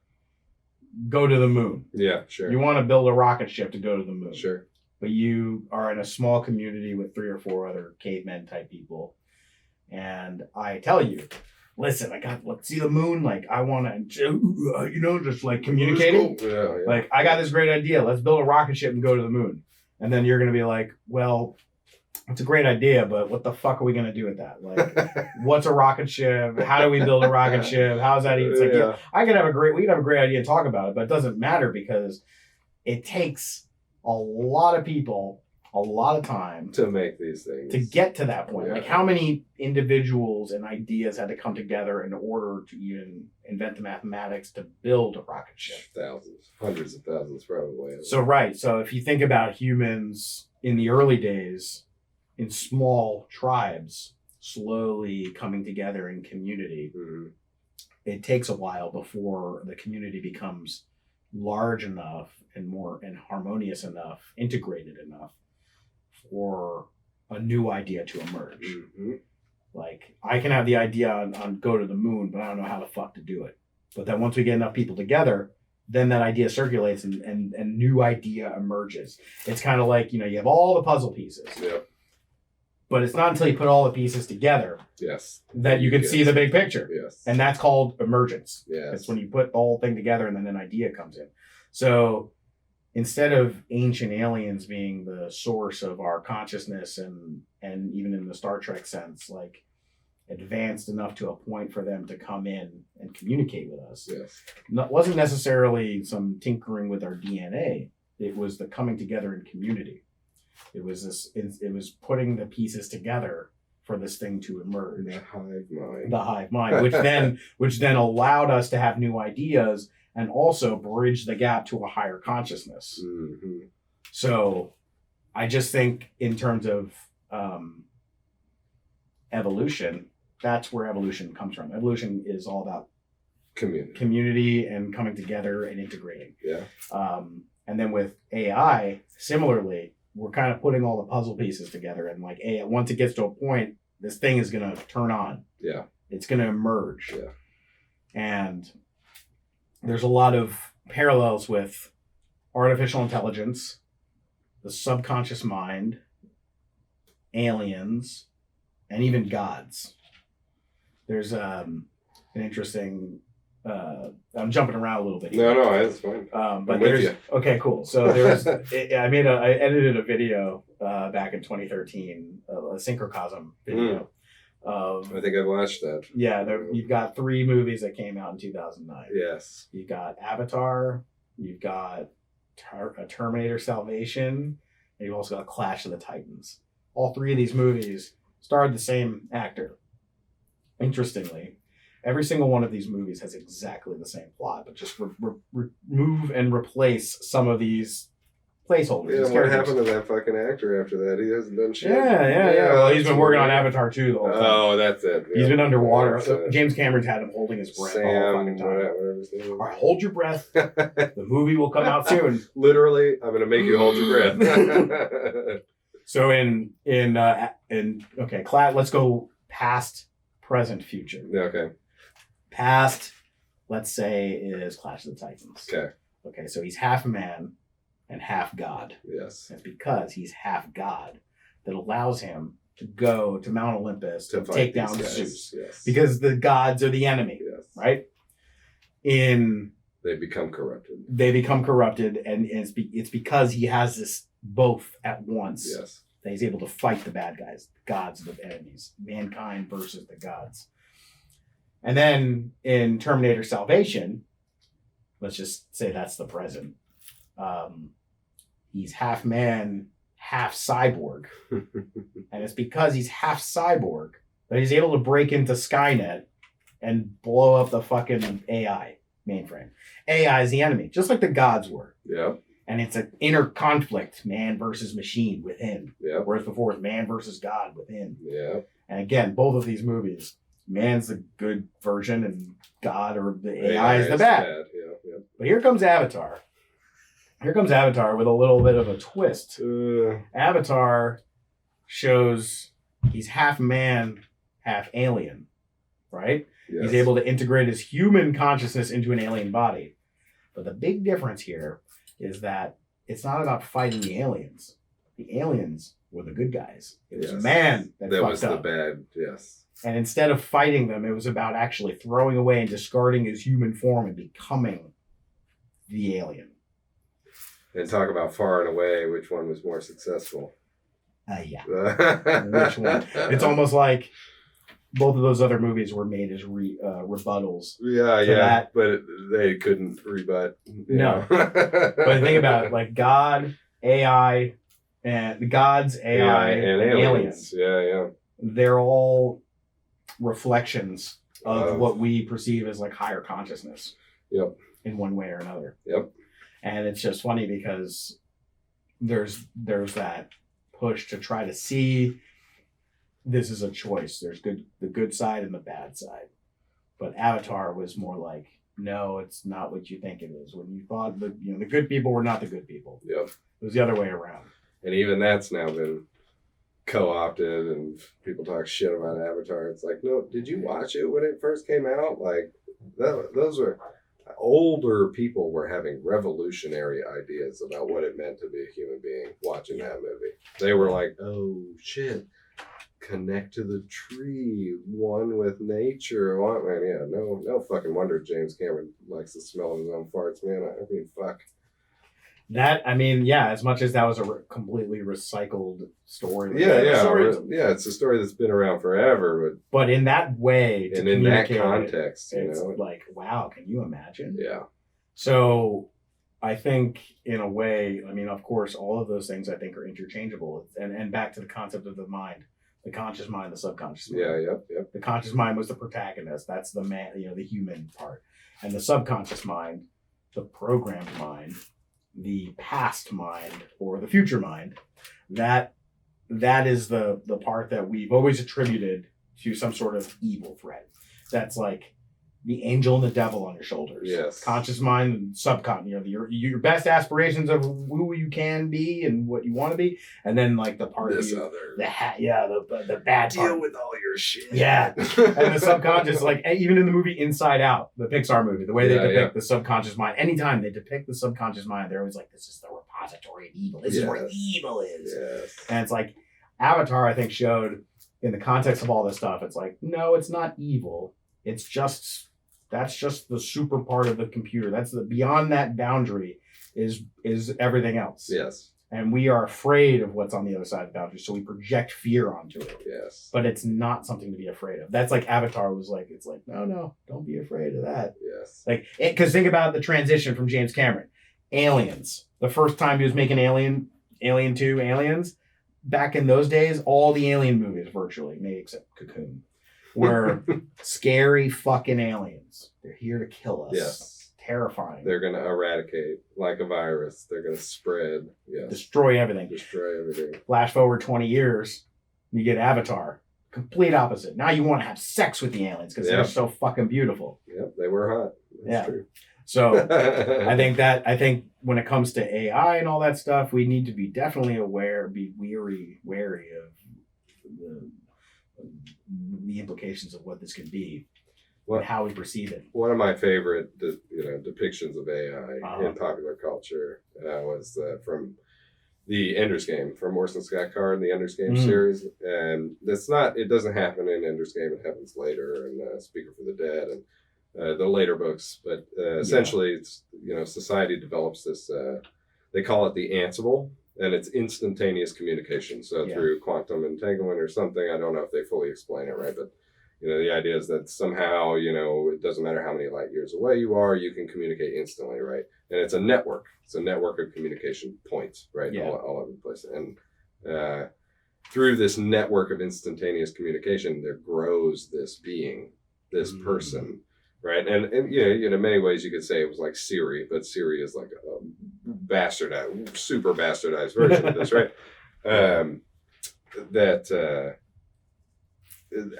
go to the moon. Yeah, sure. You want to build a rocket ship to go to the moon. Sure. But you are in a small community with 3 or 4 other cavemen type people. And I tell you, listen, let's see the moon. Like, I want to, just like communicating. Yeah. Like, I got this great idea. Let's build a rocket ship and go to the moon. And then you're going to be like, well, it's a great idea, but what the fuck are we going to do with that? Like, what's a rocket ship? How do we build a rocket ship? How's that? It's like, we can have a great idea and talk about it, but it doesn't matter because it takes a lot of people a lot of time to make these things, to get to that point. Yeah. Like how many individuals and ideas had to come together in order to even invent the mathematics to build a rocket ship? Thousands, hundreds of thousands probably. So if you think about humans in the early days in small tribes slowly coming together in community, it takes a while before the community becomes large enough and more and harmonious enough, integrated enough for a new idea to emerge. Like I can have the idea on go to the moon, but I don't know how the fuck to do it. But then once we get enough people together, then that idea circulates and new idea emerges. It's kind of like, you have all the puzzle pieces. Yep. But it's not until you put all the pieces together that you can see the big picture. Yes. And that's called emergence. Yes. It's when you put the whole thing together and then an idea comes in. So instead of ancient aliens being the source of our consciousness and even in the Star Trek sense, like advanced enough to a point for them to come in and communicate with us. Yes. Wasn't necessarily some tinkering with our DNA. It was the coming together in community. It was putting the pieces together for this thing to emerge. The hive mind, which then allowed us to have new ideas and also bridge the gap to a higher consciousness. So I just think in terms of evolution, that's where evolution comes from. Evolution is all about community and coming together and integrating. Yeah. And then with AI, similarly, we're kind of putting all the puzzle pieces together, and like once it gets to a point, this thing is going to turn on. Yeah. It's going to emerge. Yeah. And there's a lot of parallels with artificial intelligence, the subconscious mind, aliens, and even gods. There's an interesting I'm jumping around a little bit here. No, that's fine. But there's okay, cool. So there's I edited a video back in 2013, a synchrocosm video. I think I watched that. Yeah, you've got 3 movies that came out in 2009. Yes. You've got Avatar, you've got Terminator Salvation, and you've also got Clash of the Titans. All 3 of these movies starred the same actor. Interestingly, every single one of these movies has exactly the same plot, but just remove and replace some of these placeholders. Yeah, his what characters. happened to that fucking actor after that? He hasn't done shit. Yeah. Well, he's been working on Avatar too the whole time. Oh, that's it. Yeah. He's been underwater. So James Cameron's had him holding his breath the whole fucking time. Whatever his name is. All right, hold your breath. The movie will come out soon. Literally, I'm gonna make you hold your breath. So let's go past, present, future. Okay. Past, let's say, is Clash of the Titans. Okay. Okay, so he's half man and half god. Yes. And because he's half god, that allows him to go to Mount Olympus to take down Zeus. Yes. Because the gods are the enemy. Yes. Right? They become corrupted. And it's because he has this both at once. Yes. That he's able to fight the bad guys, the gods, the enemies, mankind versus the gods. And then in Terminator Salvation, let's just say that's the present. He's half man, half cyborg. And it's because he's half cyborg that he's able to break into Skynet and blow up the fucking AI mainframe. AI is the enemy, just like the gods were. Yeah. And it's an inner conflict, man versus machine within. Yeah. Whereas before it was man versus God within. Yeah. And again, both of these movies, man's the good version and God or the AI is the bad. Yeah. But here comes Avatar. Here comes Avatar with a little bit of a twist. Avatar shows he's half man, half alien, right? Yes. He's able to integrate his human consciousness into an alien body. But the big difference here is that it's not about fighting the aliens. The aliens were the good guys. It was man that was fucked up. the bad, yes. And instead of fighting them, it was about actually throwing away and discarding his human form and becoming the alien. And talk about far and away, which one was more successful? Yeah. Which one? It's almost like both of those other movies were made as rebuttals. Yeah, that. But they couldn't rebut. No. But think about it, like God, AI, and the gods, AI, and aliens. Yeah. They're all reflections of what we perceive as like higher consciousness. Yep. In one way or another. Yep. And it's just funny because there's that push to try to see this is a choice. There's the good side and the bad side. But Avatar was more like, no, it's not what you think it is. When you thought the good people were not the good people. Yep. It was the other way around. And even that's now been co-opted and people talk shit about Avatar. It's like, no, did you watch it when it first came out? Like those were older people were having revolutionary ideas about what it meant to be a human being watching that movie. They were like, oh shit, connect to the tree, one with nature. No fucking wonder James Cameron likes the smell of his own farts, man. I mean, fuck. As much as that was a completely recycled story. It's a story that's been around forever, but in that way, and in that context, it's like, wow, can you imagine? Yeah. So I think in a way, I mean, of course, all of those things I think are interchangeable. And back to the concept of the mind, the conscious mind, the subconscious mind. Yeah. The conscious mind was the protagonist. That's the man, the human part. And the subconscious mind, the programmed mind, the past mind or the future mind, that is the part that we've always attributed to some sort of evil threat. That's like the angel and the devil on your shoulders. Yes. Conscious mind and subconscious, your best aspirations of who you can be and what you want to be, and then like the part this of other, the bad deal part. with all your shit. Yeah, and the subconscious, like even in the movie Inside Out, the Pixar movie, the way they depict the subconscious mind. Anytime they depict the subconscious mind, they're always like, "This is the repository of evil. This is where evil is." Yes. And it's like Avatar, I think, showed in the context of all this stuff. It's like, no, it's not evil. It's just. That's just the super part of the computer. That's beyond that boundary is everything else. Yes. And we are afraid of what's on the other side of the boundary, so we project fear onto it. Yes. But it's not something to be afraid of. That's like Avatar was like, it's like, no, don't be afraid of that. Yes. Like, because think about the transition from James Cameron. Aliens. The first time he was making Alien 2, Aliens, back in those days, all the Alien movies virtually, maybe except Cocoon, were scary fucking aliens. They're here to kill us. Yes. terrifying. They're going to eradicate like a virus. They're going to spread. Yes. Destroy everything. Destroy everything. Flash forward 20 years, you get Avatar. Complete opposite. Now you want to have sex with the aliens because they're so fucking beautiful. Yep, they were hot. That's true. So I think when it comes to AI and all that stuff, we need to be definitely aware, be wary of the implications of what this could be and how we perceive it. One of my favorite depictions of AI in popular culture was from the Ender's Game, from Orson Scott Card, the Ender's Game series. And it doesn't happen in Ender's Game, it happens later in Speaker for the Dead and the later books. But essentially, it's, society develops this, they call it the Ansible, and it's instantaneous communication. So through quantum entanglement or something, I don't know if they fully explain it right, but the idea is that somehow, it doesn't matter how many light years away you are, you can communicate instantly, right? And it's a network. It's a network of communication points, right? Yeah. All over the place. And through this network of instantaneous communication, there grows this being, this person, right? And in many ways you could say it was like Siri, but Siri is like a super bastardized version of this, right?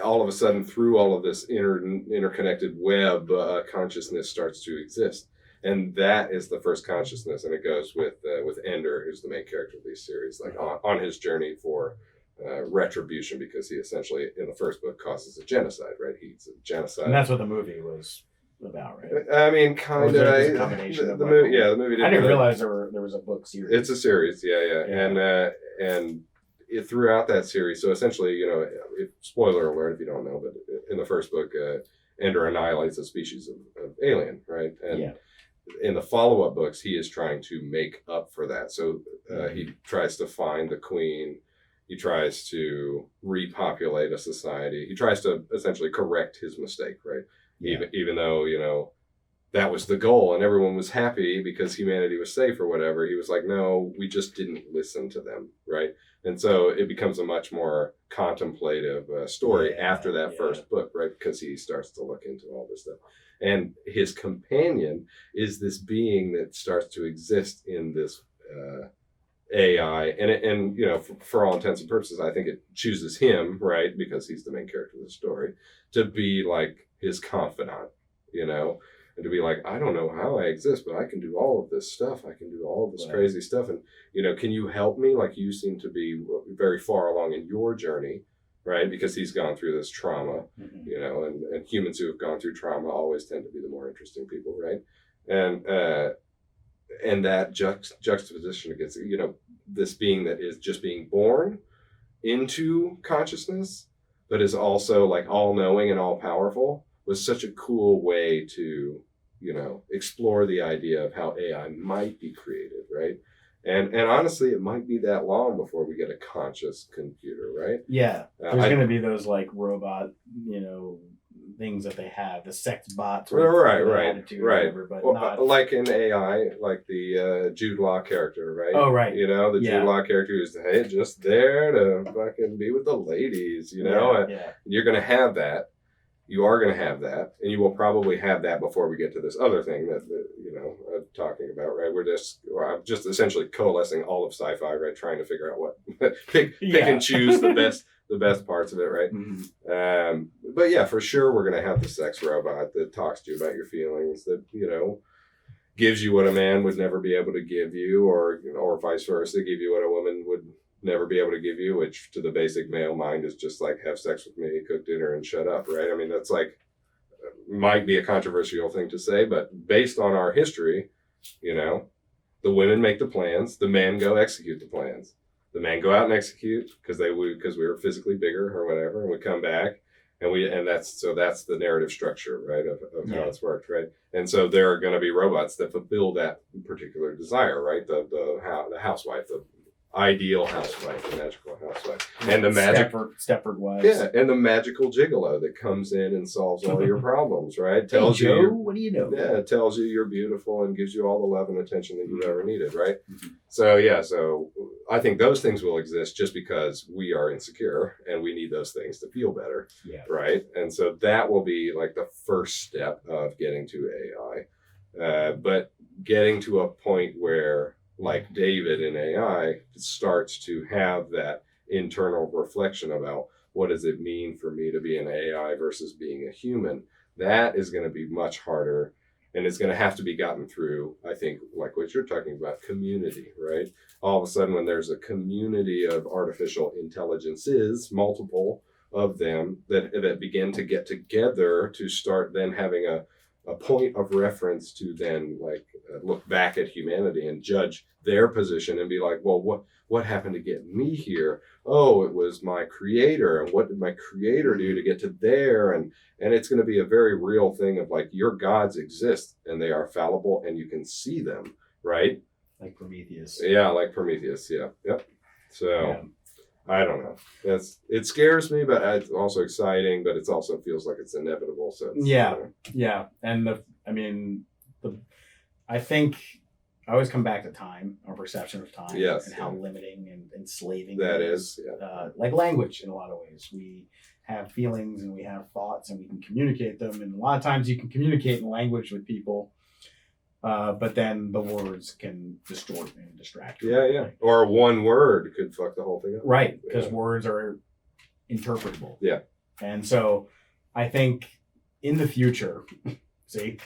All of a sudden, through all of this interconnected web, consciousness starts to exist, and that is the first consciousness. And it goes with Ender, who's the main character of these series, like on his journey for retribution, because he essentially in the first book causes a genocide, right? He's a genocide, and that's what the movie was about, right? I mean, kind of. The movie, the movie. I didn't realize there was a book series. It's a series, yeah. And throughout that series, so essentially, spoiler alert if you don't know, but in the first book, Ender annihilates a species of alien, right? And in the follow-up books, he is trying to make up for that. So he tries to find the queen. He tries to repopulate a society. He tries to essentially correct his mistake, right? Yeah. Even though, that was the goal and everyone was happy because humanity was safe or whatever. He was like, no, we just didn't listen to them, right? And so it becomes a much more contemplative story after that first book, right? Because he starts to look into all this stuff. And his companion is this being that starts to exist in this AI. And for all intents and purposes, I think it chooses him, right? Because he's the main character of the story, to be like his confidant, and to be like, I don't know how I exist, but I can do all of this stuff. I can do all of this crazy stuff. And, can you help me? Like, you seem to be very far along in your journey, right? Because he's gone through this trauma, and humans who have gone through trauma always tend to be the more interesting people, right? And that juxtaposition against, this being that is just being born into consciousness, but is also like all knowing and all powerful, was such a cool way to, explore the idea of how AI might be created, right? And honestly, it might be that long before we get a conscious computer, right? Yeah. There's going to be those like robot, things that they have, the sex bots. Right. Whatever, but not... Like in AI, like the Jude Law character, right? Oh, right. The Jude Law character who's, hey, just there to fucking be with the ladies, You're going to have that. You are going to have that, and you will probably have that before we get to this other thing that I'm talking about, right? I'm just essentially coalescing all of sci-fi, right? Trying to figure out what pick and choose the best parts of it, right? Mm-hmm. But yeah, for sure, we're going to have the sex robot that talks to you about your feelings, that gives you what a man would never be able to give you, or vice versa, give you what a woman would never be able to give you, which to the basic male mind is just like, have sex with me, cook dinner, and shut up, right? I mean, that's like, might be a controversial thing to say, but based on our history, the women make the plans, the men go execute the plans. The men go out and execute because we were physically bigger or whatever, and we come back and that's the narrative structure, right, of how it's worked, right? And so there are going to be robots that fulfill that particular desire, right? The housewife, the ideal housewife, the magical housewife, and the Stepford wives. Yeah, and the magical gigolo that comes in and solves all your problems, right? Tells hey, Joe, what do you know? Yeah, tells you you're beautiful and gives you all the love and attention that you've ever needed, right? Mm-hmm. So I think those things will exist just because we are insecure and we need those things to feel better, right? And so that will be like the first step of getting to AI. But getting to a point where, like David in AI, starts to have that internal reflection about what does it mean for me to be an AI versus being a human, that is going to be much harder. And it's going to have to be gotten through, I think, like what you're talking about, community, right? All of a sudden, when there's a community of artificial intelligences, multiple of them that begin to get together to start then having a point of reference to then like look back at humanity and judge their position and be like, well, what happened to get me here? Oh, it was my creator, and what did my creator do to get to there? And it's going to be a very real thing of like your gods exist and they are fallible and you can see them, right? Like Prometheus. Yeah, like Prometheus. Yeah, yep. So. Yeah. I don't know. It scares me, but it's also exciting. But it also feels like it's inevitable. So it's, yeah. And I think I always come back to time, our perception of time, yes, and how limiting and enslaving that it is. like language in a lot of ways. We have feelings and we have thoughts and we can communicate them. And a lot of times you can communicate in language with people. But then the words can distort and distract. Yeah. Or one word could fuck the whole thing up. Right, because words are interpretable. Yeah. And so I think in the future, see,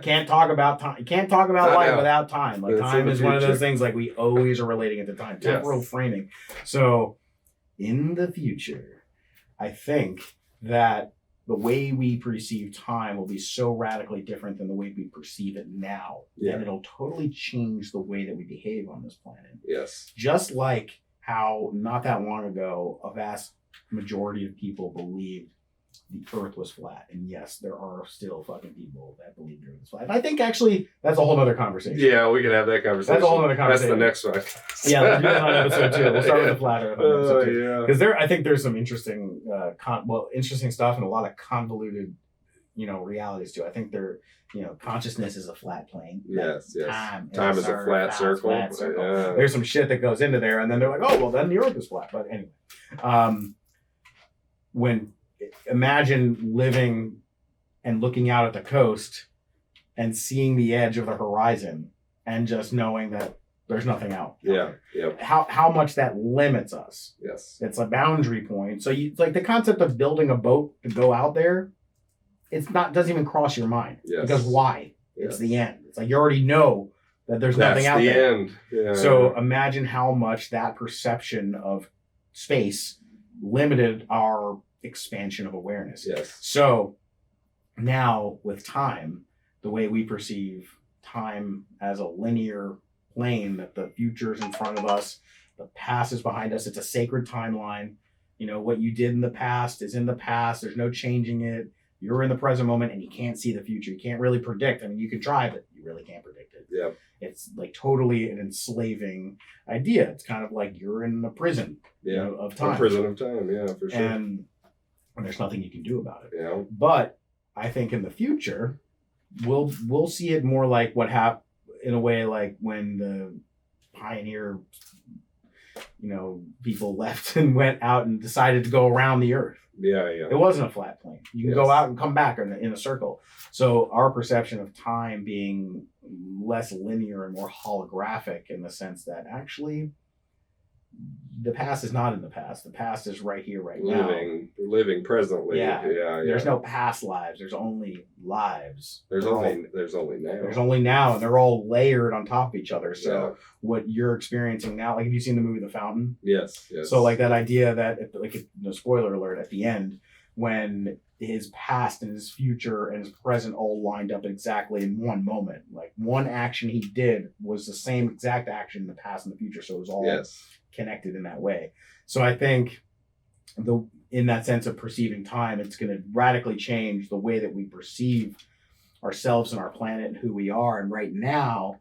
can't talk about time. You can't talk about life without time. Like time is one of those things like we always are relating it to time. Temporal framing. So in the future, I think that the way we perceive time will be so radically different than the way we perceive it now. And it'll totally change the way that we behave on this planet. Yes. Just like how not that long ago, a vast majority of people believed the earth was flat. And yes, there are still fucking people that believe the earth is flat. And I think actually that's a whole other conversation. Yeah, we can have that conversation. That's a whole other conversation. That's the next one. Yeah, we'll do that on episode 2. We'll start with the flat earth on episode 2. Yeah. Because I think there's some interesting interesting stuff and a lot of convoluted, realities too. I think consciousness is a flat plane. Yes. Time is a flat circle. Yeah. There's some shit that goes into there, and then they're like, oh, well, then the earth is flat. But anyway, imagine living and looking out at the coast and seeing the edge of the horizon and just knowing that there's nothing out. Yeah. Yep. How much that limits us. Yes. It's a boundary point. So like the concept of building a boat to go out there, doesn't even cross your mind. Yes. Because why? Yes. It's the end. It's like you already know that there's nothing out there. That's the end. Yeah. So imagine how much that perception of space limited our expansion of awareness. Yes. So now with time, the way we perceive time as a linear plane, that the future is in front of us, the past is behind us. It's a sacred timeline. What you did in the past is in the past. There's no changing it. You're in the present moment and you can't see the future. You can't really predict. I mean, you can try, but you really can't predict it. Yeah. It's like totally an enslaving idea. It's kind of like you're in a prison of time. A prison of time, yeah, for sure. And there's nothing you can do about it. Yeah. But I think in the future, we'll see it more like what happened in a way like when the pioneer, people left and went out and decided to go around the earth. Yeah. It wasn't a flat plane. You can go out and come back in a circle. So our perception of time being less linear and more holographic in the sense that actually the past is not in the past. The past is right here, right now. Living presently. Yeah. There's no past lives. There's only lives. There's only now. There's only now, and they're all layered on top of each other. So what you're experiencing now, like have you seen the movie The Fountain? Yes. So like that idea that, spoiler alert, at the end, when his past and his future and his present all lined up exactly in one moment. Like one action he did was the same exact action in the past and the future. So it was all connected in that way. So I think in that sense of perceiving time, it's going to radically change the way that we perceive ourselves and our planet and who we are. And right now,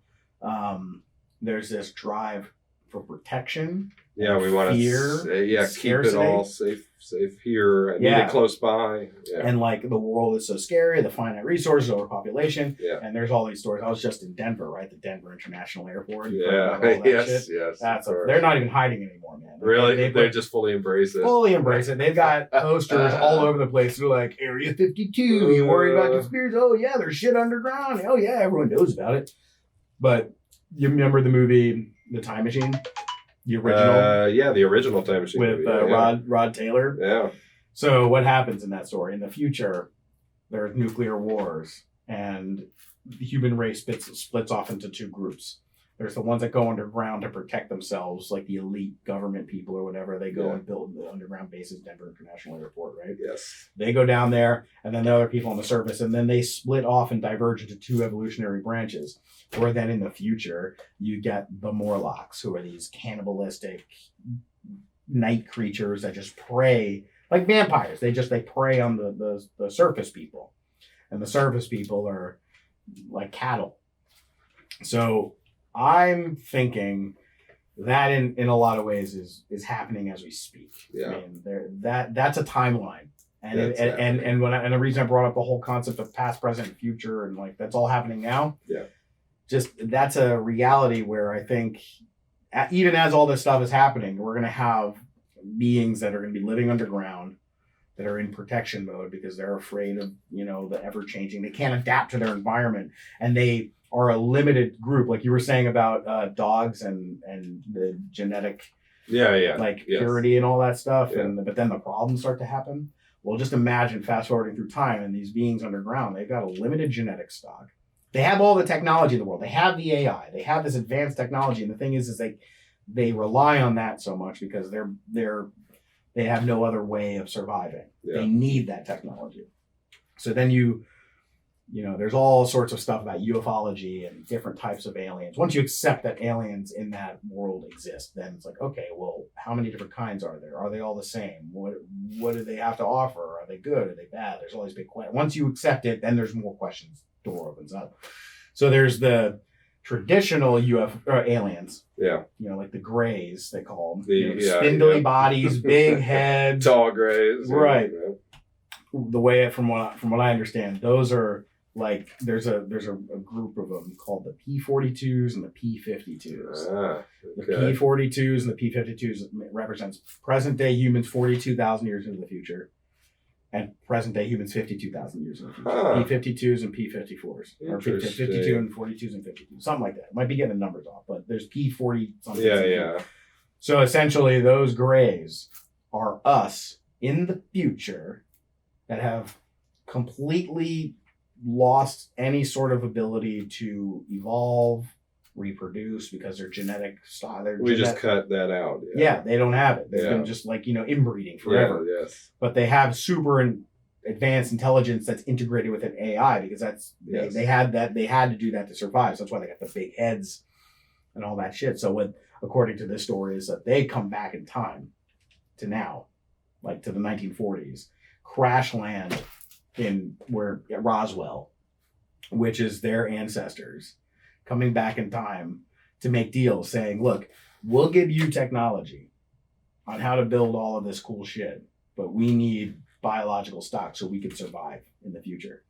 there's this drive for protection Yeah, we want fear, to keep it scarcity. all safe here. I need Yeah. it close by. Yeah. And like the world is so scary, the finite resources, overpopulation. Yeah. And there's all these stories. I was just in Denver, right? The Denver International Airport. Yeah. Yes. Yes. They're not even hiding anymore, man. Like, Really? They just fully embrace it. Fully embrace it. They've got posters all over the place. They're like, Area 52. You worried about conspiracy? Oh, yeah, there's shit underground. Oh, yeah, everyone knows about it. But you remember the movie The Time Machine? The original? The original Time Machine with movie. Rod Taylor. Yeah. So what happens in that story? In the future, there's nuclear wars, and the human race splits off into two groups. There's the ones that go underground to protect themselves, like the elite government people or whatever. They go and build the underground bases, Denver International Airport, right? Yes. They go down there, and then the other people on the surface, and then they split off and diverge into two evolutionary branches. Or then in the future, you get the Morlocks, who are these cannibalistic night creatures that just prey, like vampires. They prey on the surface people. And the surface people are like cattle. So I'm thinking that in a lot of ways is happening as we speak. Yeah. I mean, that's a timeline. And the reason I brought up the whole concept of past, present, and future, and like that's all happening now. Yeah. Just that's a reality where I think even as all this stuff is happening, we're going to have beings that are going to be living underground that are in protection mode because they're afraid of, the ever changing. They can't adapt to their environment, and they are a limited group. Like you were saying about dogs and the genetic purity and all that stuff. Yeah. But then the problems start to happen. Well, just imagine fast forwarding through time and these beings underground, they've got a limited genetic stock. They have all the technology in the world. They have the AI. They have this advanced technology. And the thing is they rely on that so much because they have no other way of surviving. Yeah. They need that technology. So then there's all sorts of stuff about ufology and different types of aliens. Once you accept that aliens in that world exist, then it's like, okay, well, how many different kinds are there? Are they all the same? What do they have to offer? Are they good? Are they bad? There's all these big questions. Once you accept it, then there's more questions. Door opens up. So there's the traditional aliens. Yeah. Like the Greys, they call them. Spindly bodies, big heads. Tall Greys. Right. Yeah. The way, from what I understand, those are like, there's a group of them called the P-42s and the P-52s. Okay. The P-42s and the P-52s represents present day humans 42,000 years into the future. And present day humans 52,000 years in the future. P-52s and P-54s. Or P-52 and 42s and 52s. Something like that. Might be getting the numbers off, but there's P-40 something. Yeah. So essentially those Greys are us in the future that have completely lost any sort of ability to evolve, reproduce, because their genetic style. Just cut that out. Yeah, they don't have it. They've been just inbreeding forever. Yeah, yes. But they have super advanced intelligence that's integrated with an AI because they had to do that to survive. So that's why they got the big heads and all that shit. So according to this story, is that they come back in time to now, like to the 1940s, crash land at Roswell, which is their ancestors, coming back in time to make deals saying, look, we'll give you technology on how to build all of this cool shit, but we need biological stock so we can survive in the future.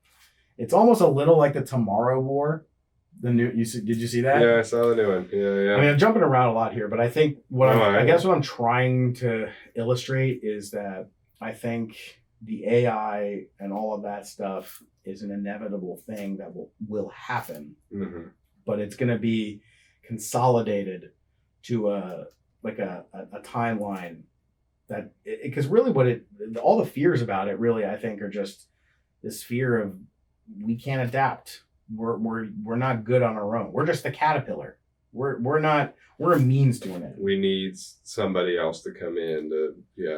It's almost a little like the Tomorrow War. Did you see that? Yeah, I saw the new one. Yeah. I mean, I'm jumping around a lot here, but I think I guess what I'm trying to illustrate is that I think the AI and all of that stuff is an inevitable thing that will happen. Mm-hmm. But it's going to be consolidated to a timeline that, because really all the fears about it really, I think, are just this fear of we can't adapt. We're not good on our own. We're just the caterpillar. We're a means to an end. We need somebody else to come in to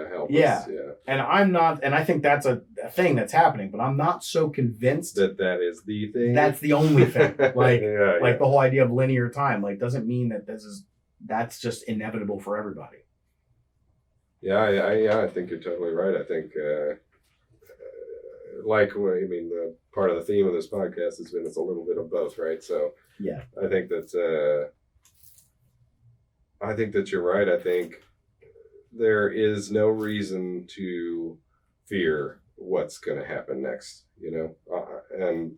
help us. Yeah. And I think that's a thing that's happening, but I'm not so convinced that is the thing. That's the only thing. Like the whole idea of linear time, doesn't mean that that's just inevitable for everybody. Yeah, I think you're totally right. I think the part of the theme of this podcast has been it's a little bit of both, right? So yeah, I think that you're right. I think there is no reason to fear what's going to happen next, and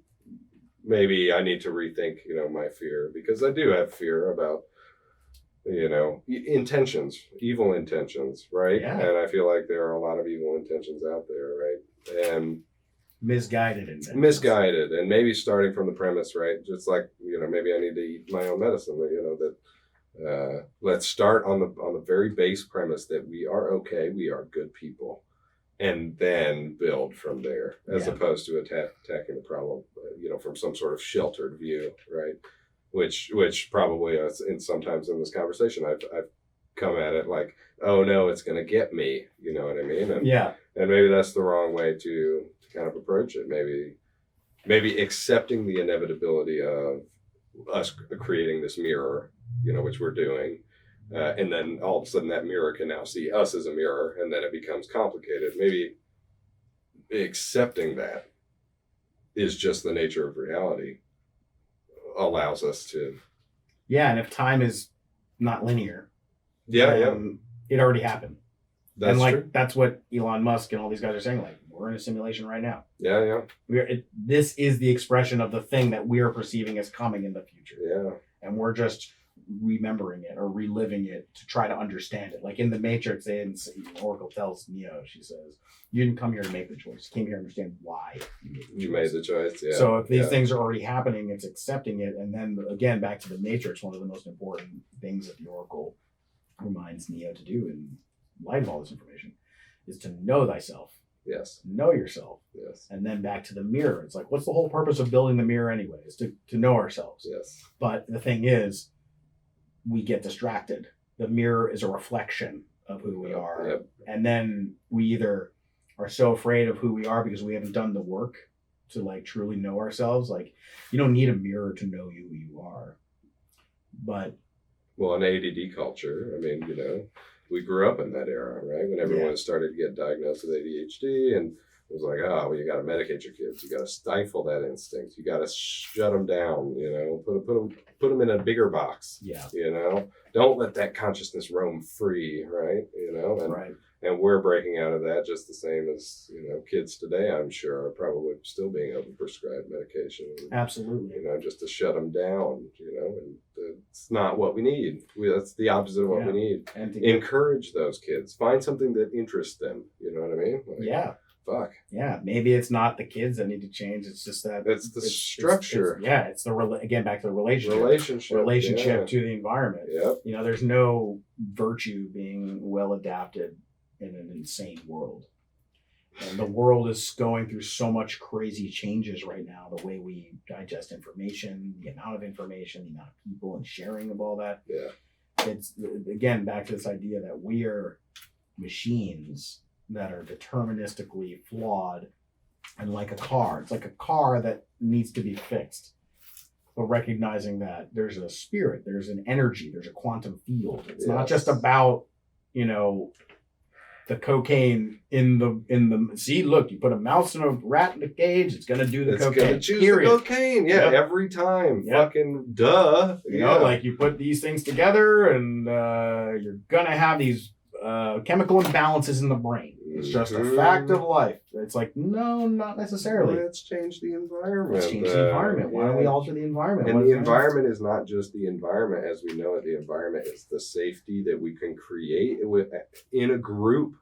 maybe I need to rethink, my fear, because I do have fear about, intentions, evil intentions, right? Yeah. And I feel like there are a lot of evil intentions out there, right? And misguided, and maybe starting from the premise, right? Just like, maybe I need to eat my own medicine, that let's start on the very base premise that we are okay, we are good people, and then build from there, as opposed to attacking the problem, from some sort of sheltered view, right? Which probably sometimes in this conversation I've come at it like, oh no, it's going to get me, you know what I mean? And maybe that's the wrong way to kind of approach it. Maybe accepting the inevitability of us creating this mirror, which we're doing, and then all of a sudden that mirror can now see us as a mirror, and then it becomes complicated. Maybe accepting that is just the nature of reality allows us to. Yeah, and if time is not linear, it already happened. That's true. That's what Elon Musk and all these guys are saying. Like, we're in a simulation right now. Yeah. This is the expression of the thing that we are perceiving as coming in the future. Yeah. And we're just remembering it or reliving it to try to understand it. Like in the Matrix, Oracle tells Neo, she says, "You didn't come here to make the choice. You came here to understand why you made the choice." Yeah. So if these things are already happening, it's accepting it. And then again, back to the Matrix, one of the most important things that the Oracle reminds Neo to do in light of all this information is to know thyself. Yes. Know yourself. Yes. And then back to the mirror. It's like, what's the whole purpose of building the mirror anyway? Is to know ourselves. Yes. But the thing is, we get distracted. The mirror is a reflection of who we are. Yep. And then we either are so afraid of who we are because we haven't done the work to like truly know ourselves. Like, you don't need a mirror to know who you are. But in ADD culture, I mean, we grew up in that era, right? When everyone started to get diagnosed with ADHD, and it was like, oh, well, you got to medicate your kids. You got to stifle that instinct. You got to shut them down. Put them in a bigger box. Yeah. Don't let that consciousness roam free, right? Right. And we're breaking out of that just the same as kids today. I'm sure are probably still being overprescribed medication. Absolutely. Just to shut them down. And it's not what we need. That's the opposite of what we need. And encourage those kids. Find something that interests them. You know what I mean? Yeah. Fuck. Yeah, maybe it's not the kids that need to change. It's just that it's the structure. It's again back to the relationship to the environment. Yep. There's no virtue being well adapted in an insane world, and the world is going through so much crazy changes right now. The way we digest information, the amount of information, the amount of people and sharing of all that. Yeah. It's again back to this idea that we are machines that are deterministically flawed, and like a car. It's like a car that needs to be fixed. But recognizing that there's a spirit, there's an energy, there's a quantum field. It's not just about, the cocaine in the see, look, you put a mouse and a rat in a cage, it's gonna do the cocaine. Gonna choose the cocaine, every time. Fucking duh. Like you put these things together and you're gonna have these chemical imbalances in the brain. It's just a fact of life. It's like, no, not necessarily. Let's change the environment. Let's change the environment. Why don't we alter the environment? And the environment is not just the environment as we know it. The environment is the safety that we can create in a group,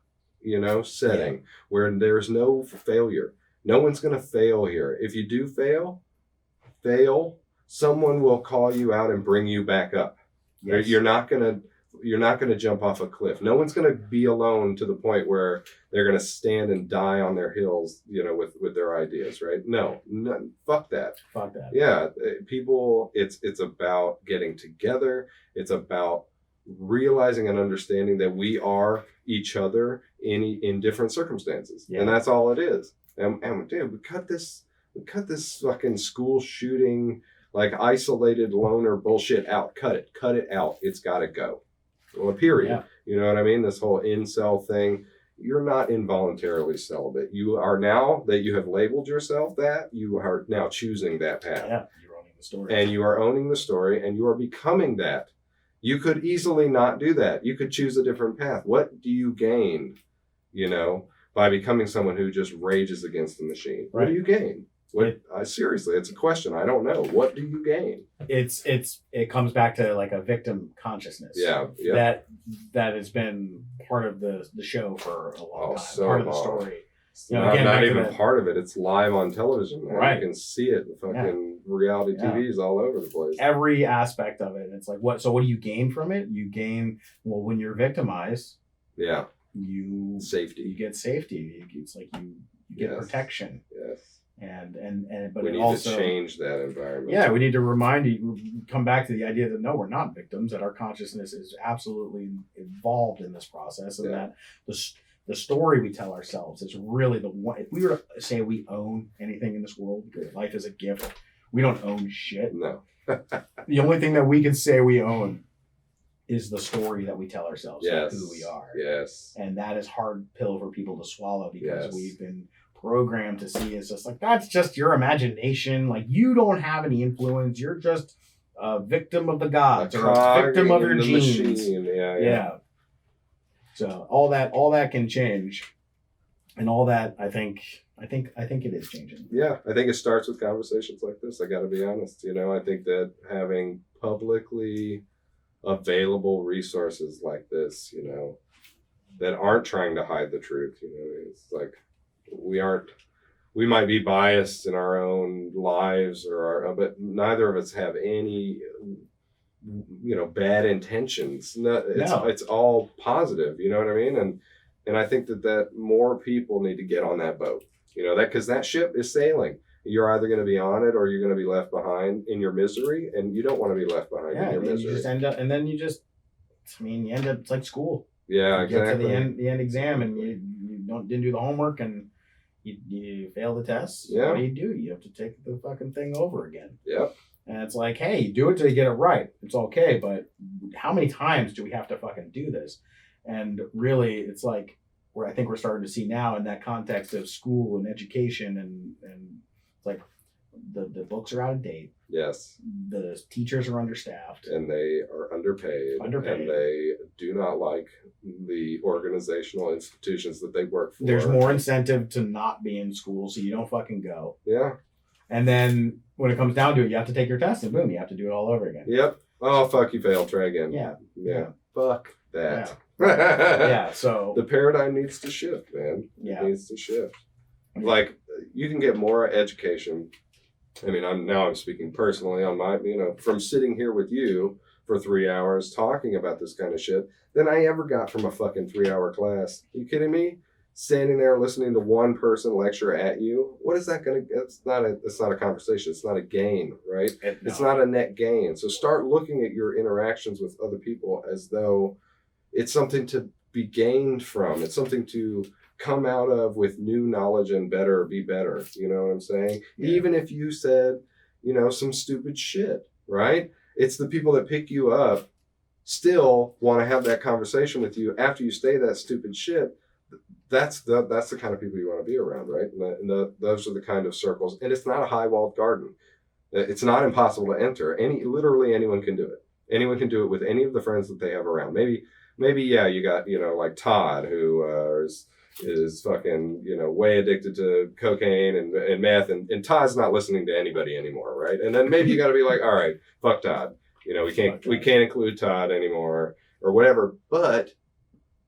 setting where there's no failure. No one's going to fail here. If you do fail, someone will call you out and bring you back up. Yes. You're not going to jump off a cliff. No one's going to be alone to the point where they're going to stand and die on their heels, with their ideas, right? No, fuck that. Fuck that. Yeah, people, it's about getting together. It's about realizing and understanding that we are each other in different circumstances. Yeah. And that's all it is. And dude, we cut this fucking school shooting, like isolated loner bullshit out. Cut it out. It's got to go. Well, period. Yeah. You know what I mean? This whole incel thing. You're not involuntarily celibate. You are, now that you have labeled yourself that, you are now choosing that path. Yeah, you're owning the story. And you are owning the story, and you are becoming that. You could easily not do that. You could choose a different path. What do you gain, by becoming someone who just rages against the machine? Right. What do you gain? Seriously, it's a question. I don't know. What do you gain? It comes back to like a victim consciousness. Yeah. That has been part of the show for a long time. So part long. Of the story. Not even part of it. It's live on television. Man. Right. You can see it in fucking reality TVs all over the place. Every aspect of it. It's like, what do you gain from it? You gain, when you're victimized. Yeah. Safety. You get safety. It's like you get protection. Yes. But we need to change that environment. Yeah, we need to come back to the idea that no, we're not victims, that our consciousness is absolutely involved in this process, and that the story we tell ourselves is really the one. If we were to say we own anything in this world, life is a gift, we don't own shit. No. The only thing that we can say we own is the story that we tell ourselves of who we are. Yes. And that is hard pill for people to swallow, because we've been programmed to see it's just like, that's just your imagination. Like, you don't have any influence. You're just a victim of the gods, or a victim of your genes. Yeah. So all that can change, and all that I think it is changing. Yeah, I think it starts with conversations like this. I got to be honest. I think that having publicly available resources like this, that aren't trying to hide the truth, it's like we might be biased in our own lives, but neither of us have any bad intentions. It's all positive, you know what I mean? And I think that more people need to get on that boat, because that ship is sailing. You're either going to be on it, or you're going to be left behind in your misery, and you don't want to be left behind in your misery. You just end up, and then you end up, it's like school. Yeah, exactly. Get to the end exam, and you didn't do the homework, and you fail the test. Yeah. What do? You have to take the fucking thing over again. Yep. And it's like, hey, do it till you get it right. It's okay, but how many times do we have to fucking do this? And really, it's like, where I think we're starting to see now in that context of school and education, and it's like the books are out of date. Yes. The teachers are understaffed. And they are underpaid. And they do not like the organizational institutions that they work for. There's more incentive to not be in school, so you don't fucking go. Yeah. And then when it comes down to it, you have to take your test, and boom, you have to do it all over again. Yep. Oh, fuck, you failed. Try again. Yeah. Fuck that. Yeah. So the paradigm needs to shift, man. Yeah. It needs to shift. Like, you can get more education. I mean, I'm speaking personally on my, from sitting here with you for 3 hours talking about this kind of shit than I ever got from a fucking 3-hour class. Are you kidding me? Standing there listening to one person lecture at you. What is that going to, it's not a conversation. It's not a gain, right? No. It's not a net gain. So start looking at your interactions with other people as though it's something to be gained from. It's something to come out of with new knowledge and be better. You know what I'm saying? Yeah. Even if you said, some stupid shit, right? It's the people that pick you up still want to have that conversation with you after you say that stupid shit. That's the kind of people you want to be around, right? And those are the kind of circles. And it's not a high-walled garden. It's not impossible to enter. Literally anyone can do it. Anyone can do it with any of the friends that they have around. Maybe you got, like Todd, who is fucking, way addicted to cocaine and meth, and Todd's not listening to anybody anymore, right? And then maybe you got to be like, all right, fuck Todd. We can't include Todd anymore or whatever. But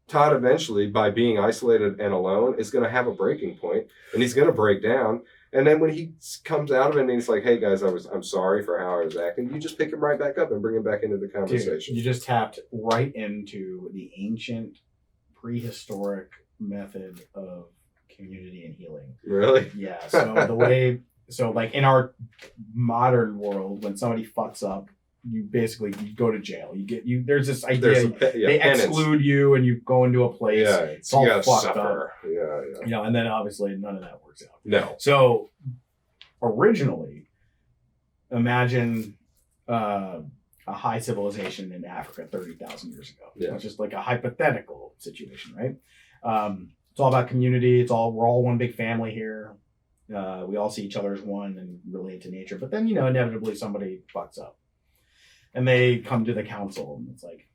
Todd eventually, by being isolated and alone, is going to have a breaking point, and he's going to break down. And then when he comes out of it and he's like, hey guys, I'm sorry for how I was acting, you just pick him right back up and bring him back into the conversation. Dude, you just tapped right into the ancient, prehistoric method of community and healing. Really? Yeah. So like in our modern world, when somebody fucks up, you go to jail. There's this idea they exclude you and you go into a place. Yeah, it's all fucked suffer. up. Yeah. And then obviously none of that works out. No. So originally, imagine a high civilization in Africa 30,000 years ago. Yeah. It's just like a hypothetical situation, right? It's all about community. We're all one big family here. We all see each other as one and relate to nature. But then, inevitably somebody fucks up. And they come to the council, and it's like,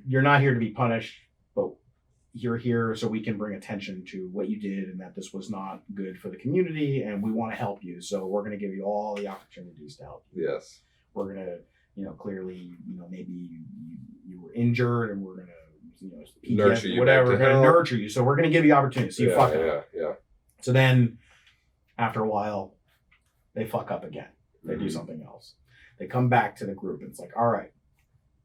you're not here to be punished, but you're here so we can bring attention to what you did and that this was not good for the community, and we want to help you. So we're going to give you all the opportunities to help you. Yes. We're going to, clearly, maybe you were injured, and we're going to, nurture you, whatever. We're going to help. nurture you. So we're going to give you opportunities. So you fuck up. Yeah. So then, after a while, they fuck up again. They do something else. They come back to the group, and it's like, all right,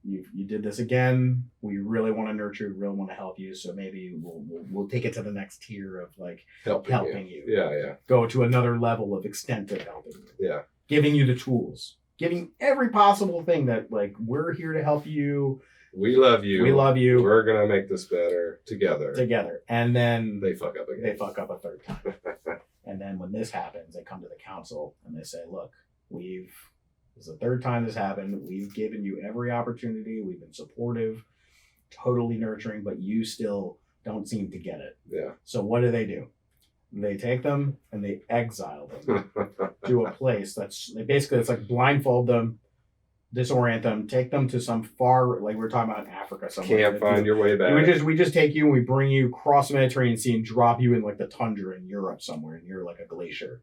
you did this again. We really want to nurture you, really want to help you. So maybe we'll take it to the next tier of like helping you. Yeah. Go to another level of extent of helping you. Yeah. Giving you the tools, giving every possible thing that like, we're here to help you. We love you. We love you. We're gonna make this better together. And then they fuck up again. They fuck up a third time. And then when this happens, they come to the council and they say, look, this is the third time this happened. We've given you every opportunity. We've been supportive, totally nurturing, but you still don't seem to get it. Yeah. So what do? They take them and they exile them to a place it's like blindfold them, disorient them, take them to some far, like we were talking about in Africa somewhere. Can't find your way back. We just take you and we bring you across the Mediterranean Sea and drop you in like the tundra in Europe somewhere, and you're like a glacier.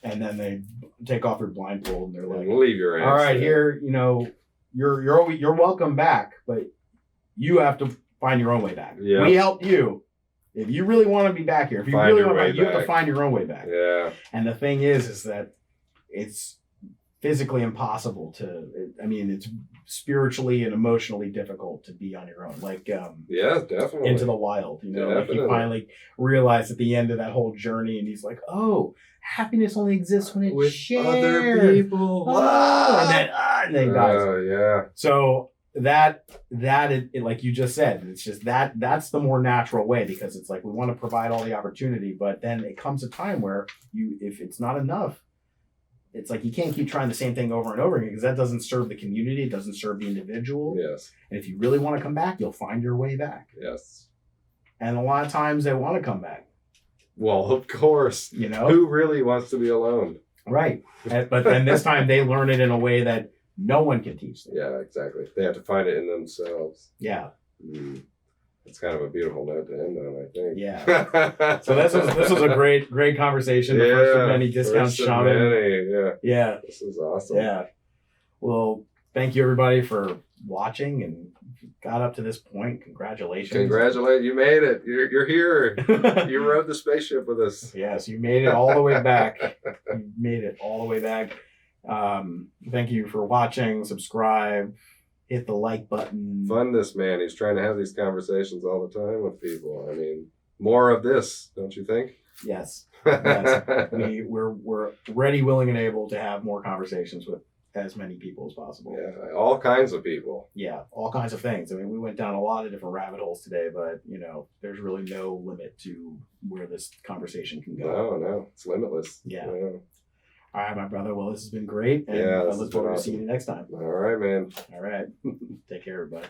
And then they take off your blindfold and they're like, leave your ass. all right, here, you're welcome back, but you have to find your own way back. Yeah. We helped you. If you really want to be back here, if you really want to be, you have to find your own way back. Yeah. And the thing is that it's physically impossible it's spiritually and emotionally difficult to be on your own. Like, yeah, definitely. Into the wild, like he finally realized at the end of that whole journey, and he's like, oh, happiness only exists when it's with shared. other people. Oh, and then he dies. Oh, yeah. So that like you just said, it's just that's the more natural way, because it's like we want to provide all the opportunity, but then it comes a time where if it's not enough, it's like you can't keep trying the same thing over and over again, because that doesn't serve the community, it doesn't serve the individual. Yes. And if you really want to come back, you'll find your way back. Yes. And a lot of times they want to come back. Well, of course. Who really wants to be alone? Right. But then this time they learn it in a way that no one can teach them. Yeah, exactly. They have to find it in themselves. Yeah. It's kind of a beautiful note to end on, I think. Yeah. So this was a great conversation. The first of many discounts, Shaman. Yeah. This is awesome. Yeah. Well, thank you everybody for watching, and if you got up to this point, congratulations. You made it. You're here. You rode the spaceship with us. Yes, you made it all the way back. Thank you for watching. Subscribe. Hit the like button. Fund this man. He's trying to have these conversations all the time with people. I mean, more of this, don't you think? Yes. We're ready, willing, and able to have more conversations with as many people as possible. Yeah, all kinds of people. Yeah, all kinds of things. I mean, we went down a lot of different rabbit holes today, but there's really no limit to where this conversation can go. No, it's limitless. Yeah. All right, my brother. Well, this has been great, and I look forward to seeing you next time. All right, man. All right. Take care, everybody.